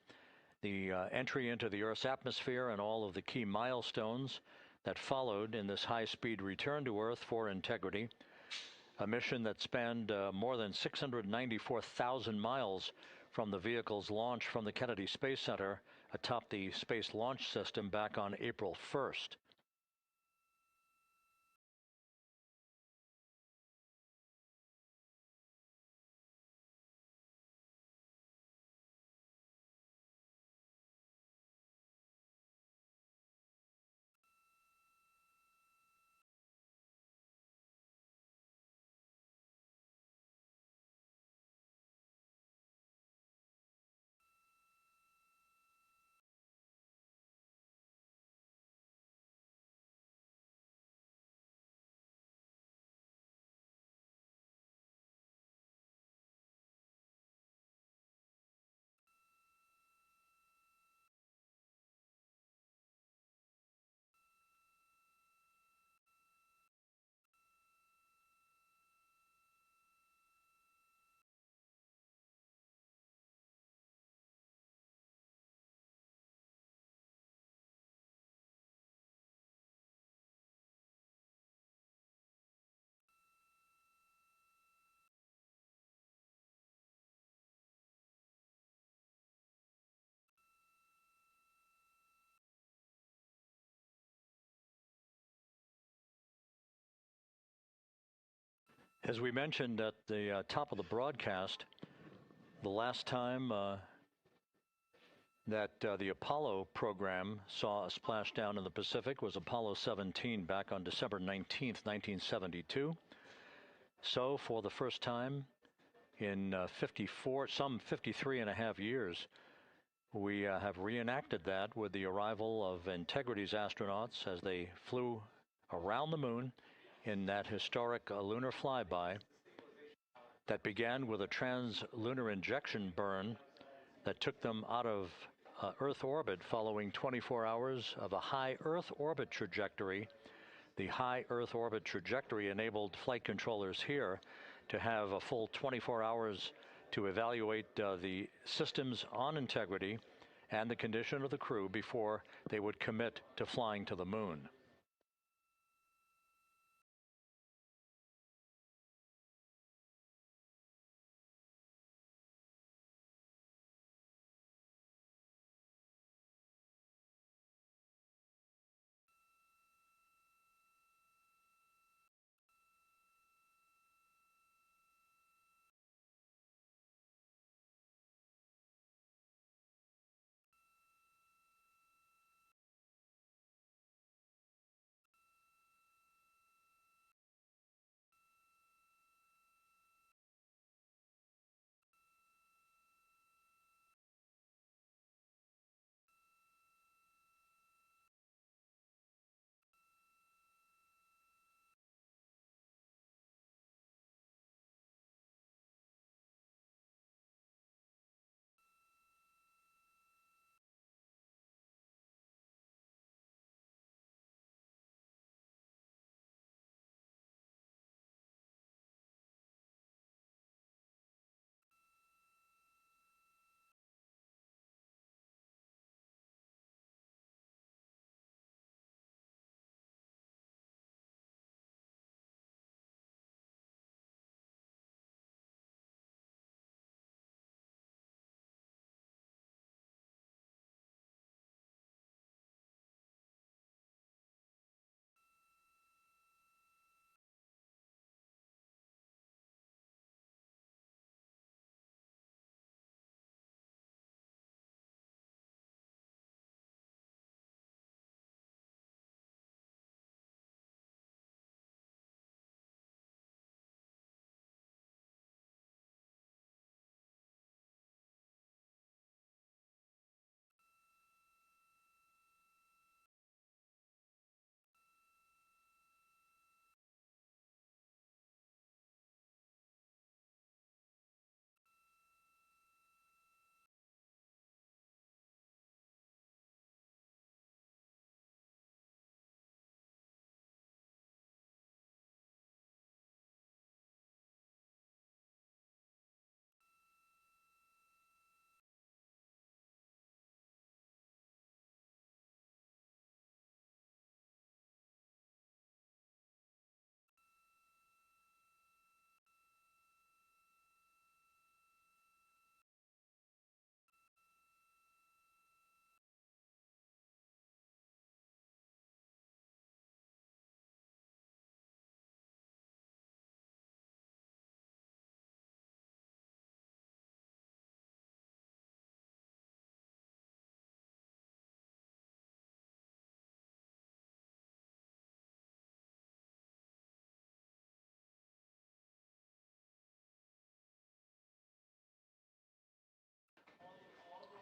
Speaker 7: the entry into the Earth's atmosphere, and all of the key milestones that followed in this high-speed return to Earth for integrity. A mission that spanned more than 694,000 miles from the vehicle's launch from the Kennedy Space Center atop the Space Launch System back on April 1st. As we mentioned at the top of the broadcast, the last time that the Apollo program saw a splashdown in the Pacific was Apollo 17 back on December 19th, 1972. So for the first time in some 53 and a half years, we have reenacted that with the arrival of Integrity's astronauts as they flew around the moon in that historic lunar flyby that began with a trans-lunar injection burn that took them out of Earth orbit following 24 hours of a high Earth orbit trajectory. The high Earth orbit trajectory enabled flight controllers here to have a full 24 hours to evaluate the systems on Integrity and the condition of the crew before they would commit to flying to the moon.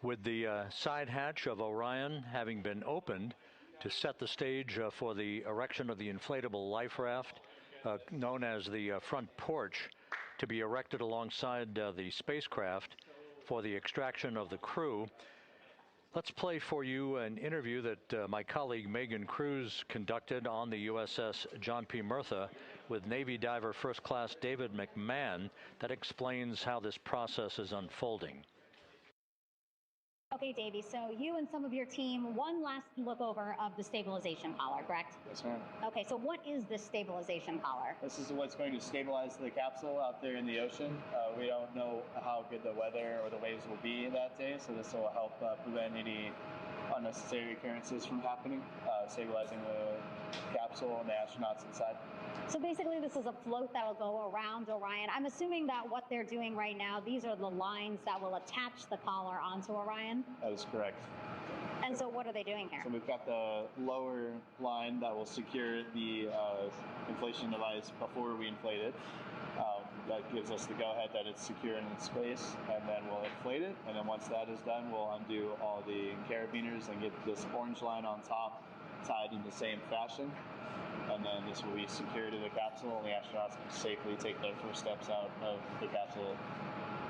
Speaker 7: With the side hatch of Orion having been opened to set the stage for the erection of the inflatable life raft, known as the front porch, to be erected alongside the spacecraft for the extraction of the crew. Let's play for you an interview that my colleague Megan Cruz conducted on the USS John P. Murtha with Navy diver First Class David McMahon that explains how this process is unfolding.
Speaker 10: Okay, Davey, so you and some of your team, one last look over of the stabilization collar, correct?
Speaker 17: Yes, ma'am.
Speaker 10: Okay, so what is this stabilization collar?
Speaker 17: This is what's going to stabilize the capsule out there in the ocean. We don't know how good the weather or the waves will be that day, so this will help prevent any unnecessary occurrences from happening, stabilizing the capsule and the astronauts inside.
Speaker 10: So basically this is a float that will go around Orion. I'm assuming that what they're doing right now, these are the lines that will attach the collar onto Orion?
Speaker 17: That is correct.
Speaker 10: And so what are they doing here?
Speaker 17: So we've got the lower line that will secure the inflation device before we inflate it. That gives us the go-ahead that it's secure in its space, and then we'll inflate it. And then once that is done, we'll undo all the carabiners and get this orange line on top tied in the same fashion. And then this will be secure to the capsule, and the astronauts can safely take their first steps out of the capsule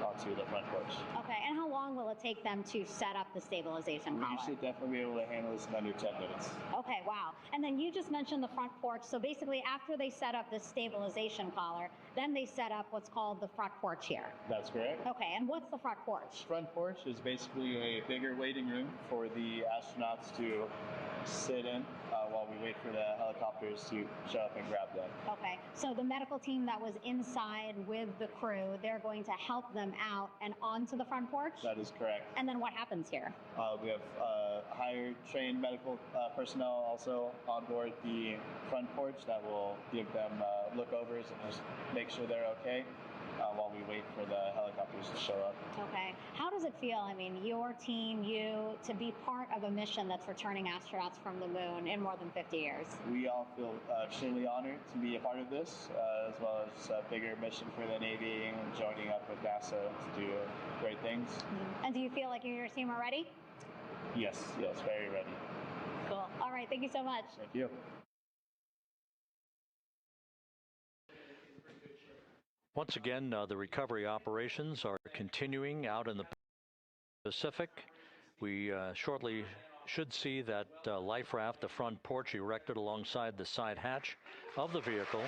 Speaker 17: onto the front porch.
Speaker 10: Okay, and how long will it take them to set up the stabilization collar?
Speaker 17: We should definitely be able to handle this in under 10 minutes.
Speaker 10: Okay, wow. And then you just mentioned the front porch. So basically after they set up this stabilization collar, then they set up what's called the front porch here.
Speaker 17: That's correct.
Speaker 10: Okay, and what's the front porch?
Speaker 17: Front porch is basically a bigger waiting room for the astronauts to sit in while we wait for the helicopters to show up and grab them.
Speaker 10: Okay, so the medical team that was inside with the crew, they're going to help them out and onto the front porch?
Speaker 17: That is correct.
Speaker 10: And then what happens here?
Speaker 17: We have higher trained medical personnel also on board the front porch that will give them lookovers and just make sure they're okay while we wait for the helicopters to show up.
Speaker 10: Okay. How does it feel, I mean, your team, you, to be part of a mission that's returning astronauts from the moon in more than 50 years?
Speaker 17: We all feel extremely honored to be a part of this, as well as a bigger mission for the Navy and joining up with NASA to do great things.
Speaker 10: Mm-hmm. And do you feel like you and your team are ready?
Speaker 17: Yes, very ready.
Speaker 10: Cool. All right, thank you so much.
Speaker 17: Thank you.
Speaker 7: Once again, the recovery operations are continuing out in the Pacific. We shortly should see that life raft, the front porch, erected alongside the side hatch of the vehicle.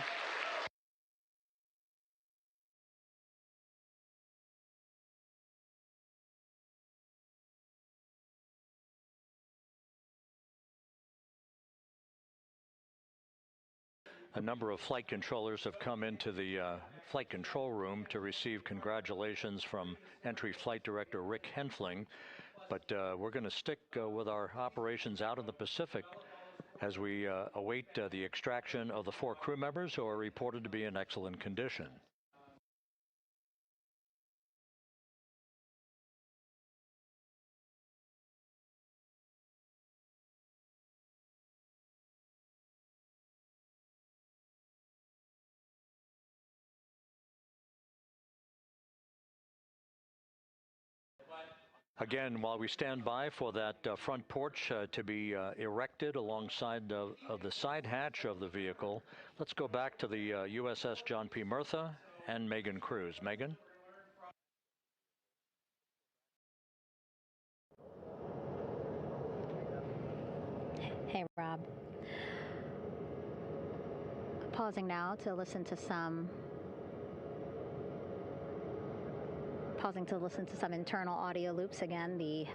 Speaker 7: A number of flight controllers have come into the flight control room to receive congratulations from Entry Flight Director Rick Henfling. But we're going to stick with our operations out in the Pacific as we await the extraction of the 4 crew members who are reported to be in excellent condition. Again, while we stand by for that front porch to be erected alongside of the side hatch of the vehicle, let's go back to the USS John P. Murtha and Megan Cruz. Megan?
Speaker 10: Hey, Rob. Pausing now to listen to some internal audio loops. Again, the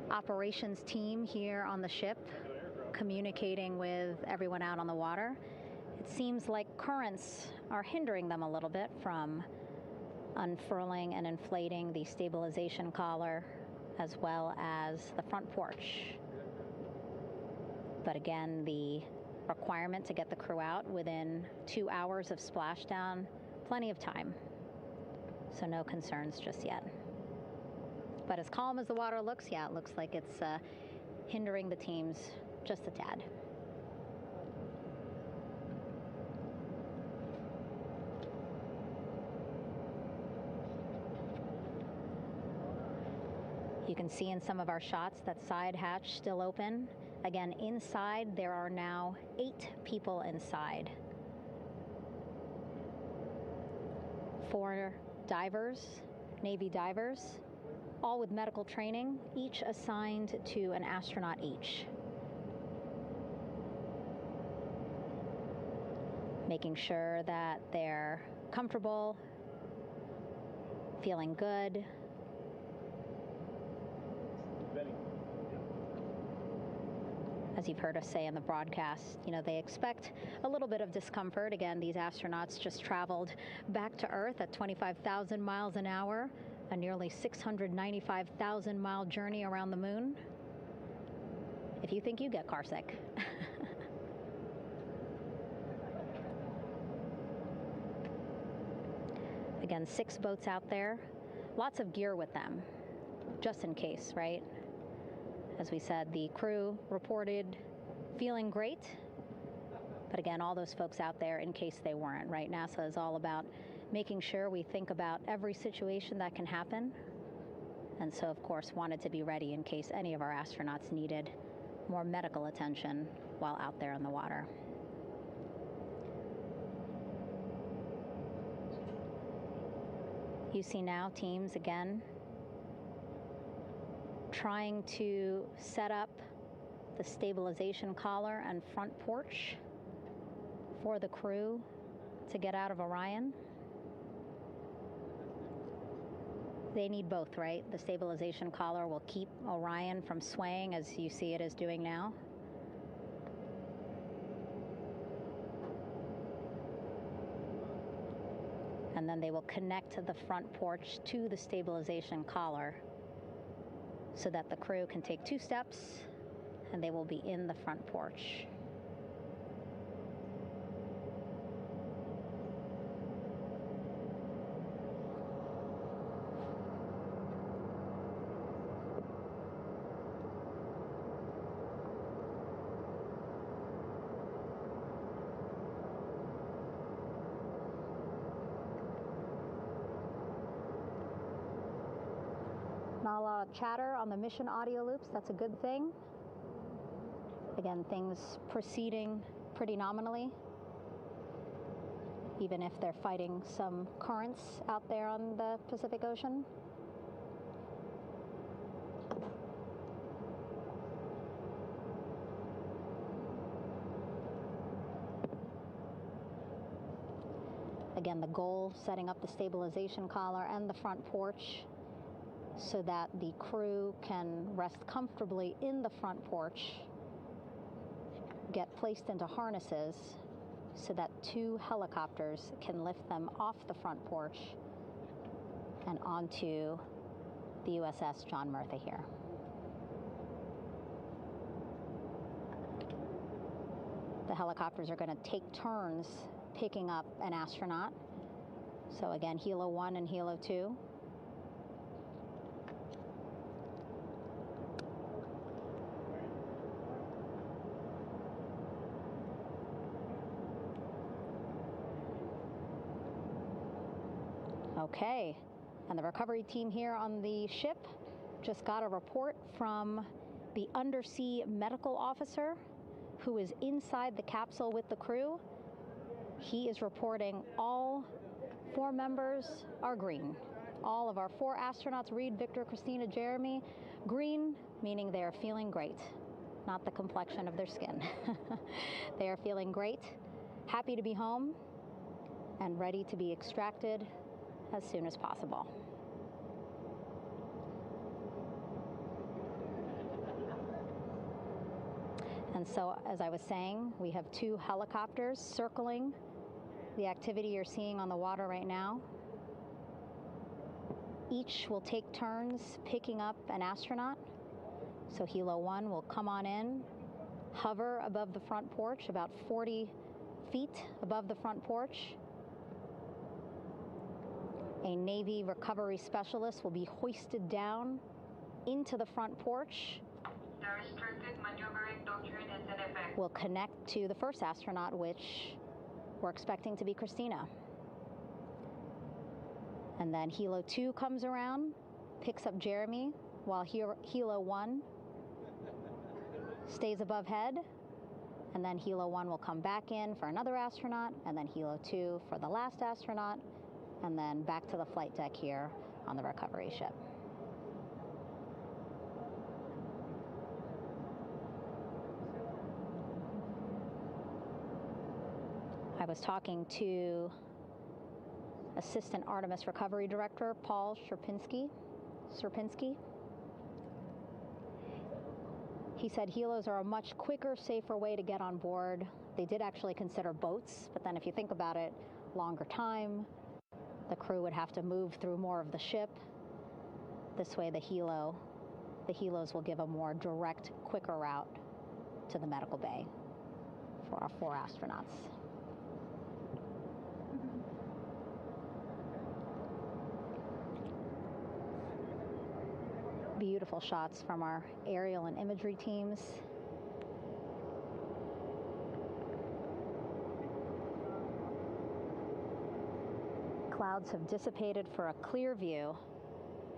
Speaker 10: operations team here on the ship communicating with everyone out on the water. It seems like currents are hindering them a little bit from unfurling and inflating the stabilization collar as well as the front porch. But again, the requirement to get the crew out within 2 hours of splashdown, plenty of time. So no concerns just yet. But as calm as the water looks, yeah, it looks like it's hindering the teams just a tad. You can see in some of our shots that side hatch still open. Again, inside there are now 8 people inside. 4 divers, Navy divers, all with medical training, each assigned to an astronaut each. Making sure that they're comfortable, feeling good. As you've heard us say in the broadcast, you know, they expect a little bit of discomfort. Again, these astronauts just traveled back to Earth at 25,000 miles an hour, a nearly 695,000-mile journey around the moon. If you think you get carsick. Again, 6 boats out there, lots of gear with them, just in case, right? As we said, the crew reported feeling great, but again, all those folks out there in case they weren't, right? NASA is all about making sure we think about every situation that can happen, and so, of course, wanted to be ready in case any of our astronauts needed more medical attention while out there in the water. You see now teams, again, trying to set up the stabilization collar and front porch for the crew to get out of Orion. They need both, right? The stabilization collar will keep Orion from swaying as you see it is doing now. And then they will connect the front porch to the stabilization collar so that the crew can take 2 steps and they will be in the front porch. Not a lot of chatter on the mission audio loops. That's a good thing. Again, things proceeding pretty nominally, even if they're fighting some currents out there on the Pacific Ocean. Again, the goal, setting up the stabilization collar and the front porch so that the crew can rest comfortably in the front porch, get placed into harnesses so that 2 helicopters can lift them off the front porch and onto the USS John Murtha here. The helicopters are going to take turns picking up an astronaut. So again, Helo 1 and Helo 2. Okay, and the recovery team here on the ship just got a report from the undersea medical officer who is inside the capsule with the crew. He is reporting all 4 members are green. All of our 4 astronauts, Reid, Victor, Christina, Jeremy, green, meaning they are feeling great, not the complexion of their skin. They are feeling great, happy to be home, and ready to be extracted as soon as possible. And so, as I was saying, we have 2 helicopters circling the activity you're seeing on the water right now. Each will take turns picking up an astronaut. So Helo 1 will come on in, hover above the front porch, about 40 feet above the front porch. A Navy recovery specialist will be hoisted down into the front porch.
Speaker 18: The restricted maneuvering doctrine is in effect.
Speaker 10: We'll connect to the first astronaut, which we're expecting to be Christina. And then Helo 2 comes around, picks up Jeremy, while Helo 1 stays above head, and then Helo 1 will come back in for another astronaut, and then Helo 2 for the last astronaut, and then back to the flight deck here on the recovery ship. I was talking to Assistant Artemis Recovery Director Paul Sierpinski. He said helos are a much quicker, safer way to get on board. They did actually consider boats, but then if you think about it, longer time, the crew would have to move through more of the ship. This way the helos will give a more direct, quicker route to the medical bay for our 4 astronauts. Beautiful shots from our aerial and imagery teams. Clouds have dissipated for a clear view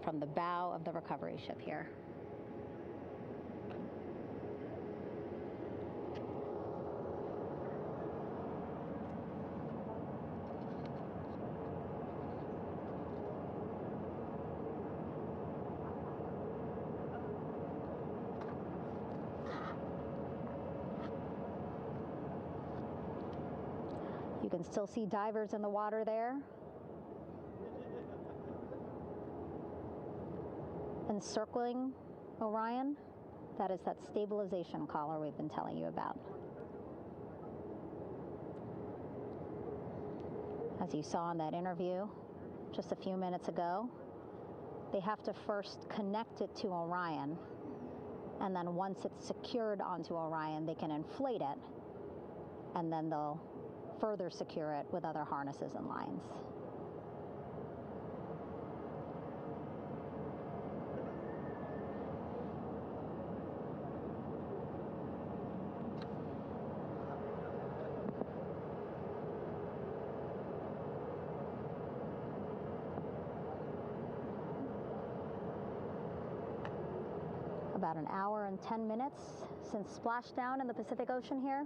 Speaker 10: from the bow of the recovery ship here. You can still see divers in the water there. Encircling Orion, that is that stabilization collar we've been telling you about. As you saw in that interview just a few minutes ago, they have to first connect it to Orion, and then once it's secured onto Orion, they can inflate it, and then they'll further secure it with other harnesses and lines. About an hour and 10 minutes since splashdown in the Pacific Ocean here.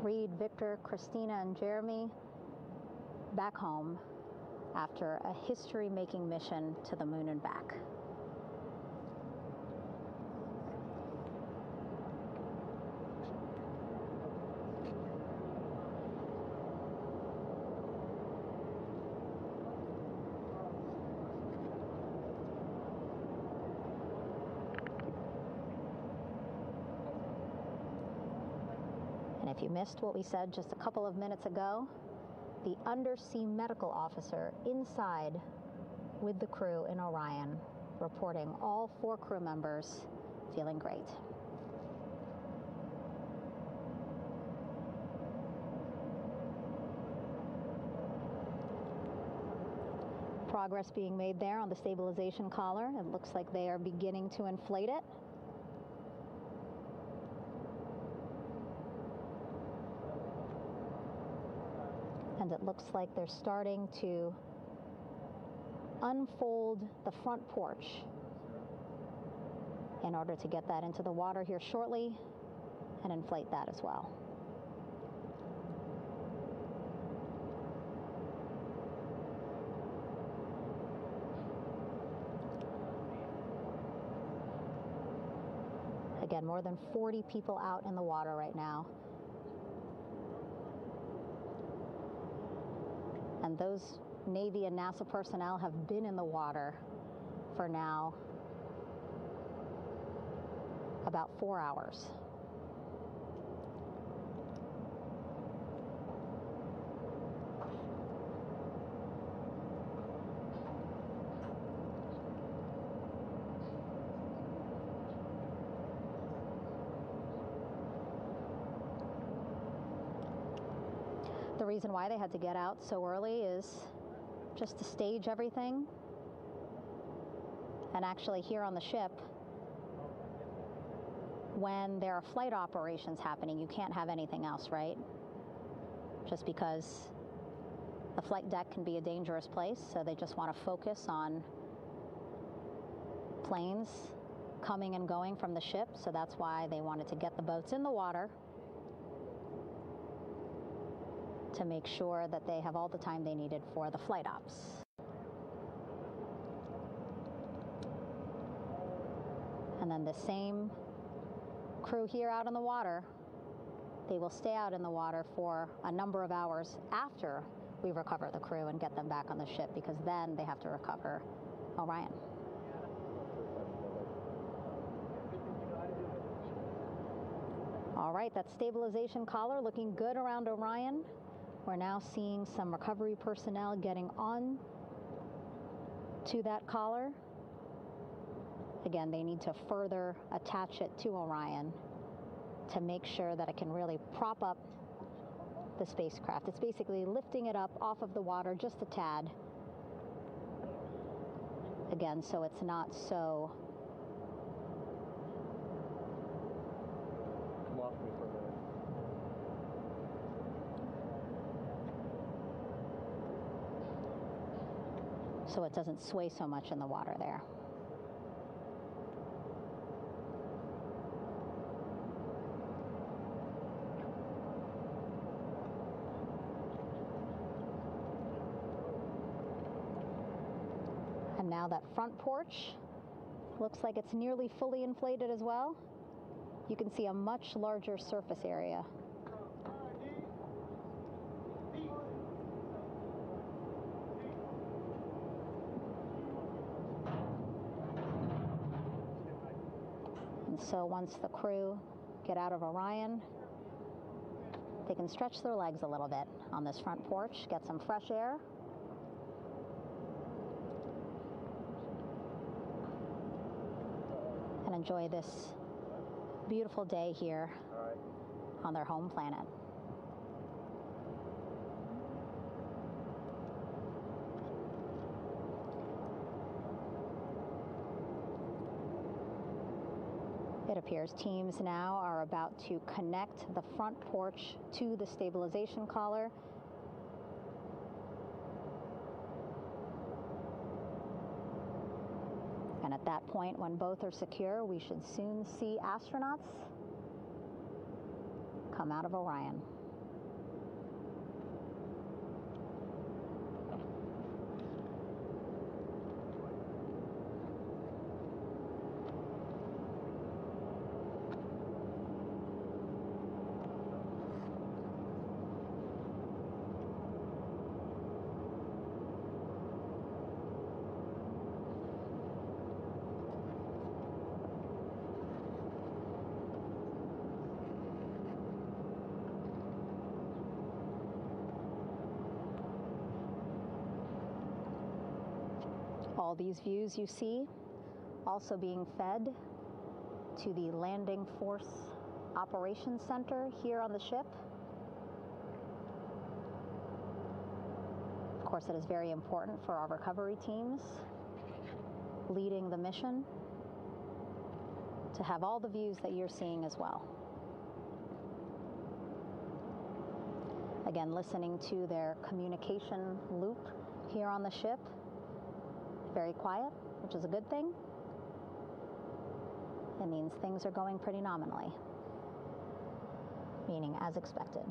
Speaker 10: Reid, Victor, Christina, and Jeremy back home after a history-making mission to the moon and back. And if you missed what we said just a couple of minutes ago, the undersea medical officer inside with the crew in Orion reporting all 4 crew members feeling great. Progress being made there on the stabilization collar. It looks like they are beginning to inflate it. And it looks like they're starting to unfold the front porch in order to get that into the water here shortly and inflate that as well. Again, more than 40 people out in the water right now. And those Navy and NASA personnel have been in the water for now about 4 hours. The reason why they had to get out so early is just to stage everything. And actually here on the ship, when there are flight operations happening, you can't have anything else, right? Just because the flight deck can be a dangerous place, so they just want to focus on planes coming and going from the ship, so that's why they wanted to get the boats in the water to make sure that they have all the time they needed for the flight ops. And then the same crew here out in the water, they will stay out in the water for a number of hours after we recover the crew and get them back on the ship, because then they have to recover Orion. All right, that stabilization collar looking good around Orion. We're now seeing some recovery personnel getting on to that collar. Again, they need to further attach it to Orion to make sure that it can really prop up the spacecraft. It's basically lifting it up off of the water just a tad. Again, so it's not so so it doesn't sway so much in the water there. And now that front porch looks like it's nearly fully inflated as well. You can see a much larger surface area. And so once the crew get out of Orion, they can stretch their legs a little bit on this front porch, get some fresh air. And enjoy this beautiful day here on their home planet. It appears teams now are about to connect the front porch to the stabilization collar. And at that point, when both are secure, we should soon see astronauts come out of Orion. All these views you see also being fed to the Landing Force Operations Center here on the ship. Of course, it is very important for our recovery teams leading the mission to have all the views that you're seeing as well. Again, listening to their communication loop here on the ship. Very quiet, which is a good thing. It means things are going pretty nominally, meaning as expected.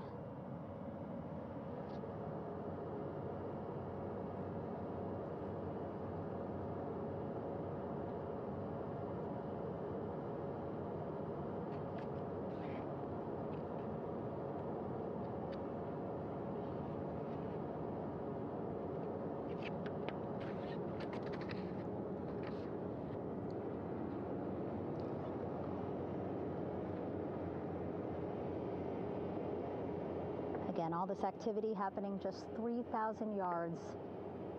Speaker 10: Again, all this activity happening just 3,000 yards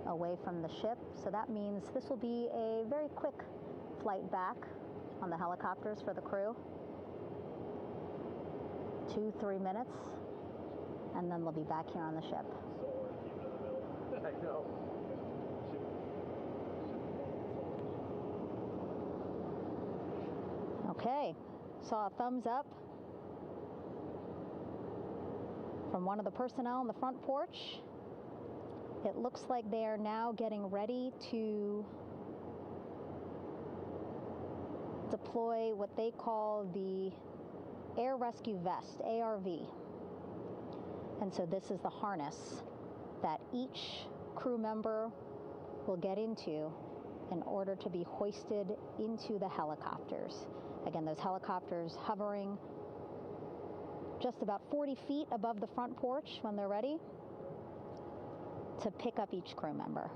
Speaker 10: away from the ship. So that means this will be a very quick flight back on the helicopters for the crew. 2-3 minutes, and then they'll be back here on the ship.
Speaker 17: I know.
Speaker 10: Okay, saw a thumbs up from one of the personnel on the front porch. It looks like they are now getting ready to deploy what they call the Air Rescue Vest, ARV. And so this is the harness that each crew member will get into in order to be hoisted into the helicopters. Again, those helicopters hovering just about 40 feet above the front porch when they're ready to pick up each crew member.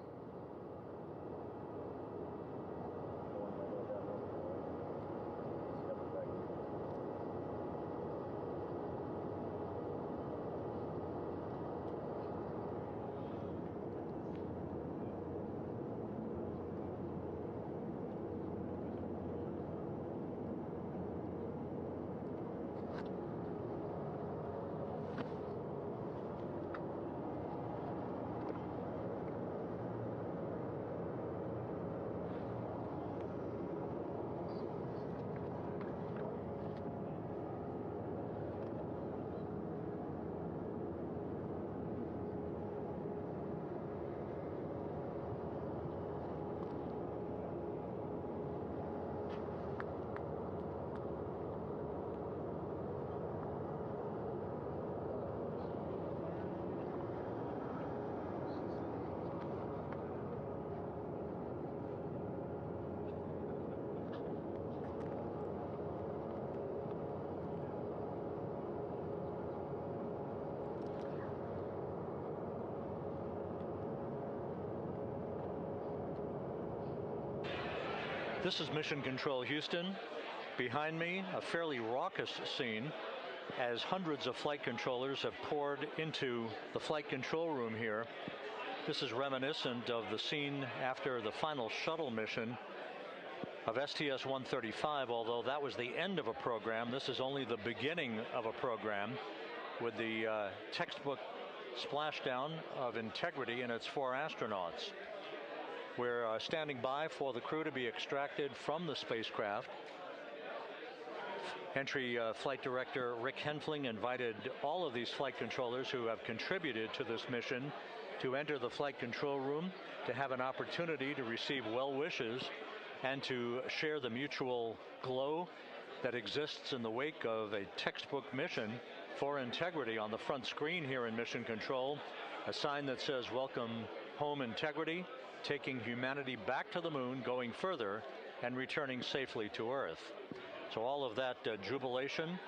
Speaker 7: This is Mission Control Houston. Behind me, a fairly raucous scene as hundreds of flight controllers have poured into the flight control room here. This is reminiscent of the scene after the final shuttle mission of STS-135, although that was the end of a program. This is only the beginning of a program with the textbook splashdown of Integrity and its 4 astronauts. We're standing by for the crew to be extracted from the spacecraft. Entry Flight Director Rick Henfling invited all of these flight controllers who have contributed to this mission to enter the flight control room to have an opportunity to receive well wishes and to share the mutual glow that exists in the wake of a textbook mission for Integrity. On the front screen here in Mission Control, a sign that says "Welcome Home, Integrity," taking humanity back to the moon, going further, and returning safely to Earth. So all of that jubilation,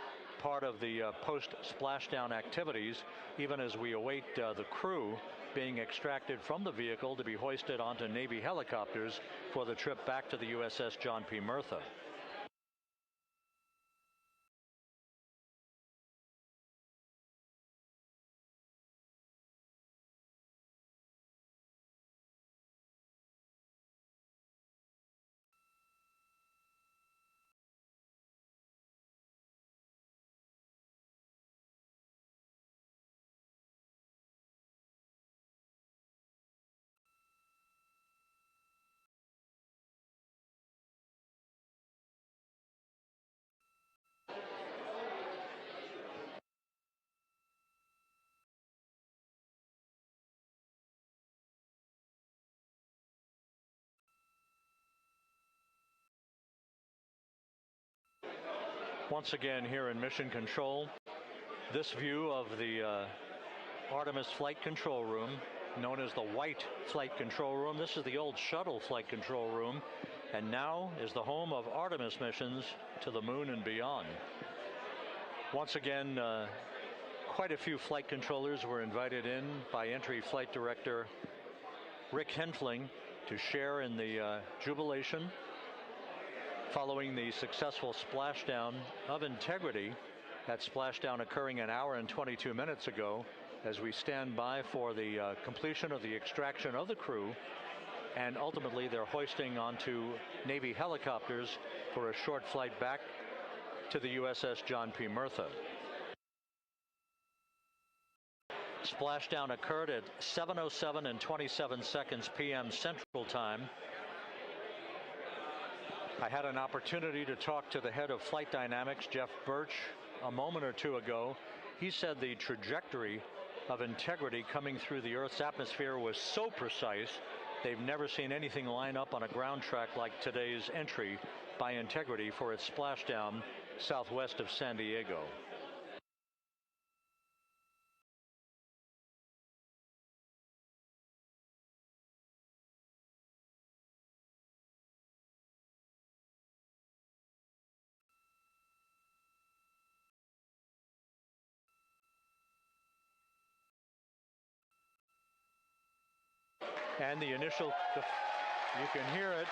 Speaker 7: part of the post-splashdown activities, even as we await the crew being extracted from the vehicle to be hoisted onto Navy helicopters for the trip back to the USS John P. Murtha. Once again here in Mission Control, this view of the Artemis Flight Control Room, known as the White Flight Control Room. This is the old shuttle flight control room, and now is the home of Artemis missions to the moon and beyond. Once again, quite a few flight controllers were invited in by Entry Flight Director Rick Henfling to share in the jubilation following the successful splashdown of Integrity. That splashdown occurring an hour and 22 minutes ago, as we stand by for the completion of the extraction of the crew, and ultimately they're hoisting onto Navy helicopters for a short flight back to the USS John P. Murtha. Splashdown occurred at 7:07 and 27 seconds p.m. Central Time. I had an opportunity to talk to the head of flight dynamics, Jeff Birch, a moment or two ago. He said the trajectory of Integrity coming through the Earth's atmosphere was so precise, they've never seen anything line up on a ground track like today's entry by Integrity for its splashdown southwest of San Diego. And the initial, you can hear it.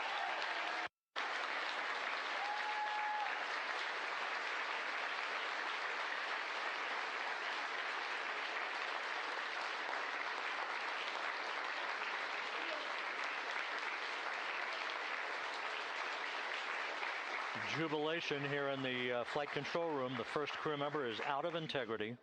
Speaker 7: Jubilation here in the flight control room. The first crew member is out of Integrity.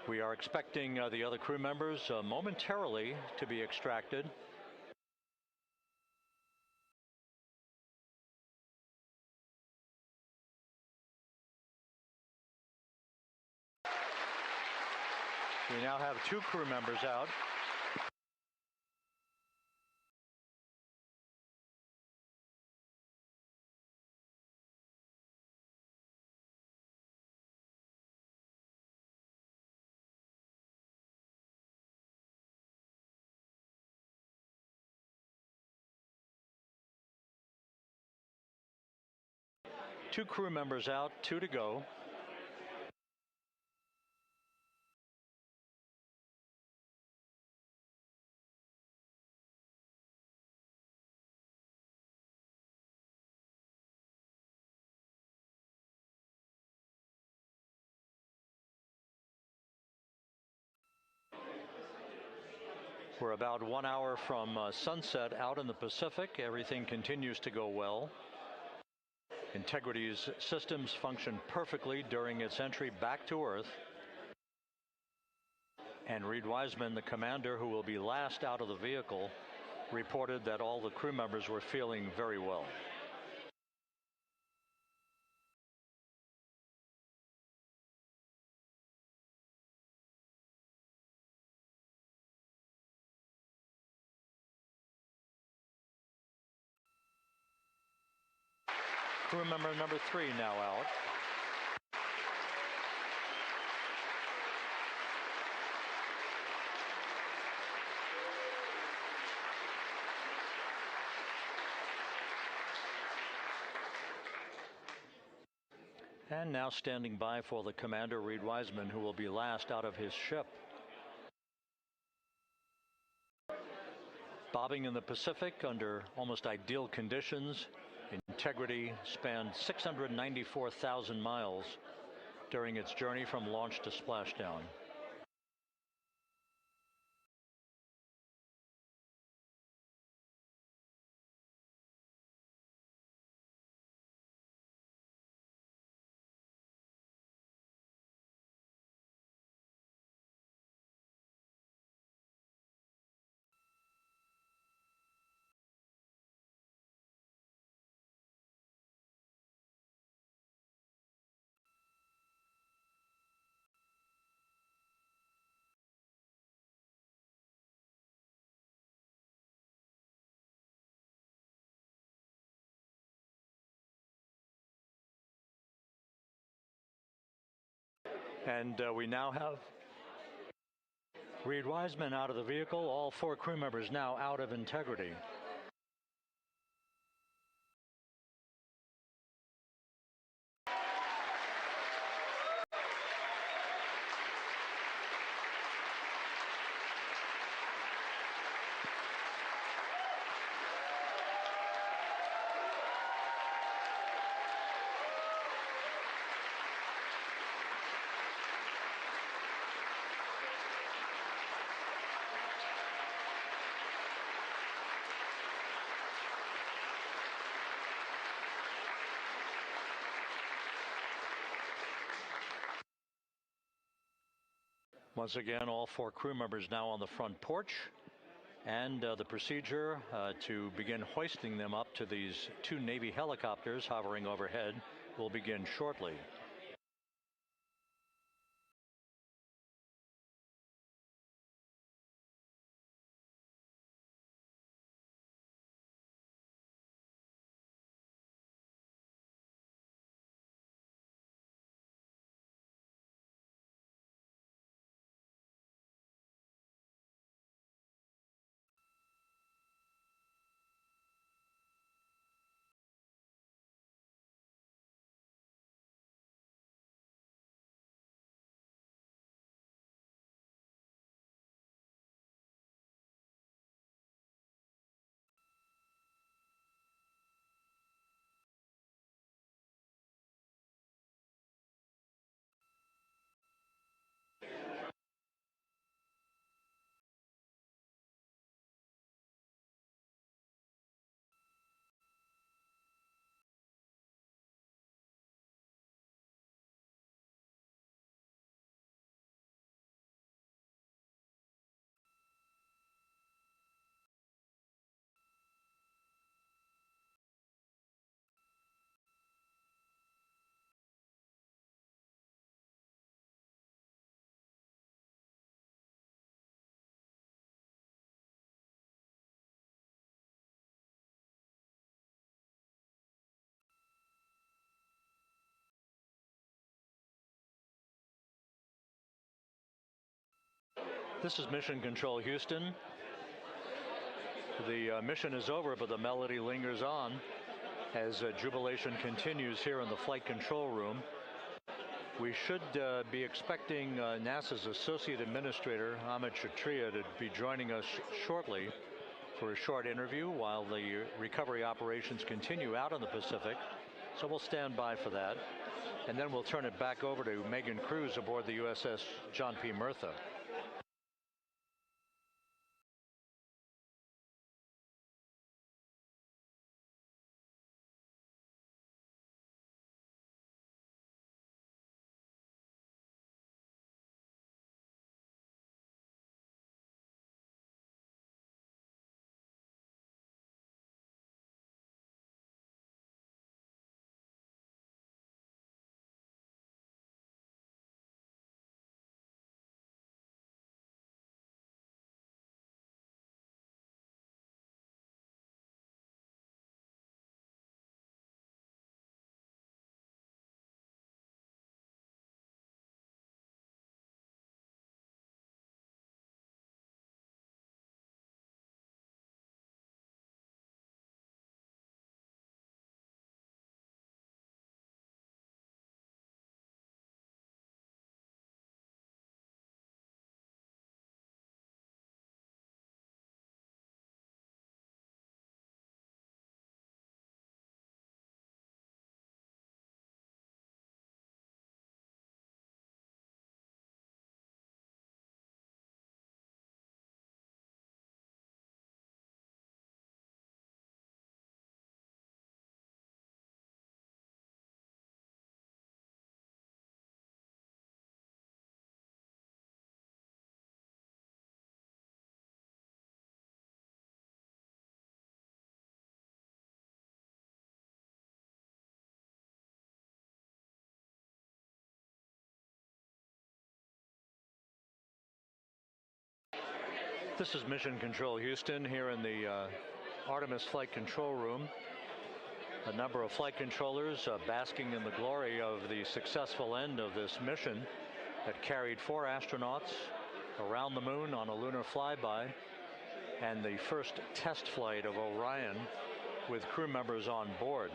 Speaker 7: We are expecting the other crew members momentarily to be extracted. We now have 2 crew members out. Two crew members out, 2 to go. We're about 1 hour from sunset out in the Pacific. Everything continues to go well. Integrity's systems function perfectly during its entry back to Earth. And Reid Wiseman, the commander who will be last out of the vehicle, reported that all the crew members were feeling very well. Crew member number 3 now out. And now standing by for the commander, Reid Wiseman, who will be last out of his ship. Bobbing in the Pacific under almost ideal conditions, Integrity spanned 694,000 miles during its journey from launch to splashdown. And we now have Reid Wiseman out of the vehicle, all 4 crew members now out of Integrity. Once again, all 4 crew members now on the front porch, and the procedure to begin hoisting them up to these 2 Navy helicopters hovering overhead will begin shortly. This is Mission Control Houston. The mission is over, but the melody lingers on as jubilation continues here in the flight control room. We should be expecting NASA's Associate Administrator, Amit Kshatriya, to be joining us shortly for a short interview while the recovery operations continue out in the Pacific. So we'll stand by for that. And then we'll turn it back over to Megan Cruz aboard the USS John P. Murtha. This is Mission Control Houston here in the Artemis Flight Control Room. A number of flight controllers basking in the glory of the successful end of this mission that carried 4 astronauts around the moon on a lunar flyby, and the first test flight of Orion with crew members on board.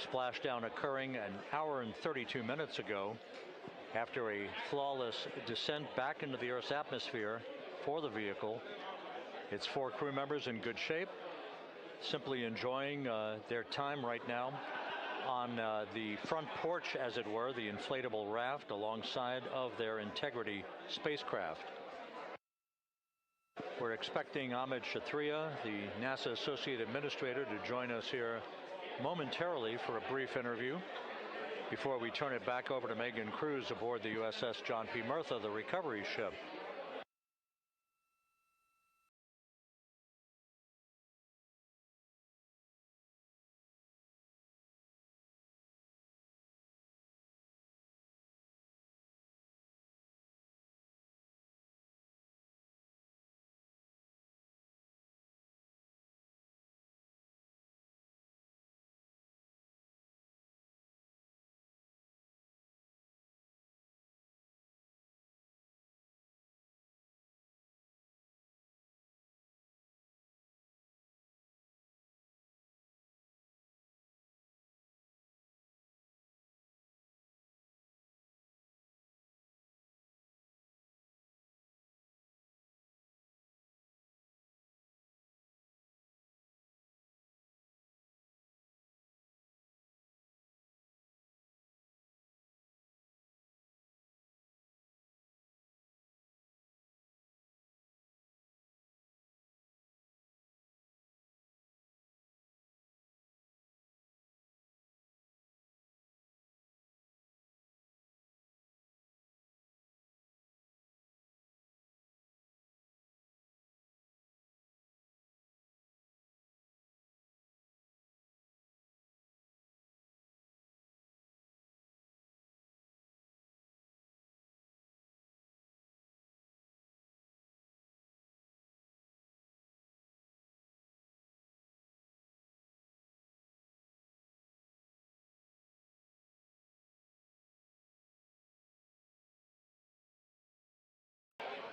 Speaker 7: Splashdown occurring an hour and 32 minutes ago after a flawless descent back into the Earth's atmosphere for the vehicle. Its 4 crew members in good shape, simply enjoying their time right now on the front porch, as it were, the inflatable raft alongside of their Integrity spacecraft. We're expecting Amit Kshatriya, the NASA Associate Administrator, to join us here momentarily for a brief interview before we turn it back over to Megan Cruz aboard the USS John P. Murtha, the recovery ship.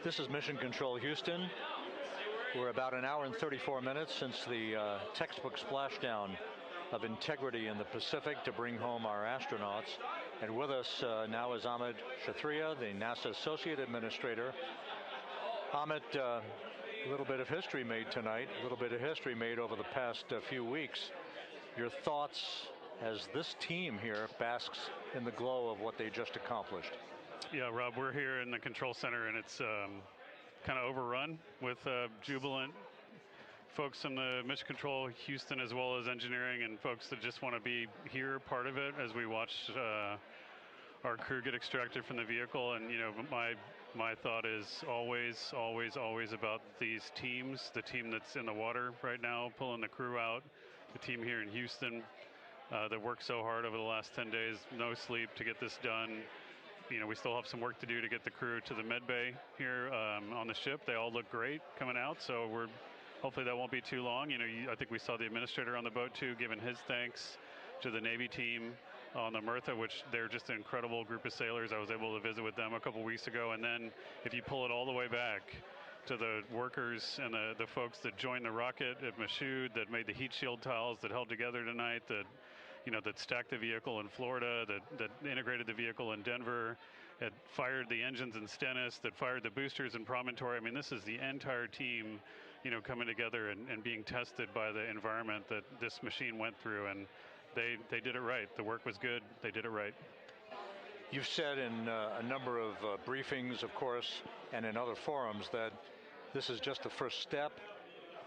Speaker 7: This is Mission Control Houston. We're about an hour and 34 minutes since the textbook splashdown of integrity in the Pacific to bring home our astronauts. And with us now is Amit Kshatriya, the NASA Associate Administrator. Amit, a little bit of history made tonight, a little bit of history made over the past few weeks. Your thoughts as this team here basks in the glow of what they just accomplished?
Speaker 19: Yeah, Rob, we're here in the control center, and it's kind of overrun with jubilant folks in the Mission Control Houston, as well as engineering, and folks that just want to be here, part of it, as we watch our crew get extracted from the vehicle. And you know, my thought is always about these teams. The team that's in the water right now, pulling the crew out. The team here in Houston that worked so hard over the last 10 days, no sleep to get this done. You know, we still have some work to do to get the crew to the med bay here on the ship. They all look great coming out, so hopefully that won't be too long. You know, I think we saw the administrator on the boat too, giving his thanks to the Navy team on the Martha, which they're just an incredible group of sailors. I was able to visit with them a couple weeks ago. And then if you pull it all the way back to the workers and the folks that joined the rocket at Michoud, that made the heat shield tiles that held together tonight, that stacked the vehicle in Florida, that integrated the vehicle in Denver, that fired the engines in Stennis, that fired the boosters in Promontory. I mean, this is the entire team, coming together and being tested by the environment that this machine went through, and they did it right. The work was good. They did it right.
Speaker 7: You've said in a number of briefings, of course, and in other forums that this is just the first step.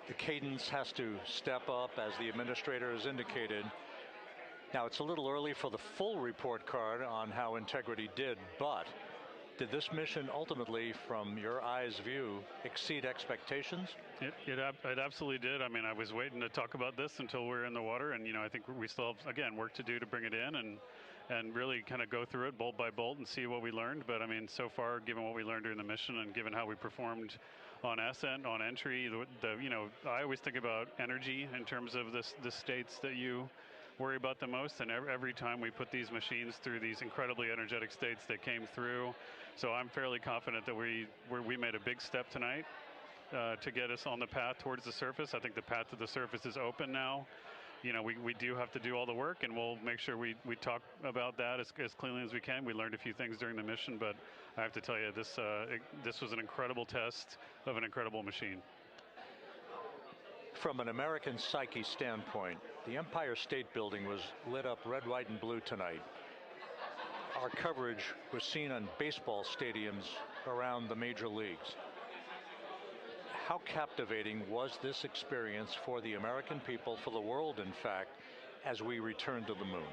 Speaker 7: The cadence has to step up, as the administrator has indicated. Now, it's a little early for the full report card on how Integrity did, but did this mission ultimately, from your eyes view, exceed expectations?
Speaker 19: It absolutely did. I mean, I was waiting to talk about this until we're in the water, and I think we still have, again, work to do to bring it in and really kind of go through it bolt by bolt and see what we learned. But I mean, so far, given what we learned during the mission and given how we performed on ascent, on entry, I always think about energy in terms of the states that you worry about the most, and every time we put these machines through these incredibly energetic states, they came through. So I'm fairly confident that we made a big step tonight to get us on the path towards the surface. I think the path to the surface is open now. We do have to do all the work, and we'll make sure we talk about that as cleanly as we can. We learned a few things during the mission, but I have to tell you, this was an incredible test of an incredible machine.
Speaker 7: From an American psyche standpoint, the Empire State Building was lit up red, white, and blue tonight. Our coverage was seen on baseball stadiums around the major leagues. How captivating was this experience for the American people, for the world, in fact, as we returned to the moon?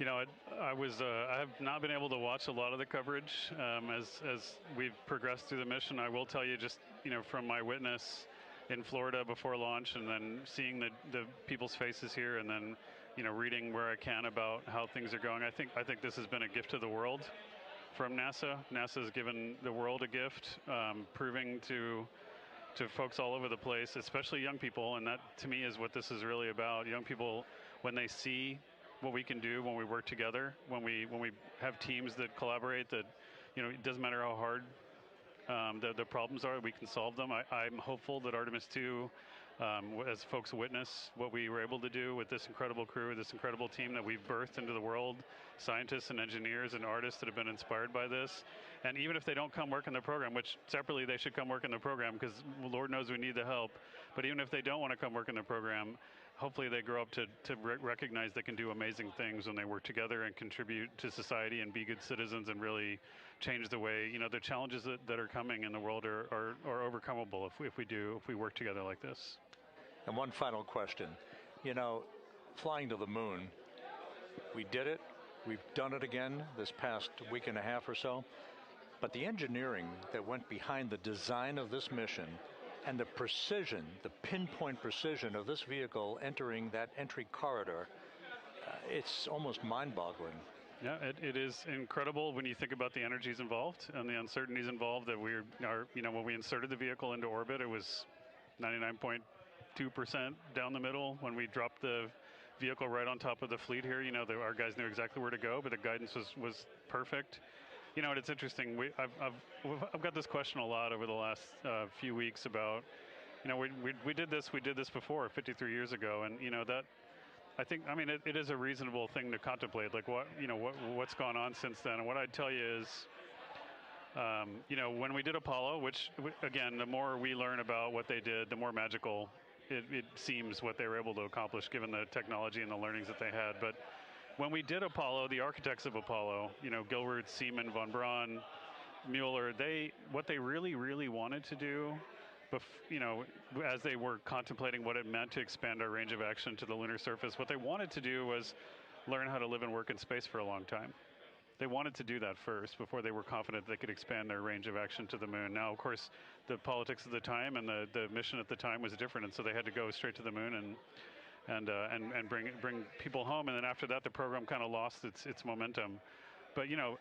Speaker 19: I have not been able to watch a lot of the coverage as we've progressed through the mission. I will tell you, just from my witness in Florida before launch, and then seeing the people's faces here, and then reading where I can about how things are going. I think this has been a gift to the world from NASA. NASA has given the world a gift, proving to folks all over the place, especially young people, and that to me is what this is really about. Young people, when they see what we can do when we work together, when we have teams that collaborate, that it doesn't matter how hard the problems are, we can solve them. I'm hopeful that Artemis II, as folks witness what we were able to do with this incredible crew, this incredible team that we've birthed into the world, scientists and engineers and artists that have been inspired by this. And even if they don't come work in the program, which separately they should come work in the program, because Lord knows we need the help, but even if they don't want to come work in the program, hopefully they grow up to recognize they can do amazing things when they work together and contribute to society and be good citizens and really change the way, the challenges that are coming in the world are overcomable if we work together like this.
Speaker 7: And one final question. Flying to the moon, we did it. We've done it again this past week and a half or so. But the engineering that went behind the design of this mission and the precision, the pinpoint precision of this vehicle entering that entry corridor, it's almost mind-boggling.
Speaker 19: Yeah, it is incredible when you think about the energies involved and the uncertainties involved. That when we inserted the vehicle into orbit, it was 99.2% down the middle. When we dropped the vehicle right on top of the fleet here, our guys knew exactly where to go, but the guidance was perfect. You know, it's interesting. I've got this question a lot over the last few weeks about, you know, we did this before 53 years ago, and you know that. I mean, it is a reasonable thing to contemplate, like what's gone on since then. And what I'd tell you is, you know, when we did Apollo, which again, the more we learn about what they did, the more magical it seems what they were able to accomplish given the technology and the learnings that they had. But when we did Apollo, the architects of Apollo, you know, Gilbert, Seaman, von Braun, Mueller, what they really wanted to do, you know, as they were contemplating what it meant to expand our range of action to the lunar surface, what they wanted to do was learn how to live and work in space for a long time. They wanted to do that first before they were confident they could expand their range of action to the moon. Now, of course, the politics of the time and the mission at the time was different, and so they had to go straight to the moon and bring people home. And then after that, the program kind of lost its momentum. But you know,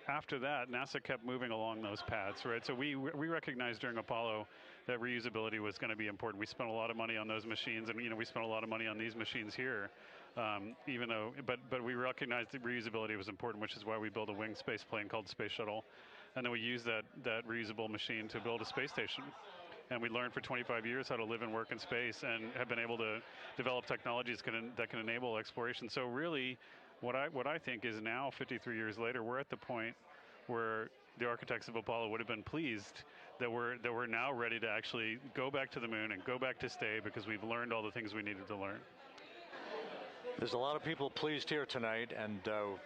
Speaker 19: after that, NASA kept moving along those paths, right? So we recognized during Apollo that reusability was going to be important. We spent a lot of money on those machines, and you know, we spent a lot of money on these machines here, even though, but we recognized that reusability was important, which is why we built a winged space plane called Space Shuttle, and then we used that reusable machine to build a space station. And we learned for 25 years how to live and work in space, and have been able to develop technologies that can enable exploration. So really, what I think is now, 53 years later, we're at the point where the architects of Apollo would have been pleased that we're now ready to actually go back to the moon and go back to stay, because we've learned all the things we needed to learn.
Speaker 7: There's a lot of people pleased here tonight, and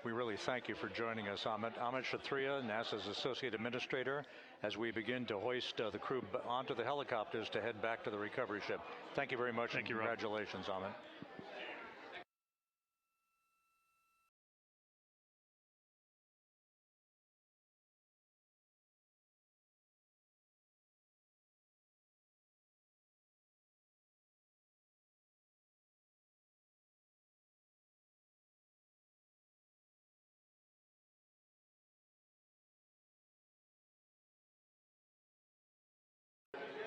Speaker 7: we really thank you for joining us. Amit Kshatriya, NASA's Associate Administrator, as we begin to hoist the crew onto the helicopters to head back to the recovery ship. Thank you very much.
Speaker 19: Thank you,
Speaker 7: congratulations, Amit.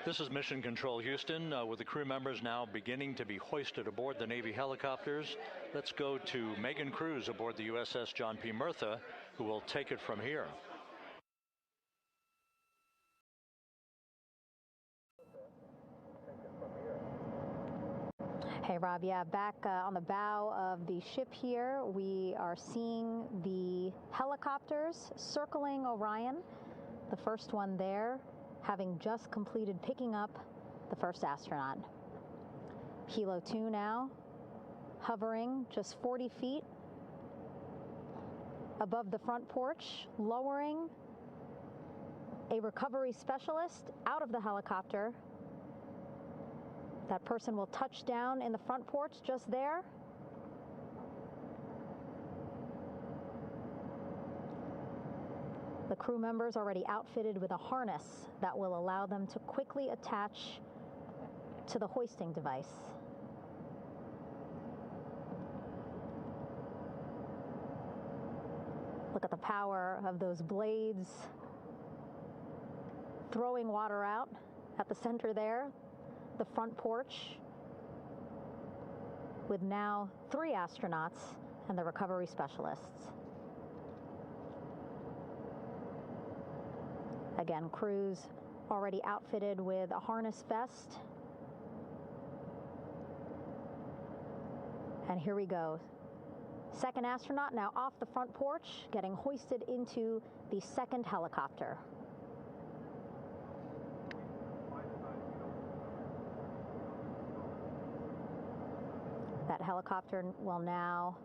Speaker 7: This is Mission Control Houston, with the crew members now beginning to be hoisted aboard the Navy helicopters. Let's go to Megan Cruz aboard the USS John P. Murtha, who will take it from here.
Speaker 10: Hey, Rob, yeah, back on the bow of the ship here, we are seeing the helicopters circling Orion, the first one there, having just completed picking up the first astronaut. Helo 2 now, hovering just 40 feet above the front porch, lowering a recovery specialist out of the helicopter. That person will touch down in the front porch just there. The crew members already outfitted with a harness that will allow them to quickly attach to the hoisting device. Look at the power of those blades throwing water out at the center there, the front porch, with now 3 astronauts and the recovery specialists. Again, crews already outfitted with a harness vest. And here we go. Second astronaut now off the front porch, getting hoisted into the second helicopter. That helicopter will now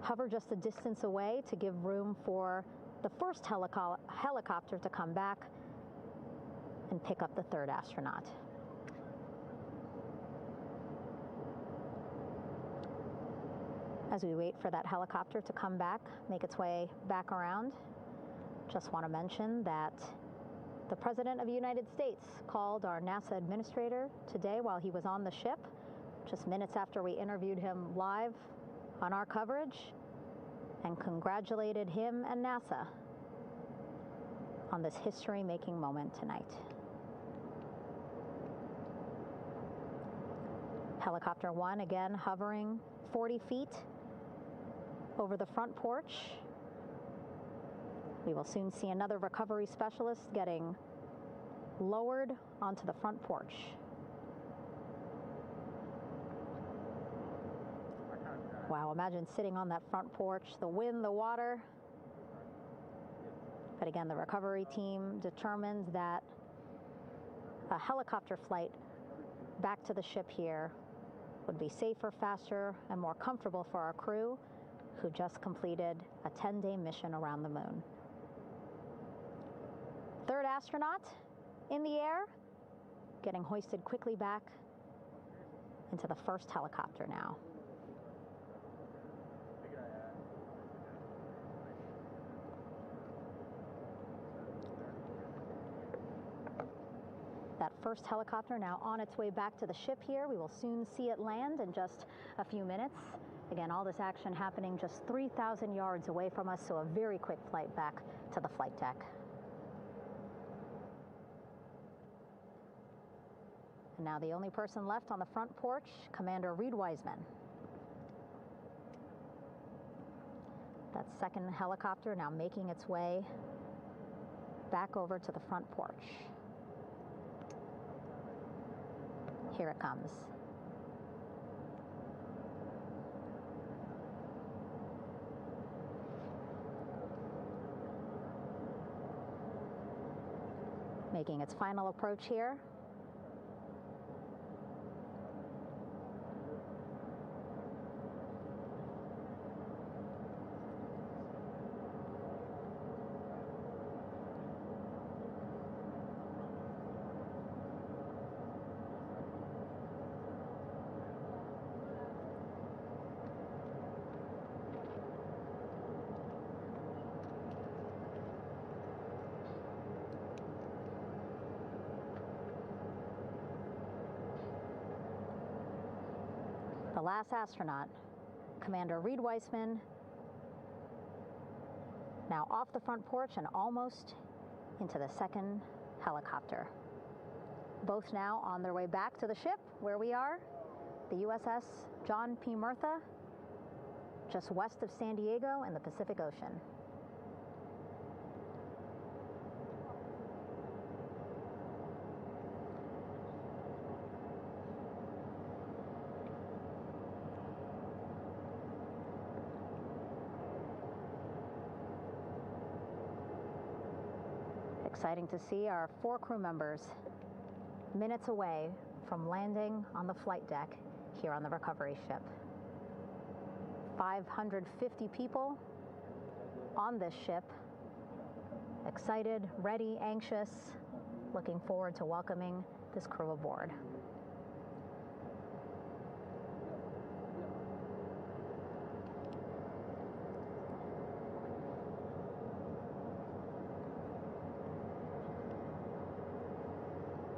Speaker 10: hover just a distance away to give room for the first helicopter to come back and pick up the third astronaut. As we wait for that helicopter to come back, make its way back around, just want to mention that the President of the United States called our NASA administrator today while he was on the ship, just minutes after we interviewed him live on our coverage, and congratulated him and NASA on this history-making moment tonight. Helicopter 1 again hovering 40 feet over the front porch. We will soon see another recovery specialist getting lowered onto the front porch. Wow, imagine sitting on that front porch, the wind, the water. But again, the recovery team determined that a helicopter flight back to the ship here would be safer, faster, and more comfortable for our crew who just completed a 10-day mission around the moon. Third astronaut in the air, getting hoisted quickly back into the first helicopter now. That first helicopter now on its way back to the ship here. We will soon see it land in just a few minutes. Again, all this action happening just 3,000 yards away from us, so a very quick flight back to the flight deck. And now the only person left on the front porch, Commander Reid Wiseman. That second helicopter now making its way back over to the front porch. Here it comes. Making its final approach here. The last astronaut, Commander Reid Wiseman, now off the front porch and almost into the second helicopter. Both now on their way back to the ship where we are, the USS John P. Murtha, just west of San Diego in the Pacific Ocean. Exciting to see our 4 crew members minutes away from landing on the flight deck here on the recovery ship. 550 people on this ship, excited, ready, anxious, looking forward to welcoming this crew aboard.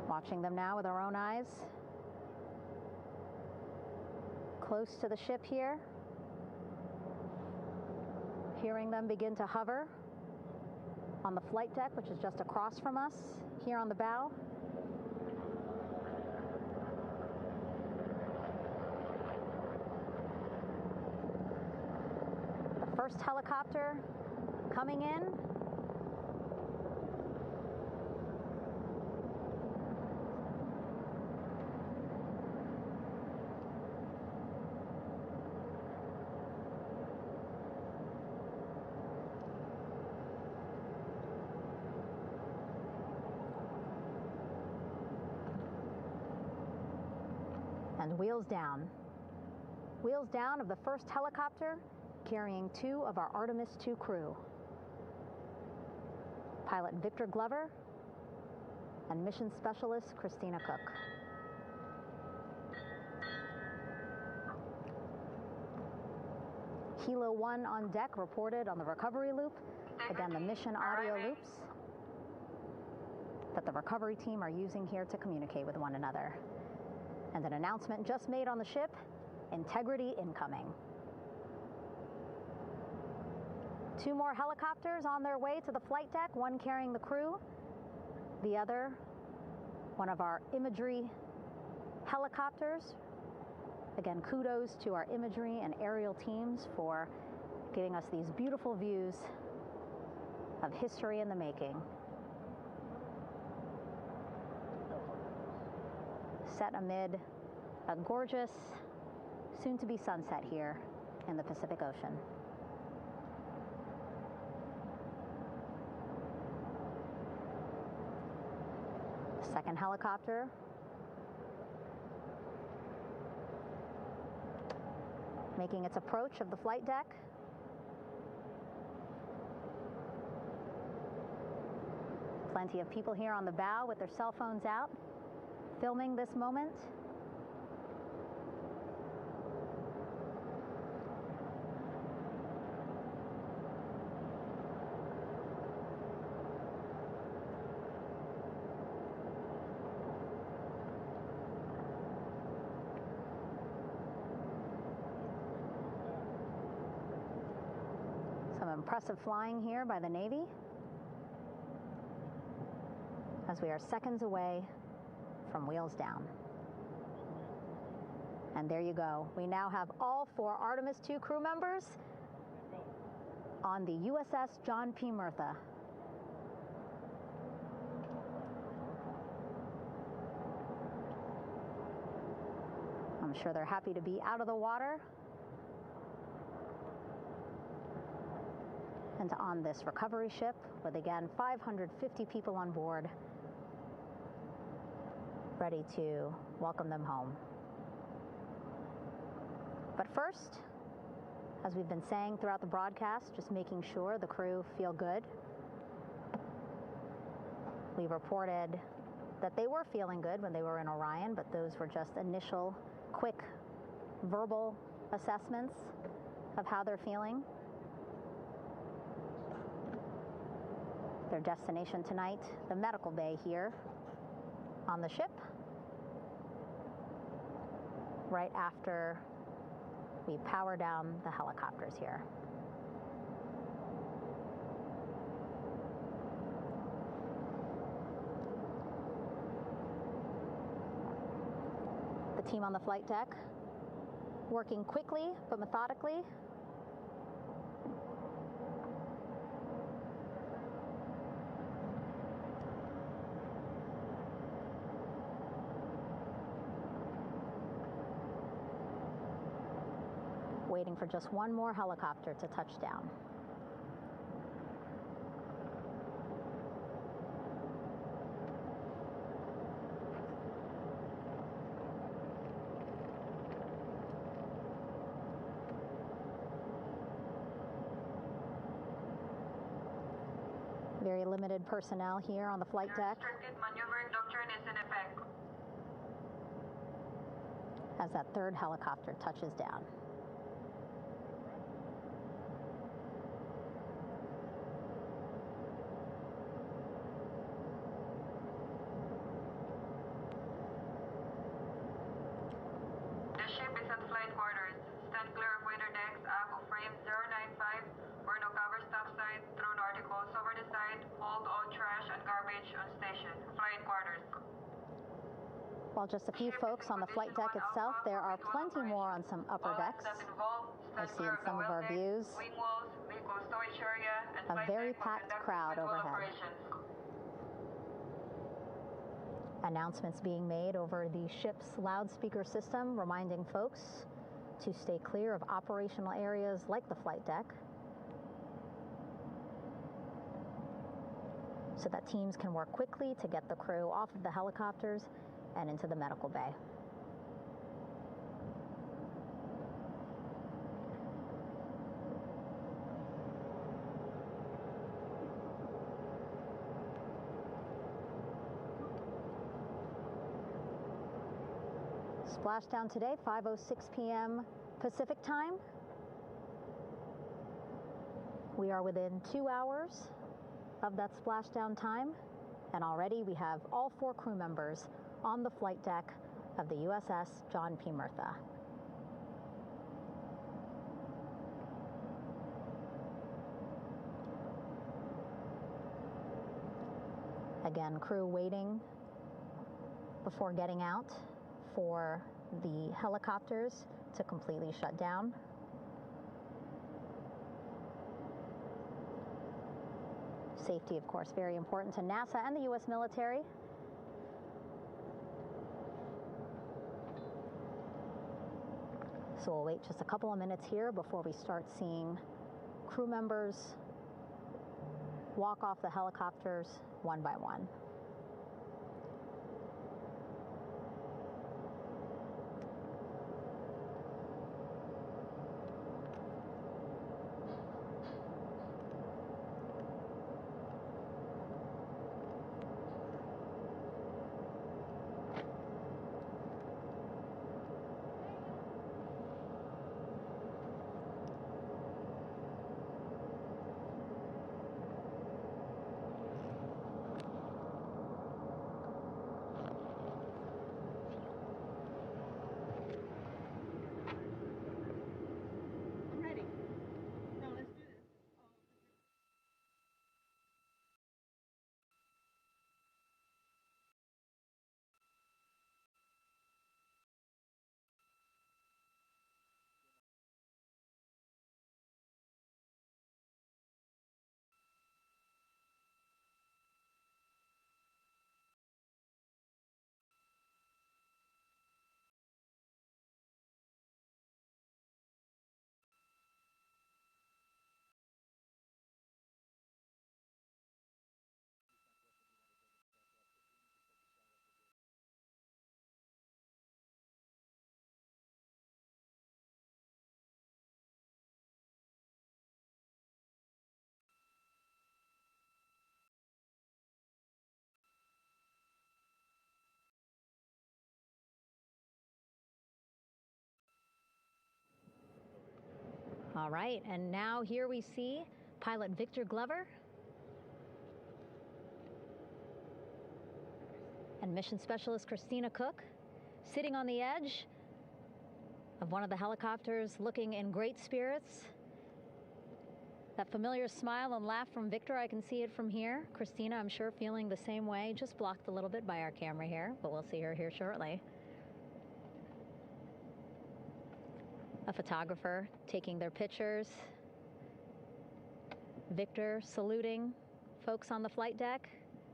Speaker 10: Watching them now with our own eyes. Close to the ship here. Hearing them begin to hover on the flight deck, which is just across from us, here on the bow. The first helicopter coming in. And wheels down. Wheels down of the first helicopter carrying 2 of our Artemis II crew. Pilot Victor Glover and mission specialist Christina Koch. Helo 1 on deck reported on the recovery loop. Again, the mission audio loops that the recovery team are using here to communicate with one another. And an announcement just made on the ship, integrity incoming. 2 more helicopters on their way to the flight deck, one carrying the crew, the other, one of our imagery helicopters. Again, kudos to our imagery and aerial teams for giving us these beautiful views of history in the making. Set amid a gorgeous, soon-to-be sunset here in the Pacific Ocean. Second helicopter making its approach of the flight deck. Plenty of people here on the bow with their cell phones out, filming this moment. Some impressive flying here by the Navy, as we are seconds away from wheels down. And there you go. We now have all 4 Artemis II crew members on the USS John P. Murtha. I'm sure they're happy to be out of the water and on this recovery ship with, again, 550 people on board, ready to welcome them home. But first, as we've been saying throughout the broadcast, just making sure the crew feel good. We reported that they were feeling good when they were in Orion, but those were just initial, quick, verbal assessments of how they're feeling. Their destination tonight, the medical bay here on the ship, right after we power down the helicopters here. The team on the flight deck working quickly but methodically. Waiting for just one more helicopter to touch down. Very limited personnel here on the flight deck.
Speaker 18: Restricted maneuvering doctrine is in effect.
Speaker 10: As that third helicopter touches down. While just a few folks on the flight deck itself, there are plenty more on some upper decks. I see in some of our views a very packed crowd overhead. Announcements being made over the ship's loudspeaker system, reminding folks to stay clear of operational areas like the flight deck, so that teams can work quickly to get the crew off of the helicopters and into the medical bay. Splashdown today, 5:06 p.m. Pacific time. We are within 2 hours of that splashdown time, and already we have all 4 crew members on the flight deck of the USS John P. Murtha. Again, crew waiting before getting out for the helicopters to completely shut down. Safety, of course, very important to NASA and the U.S. military. So we'll wait just a couple of minutes here before we start seeing crew members walk off the helicopters one by one. All right, and now here we see pilot Victor Glover and mission specialist Christina Koch sitting on the edge of one of the helicopters, looking in great spirits. That familiar smile and laugh from Victor, I can see it from here. Christina, I'm sure, feeling the same way, just blocked a little bit by our camera here, but we'll see her here shortly. A photographer taking their pictures. Victor saluting folks on the flight deck.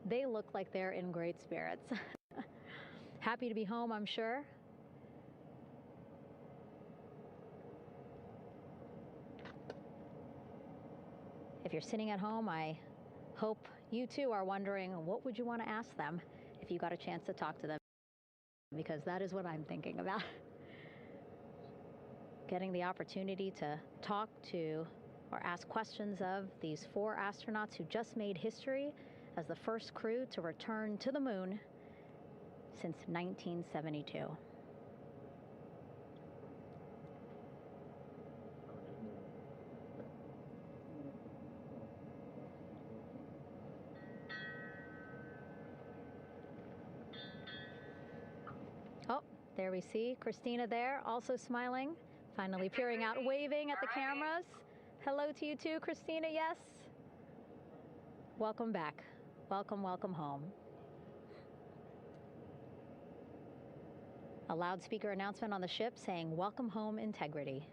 Speaker 10: They look like they're in great spirits. Happy to be home, I'm sure. If you're sitting at home, I hope you too are wondering, what would you want to ask them if you got a chance to talk to them? Because that is what I'm thinking about. Getting the opportunity to talk to or ask questions of these 4 astronauts who just made history as the first crew to return to the moon since 1972. Oh, there we see Christina there, also smiling. Finally peering out, waving at the cameras. Hello to you too, Christina, yes? Welcome back. Welcome, welcome home. A loudspeaker announcement on the ship saying, "Welcome home, Integrity."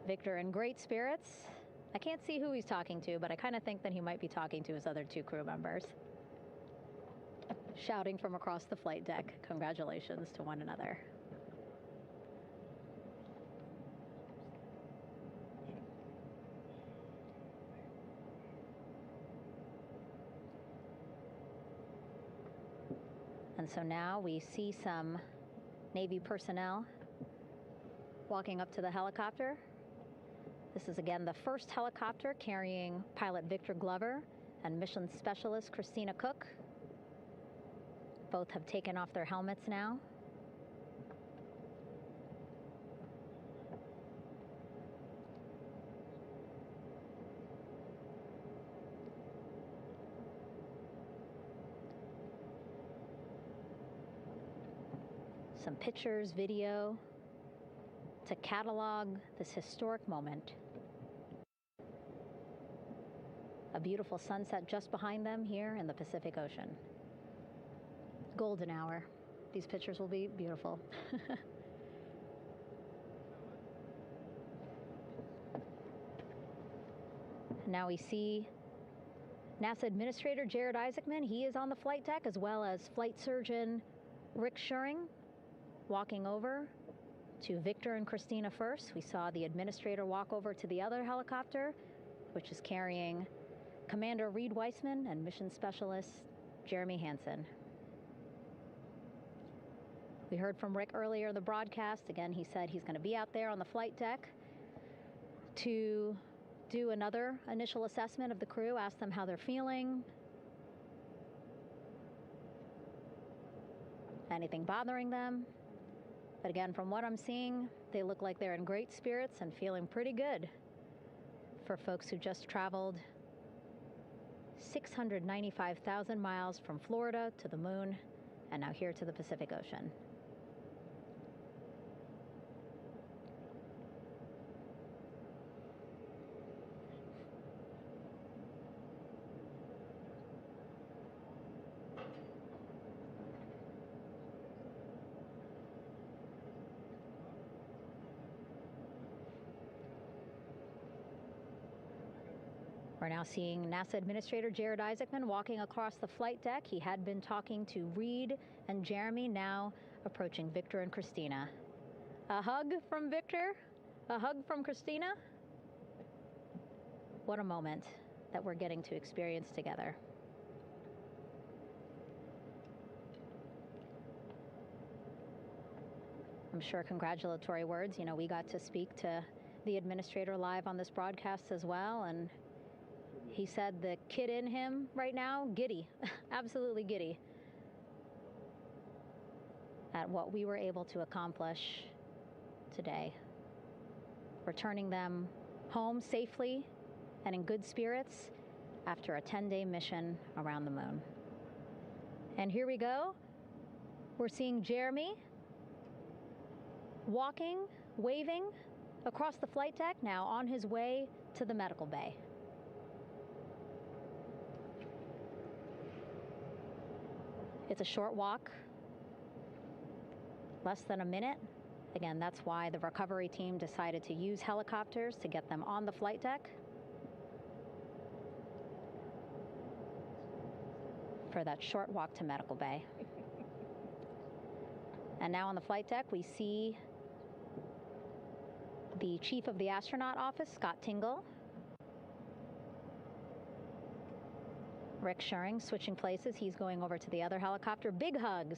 Speaker 10: Victor in great spirits. I can't see who he's talking to, but I kind of think that he might be talking to his other 2 crew members. Shouting from across the flight deck, congratulations to one another. And so now we see some Navy personnel walking up to the helicopter. This is again the first helicopter carrying pilot Victor Glover and mission specialist Christina Koch. Both have taken off their helmets now. Some pictures, video to catalog this historic moment. A beautiful sunset just behind them here in the Pacific Ocean. Golden hour. These pictures will be beautiful. Now we see NASA Administrator Jared Isaacman. He is on the flight deck, as well as flight surgeon Rick Schuring walking over to Victor and Christina first. We saw the administrator walk over to the other helicopter, which is carrying Commander Reid Wiseman and mission specialist Jeremy Hansen. We heard from Rick earlier in the broadcast. Again, he said he's going to be out there on the flight deck to do another initial assessment of the crew, ask them how they're feeling, anything bothering them. But again, from what I'm seeing, they look like they're in great spirits and feeling pretty good for folks who just traveled 695,000 miles from Florida to the moon and now here to the Pacific Ocean. We're now seeing NASA Administrator Jared Isaacman walking across the flight deck. He had been talking to Reid and Jeremy, now approaching Victor and Christina. A hug from Victor, a hug from Christina. What a moment that we're getting to experience together. I'm sure congratulatory words. You know, we got to speak to the administrator live on this broadcast as well, and he said the kid in him right now, giddy, absolutely giddy at what we were able to accomplish today. Returning them home safely and in good spirits after a 10-day mission around the moon. And here we go. We're seeing Jeremy walking, waving across the flight deck, now on his way to the medical bay. It's a short walk, less than a minute. Again, that's why the recovery team decided to use helicopters to get them on the flight deck for that short walk to medical bay. And now on the flight deck, we see the chief of the astronaut office, Scott Tingle. Rick Schuring switching places. He's going over to the other helicopter. Big hugs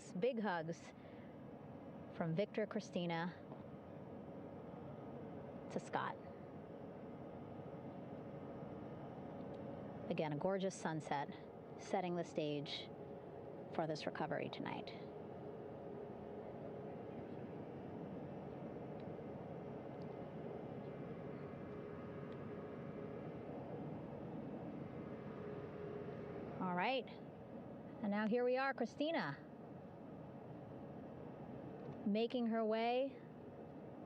Speaker 10: from Victor, Christina to Scott. Again, a gorgeous sunset setting the stage for this recovery tonight. All right, and now here we are, Christina, making her way,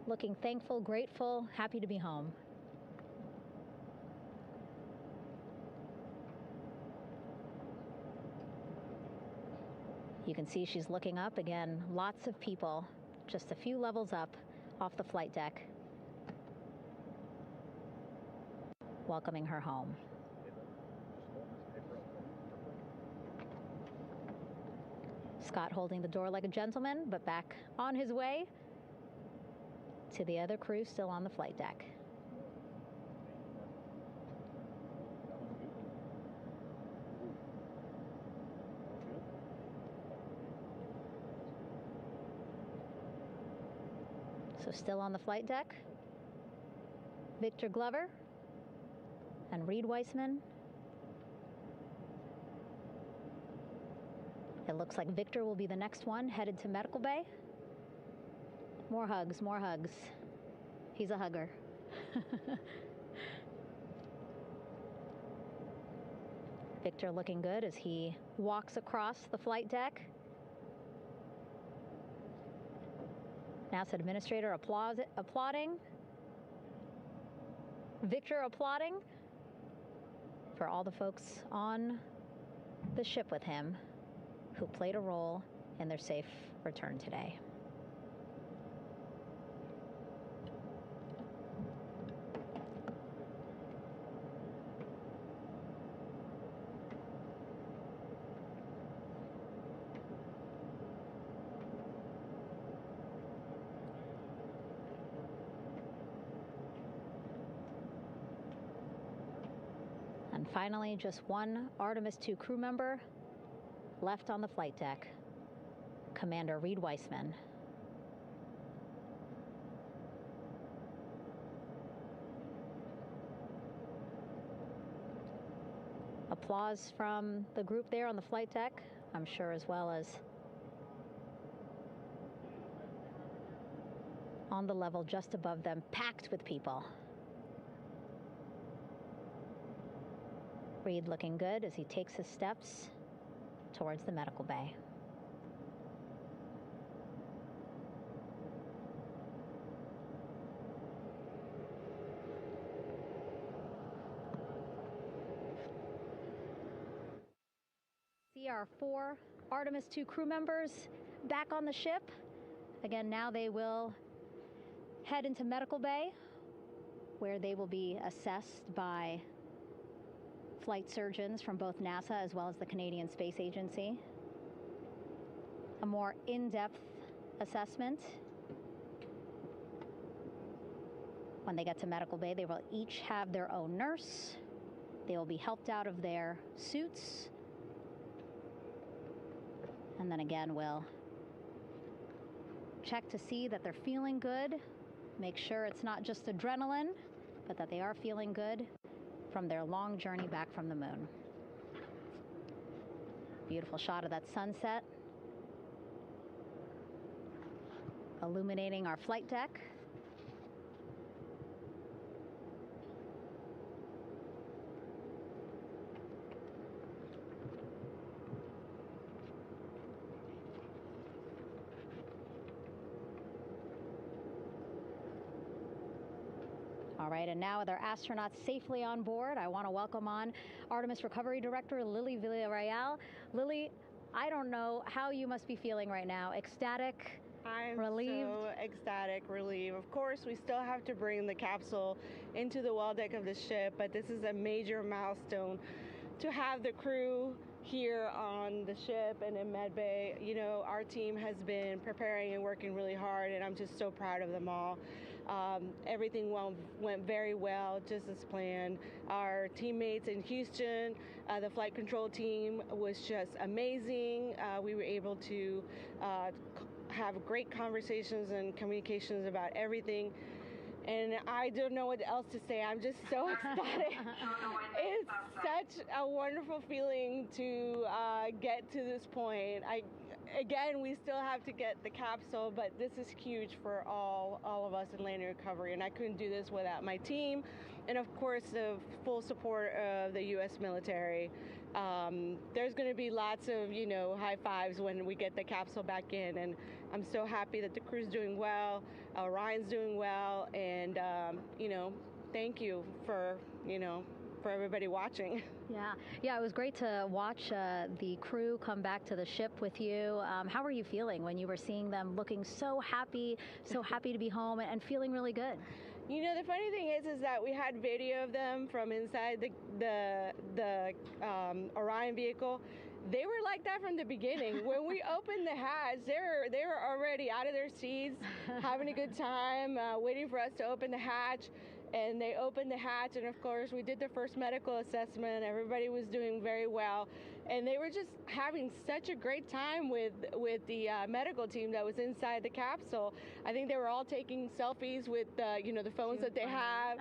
Speaker 10: looking thankful, grateful, happy to be home. You can see she's looking up. Again, lots of people, just a few levels up off the flight deck, welcoming her home. Scott holding the door like a gentleman, but back on his way to the other crew still on the flight deck. So still on the flight deck, Victor Glover and Reid Wiseman. It looks like Victor will be the next one headed to medical bay. More hugs, more hugs. He's a hugger. Victor looking good as he walks across the flight deck. NASA Administrator applauding. Victor applauding for all the folks on the ship with him who played a role in their safe return today. Finally, just one Artemis II crew member left on the flight deck, Commander Reid Wiseman. Applause from the group there on the flight deck, I'm sure, as well as on the level just above them, packed with people. Reid looking good as he takes his steps towards the medical bay. See our 4 Artemis II crew members back on the ship. Again, now they will head into medical bay, where they will be assessed by flight surgeons from both NASA as well as the Canadian Space Agency. A more in-depth assessment. When they get to medical bay, they will each have their own nurse. They will be helped out of their suits. And then again, we'll check to see that they're feeling good. Make sure it's not just adrenaline, but that they are feeling good from their long journey back from the moon. Beautiful shot of that sunset, illuminating our flight deck. All right, and now with our astronauts safely on board, I want to welcome on Artemis Recovery Director Lily Villarreal. Lily, I don't know how you must be feeling right now. Ecstatic, relieved?
Speaker 20: So ecstatic, relieved. Of course, we still have to bring the capsule into the well deck of the ship, but this is a major milestone to have the crew here on the ship and in med bay. You know, our team has been preparing and working really hard, and I'm just so proud of them all. Everything went very well, just as planned. Our teammates in Houston, the flight control team was just amazing. We were able to have great conversations and communications about everything. And I don't know what else to say. I'm just so ecstatic. It's such a wonderful feeling to get to this point. Again, we still have to get the capsule, but this is huge for all of us in landing recovery, and I couldn't do this without my team, and of course the full support of the U.S. military. There's going to be lots of, high fives when we get the capsule back in, and I'm so happy that the crew's doing well, Orion's doing well, and thank you for everybody watching.
Speaker 10: Yeah, it was great to watch the crew come back to the ship with you. How were you feeling when you were seeing them looking so happy to be home and feeling really good?
Speaker 20: The funny thing is that we had video of them from inside the Orion vehicle. They were like that from the beginning. When we opened the hatch, they were already out of their seats, having a good time, waiting for us to open the hatch. And they opened the hatch, and of course we did the first medical assessment. Everybody was doing very well, and they were just having such a great time with the medical team that was inside the capsule. I think they were all taking selfies with the phones that they have,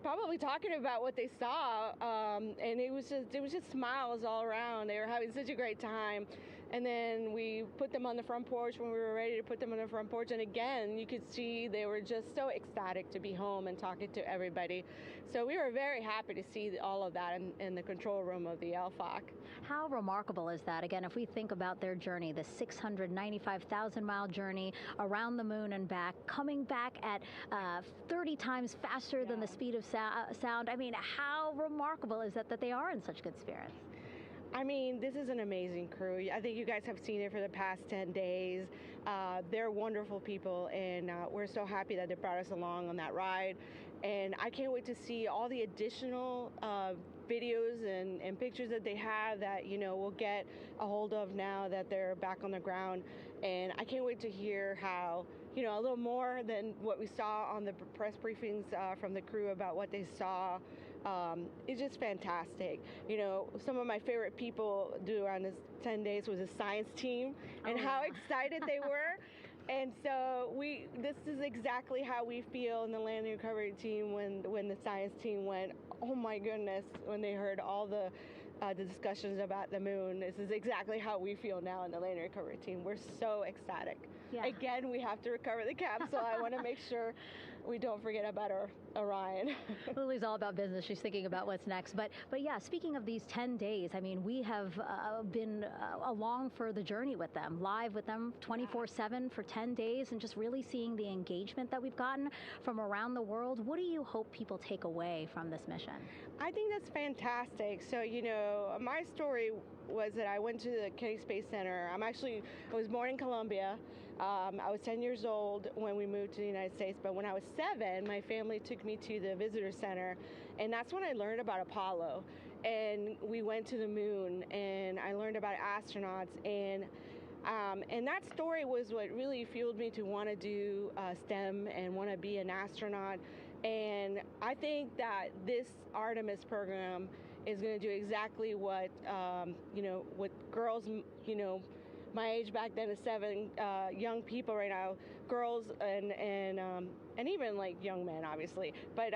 Speaker 20: probably talking about what they saw, and it was just smiles all around. They were having such a great time. And then we put them on the front porch when we were ready to put them on the front porch. And again, you could see they were just so ecstatic to be home and talking to everybody. So we were very happy to see all of that in the control room of the LFOC.
Speaker 10: How remarkable is that? Again, if we think about their journey, the 695,000-mile journey around the moon and back, coming back at 30 times faster than the speed of sound. I mean, how remarkable is that they are in such good spirits?
Speaker 20: I mean, this is an amazing crew. I think you guys have seen it for the past 10 days. They're wonderful people, and we're so happy that they brought us along on that ride. And I can't wait to see all the additional videos and pictures that they have that, we'll get a hold of now that they're back on the ground. And I can't wait to hear how, a little more than what we saw on the press briefings from the crew about what they saw It's just fantastic. You know, some of my favorite people around this 10 days was the science team and how excited they were. And so this is exactly how we feel in the landing recovery team when the science team went, oh my goodness, when they heard all the discussions about the moon. This is exactly how we feel now in the landing recovery team. We're so ecstatic. Yeah. Again, we have to recover the capsule. I want to make sure we don't forget about our Orion.
Speaker 10: Lily's all about business. She's thinking about what's next. But yeah, speaking of these 10 days, I mean, we have been along for the journey with them, live with them 24/7 for 10 days, and just really seeing the engagement that we've gotten from around the world. What do you hope people take away from this mission?
Speaker 20: I think that's fantastic. So, you know, my story was that I went to the Kennedy Space Center. I was born in Colombia. I was 10 years old when we moved to the United States, but when I was 7, my family took me to the visitor center, and that's when I learned about Apollo. And we went to the moon, and I learned about astronauts, and that story was what really fueled me to want to do STEM and want to be an astronaut. And I think that this Artemis program is going to do exactly what, what girls, my age back then is 7, young people right now, girls and even like young men, obviously. But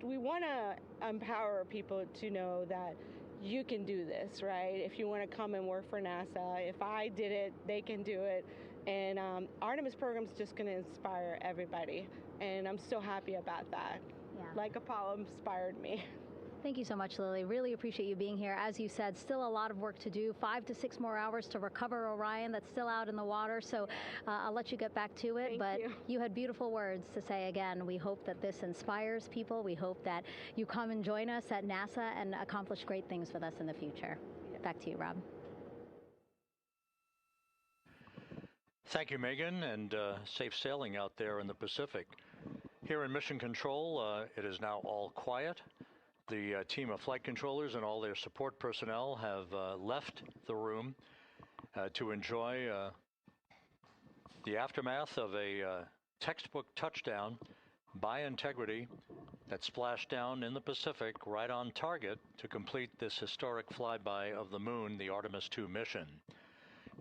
Speaker 20: we want to empower people to know that you can do this, right? If you want to come and work for NASA, if I did it, they can do it. And Artemis program is just going to inspire everybody. And I'm so happy about that. Yeah. Like Apollo inspired me.
Speaker 10: Thank you so much, Lily. Really appreciate you being here. As you said, still a lot of work to do. 5 to 6 more hours to recover Orion that's still out in the water. So I'll let you get back to it. But you had beautiful words to say again. We hope that this inspires people. We hope that you come and join us at NASA and accomplish great things with us in the future. Back to you, Rob.
Speaker 7: Thank you, Megan, and safe sailing out there in the Pacific. Here in Mission Control, it is now all quiet. The team of flight controllers and all their support personnel have left the room to enjoy the aftermath of a textbook touchdown by Integrity that splashed down in the Pacific right on target to complete this historic flyby of the moon, the Artemis II mission.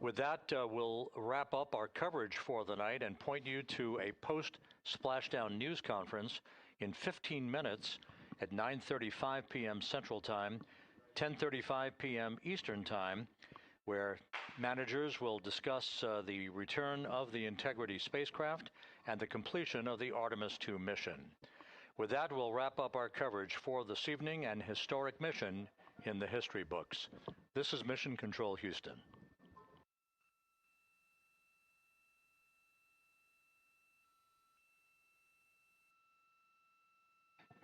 Speaker 7: With that, we'll wrap up our coverage for the night and point you to a post-splashdown news conference in 15 minutes at 9:35 p.m. Central Time, 10:35 p.m. Eastern Time, where managers will discuss the return of the Integrity spacecraft and the completion of the Artemis II mission. With that, we'll wrap up our coverage for this evening and historic mission in the history books. This is Mission Control Houston.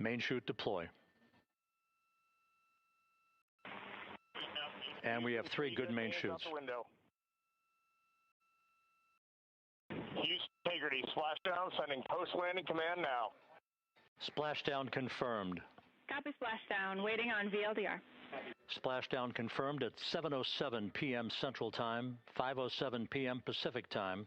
Speaker 7: Main chute deploy. And we have 3 good main chutes.
Speaker 9: Integrity splashdown, sending post-landing command now.
Speaker 7: Splashdown confirmed.
Speaker 8: Copy splashdown, waiting on VLDR.
Speaker 7: Splashdown confirmed at 7:07 p.m. Central Time, 5:07 p.m. Pacific Time.